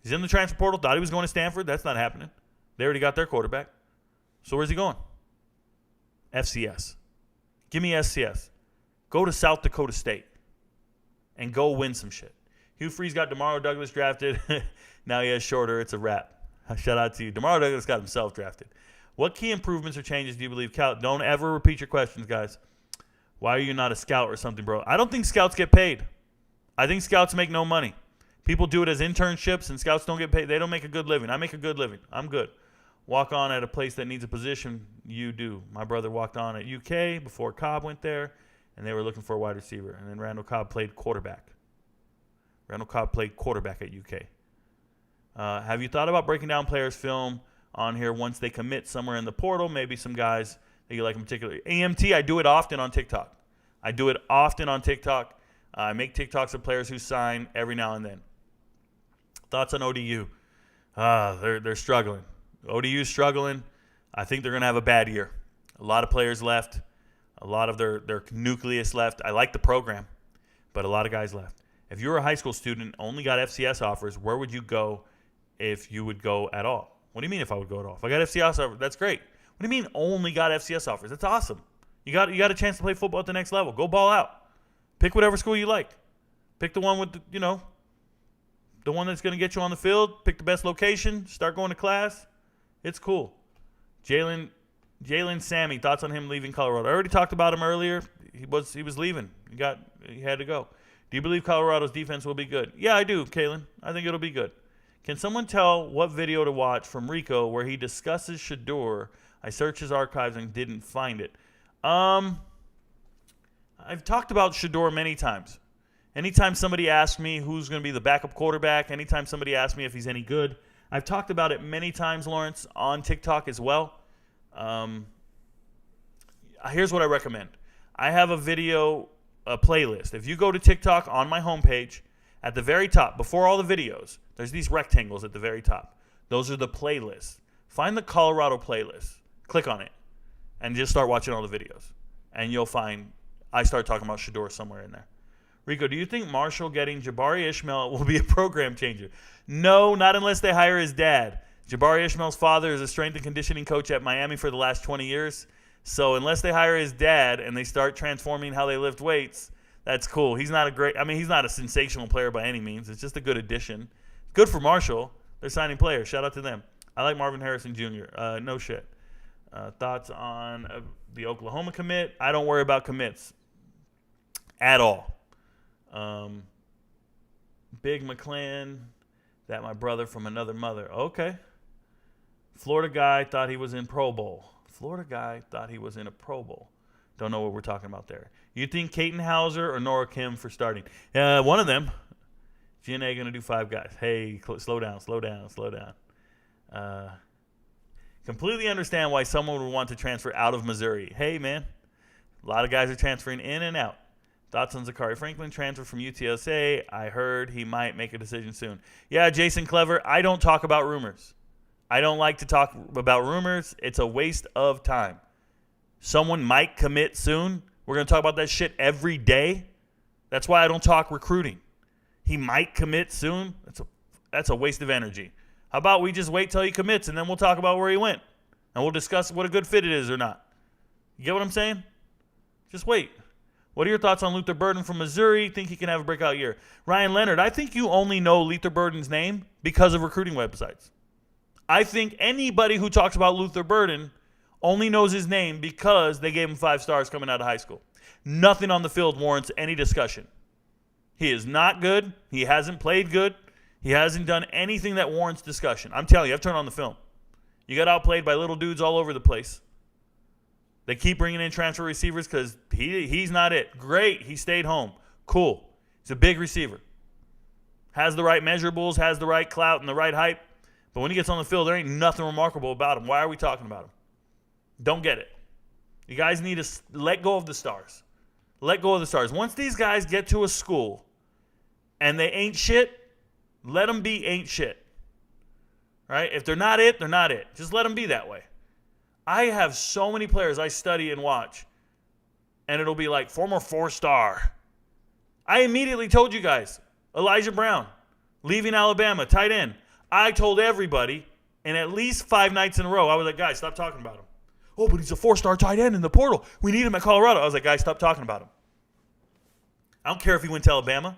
He's in the transfer portal. Thought he was going to Stanford. That's not happening. They already got their quarterback. So where's he going? FCS. Give me SCS. Go to South Dakota State and go win some shit. Hugh Freeze got DeMario Douglas drafted. Now he has Shorter. It's a wrap. Shout out to you. DeMario Douglas got himself drafted. What key improvements or changes do you believe Cal? Don't ever repeat your questions, guys. Why are you not a scout or something, bro? I don't think scouts get paid. I think scouts make no money. People do it as internships, and scouts don't get paid. They don't make a good living. I make a good living. I'm good. Walk on at a place that needs a position, you do. My brother walked on at UK before Cobb went there, and they were looking for a wide receiver. And then Randall Cobb played quarterback. at UK. Have you thought about breaking down players' film on here once they commit somewhere in the portal? Maybe some guys that you like in particular. AMT, I do it often on TikTok. I make TikToks of players who sign every now and then. Thoughts on ODU? They're struggling. ODU's struggling. I think they're going to have a bad year. A lot of players left. A lot of their nucleus left. I like the program, but a lot of guys left. If you were a high school student, only got FCS offers, where would you go if you would go at all? What do you mean if I would go at all? If I got FCS offers, that's great. What do you mean only got FCS offers? That's awesome. You got a chance to play football at the next level. Go ball out. Pick whatever school you like. Pick the one with the one that's going to get you on the field. Pick the best location. Start going to class. It's cool. Jalen Sammy, thoughts on him leaving Colorado? I already talked about him earlier. He was leaving. He had to go. Do you believe Colorado's defense will be good? Yeah, I do, Kalen. I think it'll be good. Can someone tell what video to watch from Rico where he discusses Shador? I searched his archives and didn't find it. I've talked about Shedeur many times. Anytime somebody asks me who's going to be the backup quarterback, anytime somebody asks me if he's any good, I've talked about it many times, Lawrence, on TikTok as well. Here's what I recommend. I have a video, a playlist. If you go to TikTok on my homepage, at the very top, before all the videos, there's these rectangles at the very top. Those are the playlists. Find the Colorado playlist. Click on it. And just start watching all the videos. And you'll find I start talking about Shedeur somewhere in there. Rico, do you think Marshall getting Jabari Ishmael will be a program changer? No, not unless they hire his dad. Jabari Ishmael's father is a strength and conditioning coach at Miami for the last 20 years. So unless they hire his dad and they start transforming how they lift weights, that's cool. He's not a sensational player by any means. It's just a good addition. Good for Marshall. They're signing players. Shout out to them. I like Marvin Harrison Jr. No shit. Thoughts on the Oklahoma commit? I don't worry about commits at all. Big McClan, that my brother from another mother. Okay. Florida guy thought he was in Pro Bowl. Florida guy thought he was in a Pro Bowl. Don't know what we're talking about there. You think Caton Hauser or Nora Kim for starting? One of them. GNA going to do 5 guys. Hey, slow down. Completely understand why someone would want to transfer out of Missouri. Hey, man. A lot of guys are transferring in and out. Thoughts on Zachary Franklin transfer from UTSA? I heard he might make a decision soon. Yeah, Jason Clever, I don't talk about rumors. I don't like to talk about rumors. It's a waste of time. Someone might commit soon. We're going to talk about that shit every day. That's why I don't talk recruiting. He might commit soon. That's a waste of energy. How about we just wait till he commits and then we'll talk about where he went. And we'll discuss what a good fit it is or not. You get what I'm saying? Just wait. What are your thoughts on Luther Burden from Missouri? Think he can have a breakout year? Ryan Leonard, I think you only know Luther Burden's name because of recruiting websites. I think anybody who talks about Luther Burden only knows his name because they gave him 5 stars coming out of high school. Nothing on the field warrants any discussion. He is not good. He hasn't played good. He hasn't done anything that warrants discussion. I'm telling you, I've turned on the film. You got outplayed by little dudes all over the place. They keep bringing in transfer receivers because he's not it. Great, he stayed home. Cool. He's a big receiver. Has the right measurables, has the right clout and the right hype. But when he gets on the field, there ain't nothing remarkable about him. Why are we talking about him? Don't get it. You guys need to let go of the stars. Let go of the stars. Once these guys get to a school and they ain't shit, let them be ain't shit. Right? If they're not it, they're not it. Just let them be that way. I have so many players I study and watch, and it'll be like former 4-star. I immediately told you guys, Elijah Brown, leaving Alabama, tight end. I told everybody, and at least 5 nights in a row, I was like, guys, stop talking about him. Oh, but he's a 4-star tight end in the portal. We need him at Colorado. I was like, guys, stop talking about him. I don't care if he went to Alabama.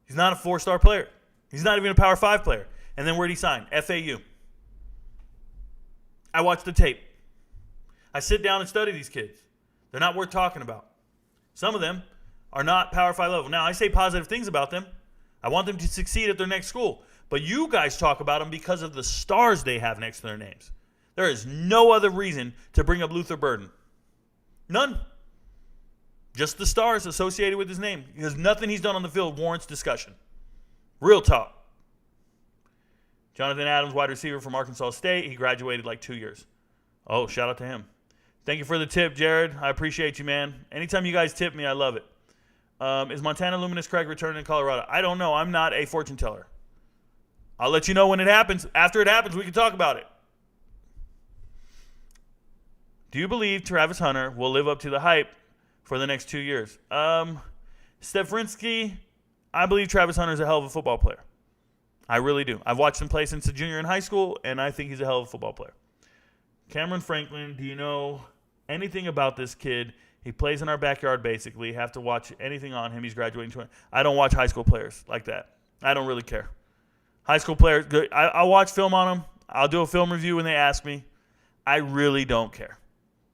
He's not a 4-star player. He's not even a Power 5 player. And then where'd he sign? FAU. I watch the tape. I sit down and study these kids. They're not worth talking about. Some of them are not Power 5 level. Now, I say positive things about them. I want them to succeed at their next school. But you guys talk about them because of the stars they have next to their names. There is no other reason to bring up Luther Burden. None. Just the stars associated with his name. Because nothing he's done on the field warrants discussion. Real talk. Jonathan Adams, wide receiver from Arkansas State. He graduated like 2 years. Oh, shout out to him. Thank you for the tip, Jared. I appreciate you, man. Anytime you guys tip me, I love it. Is Montana Luminous Craig returning in Colorado? I don't know. I'm not a fortune teller. I'll let you know when it happens. After it happens, we can talk about it. Do you believe Travis Hunter will live up to the hype for the next 2 years? Stefrinsky, I believe Travis Hunter is a hell of a football player. I really do. I've watched him play since a junior in high school, and I think he's a hell of a football player. Cameron Franklin, do you know anything about this kid? He plays in our backyard, basically. Have to watch anything on him. He's graduating. I don't watch high school players like that. I don't really care. High school players, good. I'll watch film on them. I'll do a film review when they ask me. I really don't care.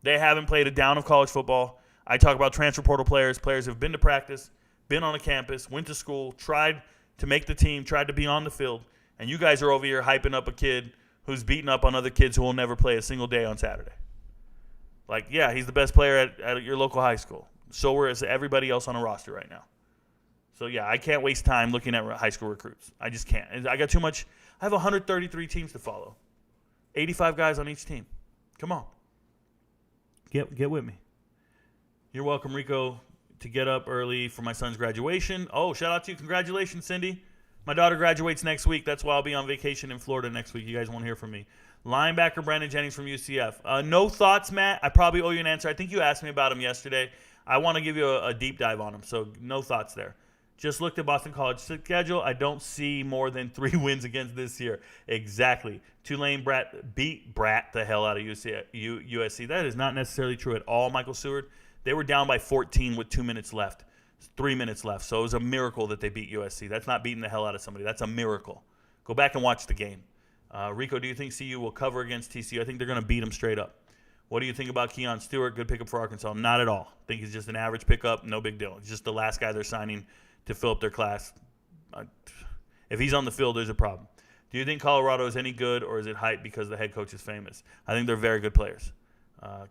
They haven't played a down of college football. I talk about transfer portal players who have been to practice, been on a campus, went to school, tried to make the team, tried to be on the field, and you guys are over here hyping up a kid who's beating up on other kids who will never play a single day on Saturday. Like, yeah, he's the best player at your local high school. So is everybody else on a roster right now. So, yeah, I can't waste time looking at high school recruits. I just can't. I got too much. I have 133 teams to follow. 85 guys on each team. Come on. Get with me. You're welcome, Rico, to get up early for my son's graduation. Oh, shout out to you. Congratulations, Cindy. My daughter graduates next week. That's why I'll be on vacation in Florida next week. You guys won't hear from me. Linebacker Brandon Jennings from UCF. No thoughts, Matt. I probably owe you an answer. I think you asked me about him yesterday. I want to give you a deep dive on him, so no thoughts there. Just looked at Boston College schedule. I don't see more than 3 wins against this year. Exactly. Tulane beat Brat the hell out of USC. That is not necessarily true at all, Michael Seward. They were down by 14 with 2 minutes left. 3 minutes left. So it was a miracle that they beat USC. That's not beating the hell out of somebody. That's a miracle. Go back and watch the game. Rico, do you think CU will cover against TCU? I think they're going to beat them straight up. What do you think about Keon Stewart? Good pickup for Arkansas. Not at all. I think he's just an average pickup. No big deal. He's just the last guy they're signing to fill up their class. If he's on the field, there's a problem. Do you think Colorado is any good, or is it hype because the head coach is famous? I think they're very good players.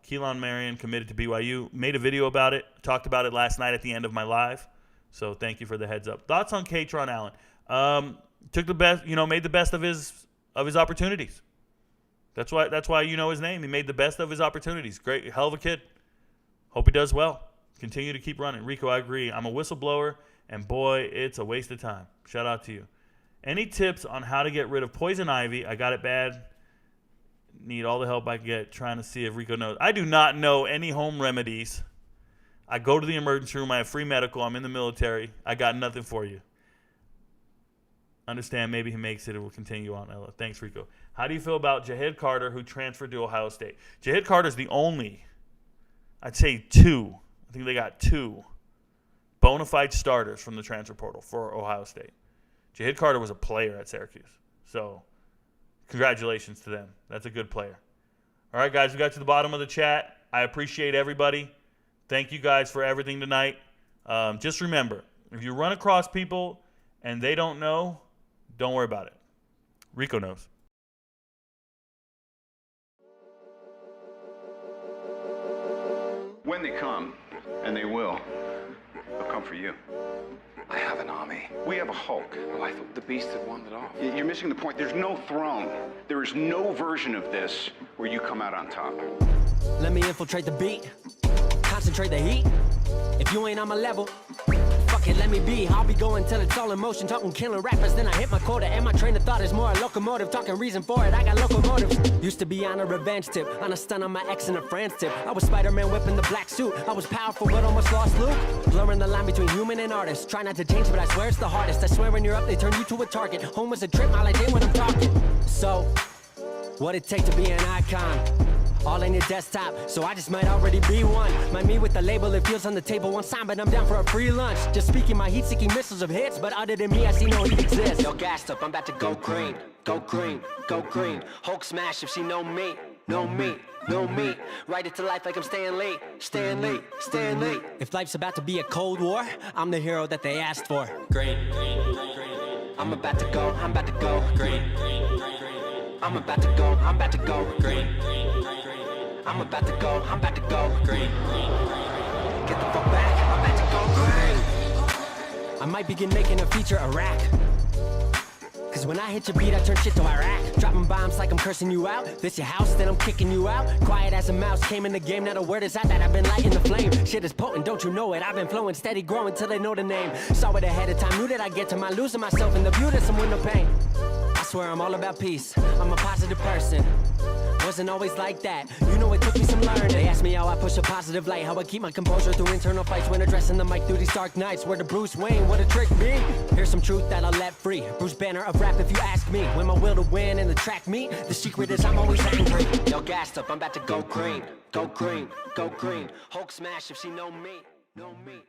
Keelan Marion committed to BYU. Made a video about it. Talked about it last night at the end of my live. So thank you for the heads up. Thoughts on Katron Allen? Took the best, made the best of his opportunities. That's why you know his name. He made the best of his opportunities. Great, hell of a kid. Hope he does well. Continue to keep running. Rico, I agree. I'm a whistleblower, and boy, it's a waste of time. Shout out to you. Any tips on how to get rid of poison ivy? I got it bad. Need all the help I can get trying to see if Rico knows. I do not know any home remedies. I go to the emergency room. I have free medical. I'm in the military. I got nothing for you. Understand, maybe he makes it. It will continue on, Ella. Thanks, Rico. How do you feel about Jahid Carter, who transferred to Ohio State? Jahid Carter is the only, I'd say 2. I think they got 2 bona fide starters from the transfer portal for Ohio State. Jahid Carter was a player at Syracuse. So, congratulations to them. That's a good player. All right, guys, we got to the bottom of the chat. I appreciate everybody. Thank you guys for everything tonight. Just remember, if you run across people and they don't know, don't worry about it. Rico knows. When they come, and they will, they'll come for you. I have an army. We have a Hulk. Oh, I thought the beast had won it off. You're missing the point. There's no throne. There is no version of this where you come out on top. Let me infiltrate the beat, concentrate the heat. If you ain't on my level, fuck it, let me be. I'll be going till it's all in motion, talking killing rappers, then I hit my quota. And my train of thought is more a locomotive, talking reason for it. I got locomotives. Used to be on a revenge tip, on a stun on my ex in a France tip. I was Spider-Man whipping the black suit. I was powerful but almost lost Luke. Blurring the line between human and artist. Try not to change, but I swear it's the hardest. I swear when you're up, they turn you to a target. Home was a trip, all I did when I'm talking. So, what it take to be an icon? All in your desktop, so I just might already be one. My me with the label, it feels on the table one time, but I'm down for a free lunch. Just speaking my heat-seeking missiles of hits, but other than me, I see no heat exists. Yo, gassed up, I'm about to go green, go green, go green. Hulk smash if she know me, know me, know me. Write it to life like I'm Stan Lee, Stan Lee, Stan Lee. If life's about to be a Cold War, I'm the hero that they asked for. Green, green, green, green. I'm about to go green, green, green, green. I'm about to go green, green, green, green. I'm about to go green. Get the fuck back, I'm about to go green. I might begin making a feature Iraq. Cause when I hit your beat, I turn shit to Iraq. Dropping bombs like I'm cursing you out. This your house, then I'm kicking you out. Quiet as a mouse, came in the game, not a word is out that I've been lighting the flame. Shit is potent, don't you know it? I've been flowing, steady growing till they know the name. Saw it ahead of time, knew that I'd get to my losing myself in the view to some window pane. I swear I'm all about peace, I'm a positive person. Wasn't always like that, you know it took me some learning. They asked me how I push a positive light, how I keep my composure through internal fights when addressing the mic through these dark nights. Where the Bruce Wayne, what a trick me. Here's some truth that I'll let free. Bruce Banner of rap if you ask me. When my will to win and the track meet, the secret is I'm always angry. Yo, gassed up, I'm about to go green, go green, go green. Hulk smash if she know me, know me.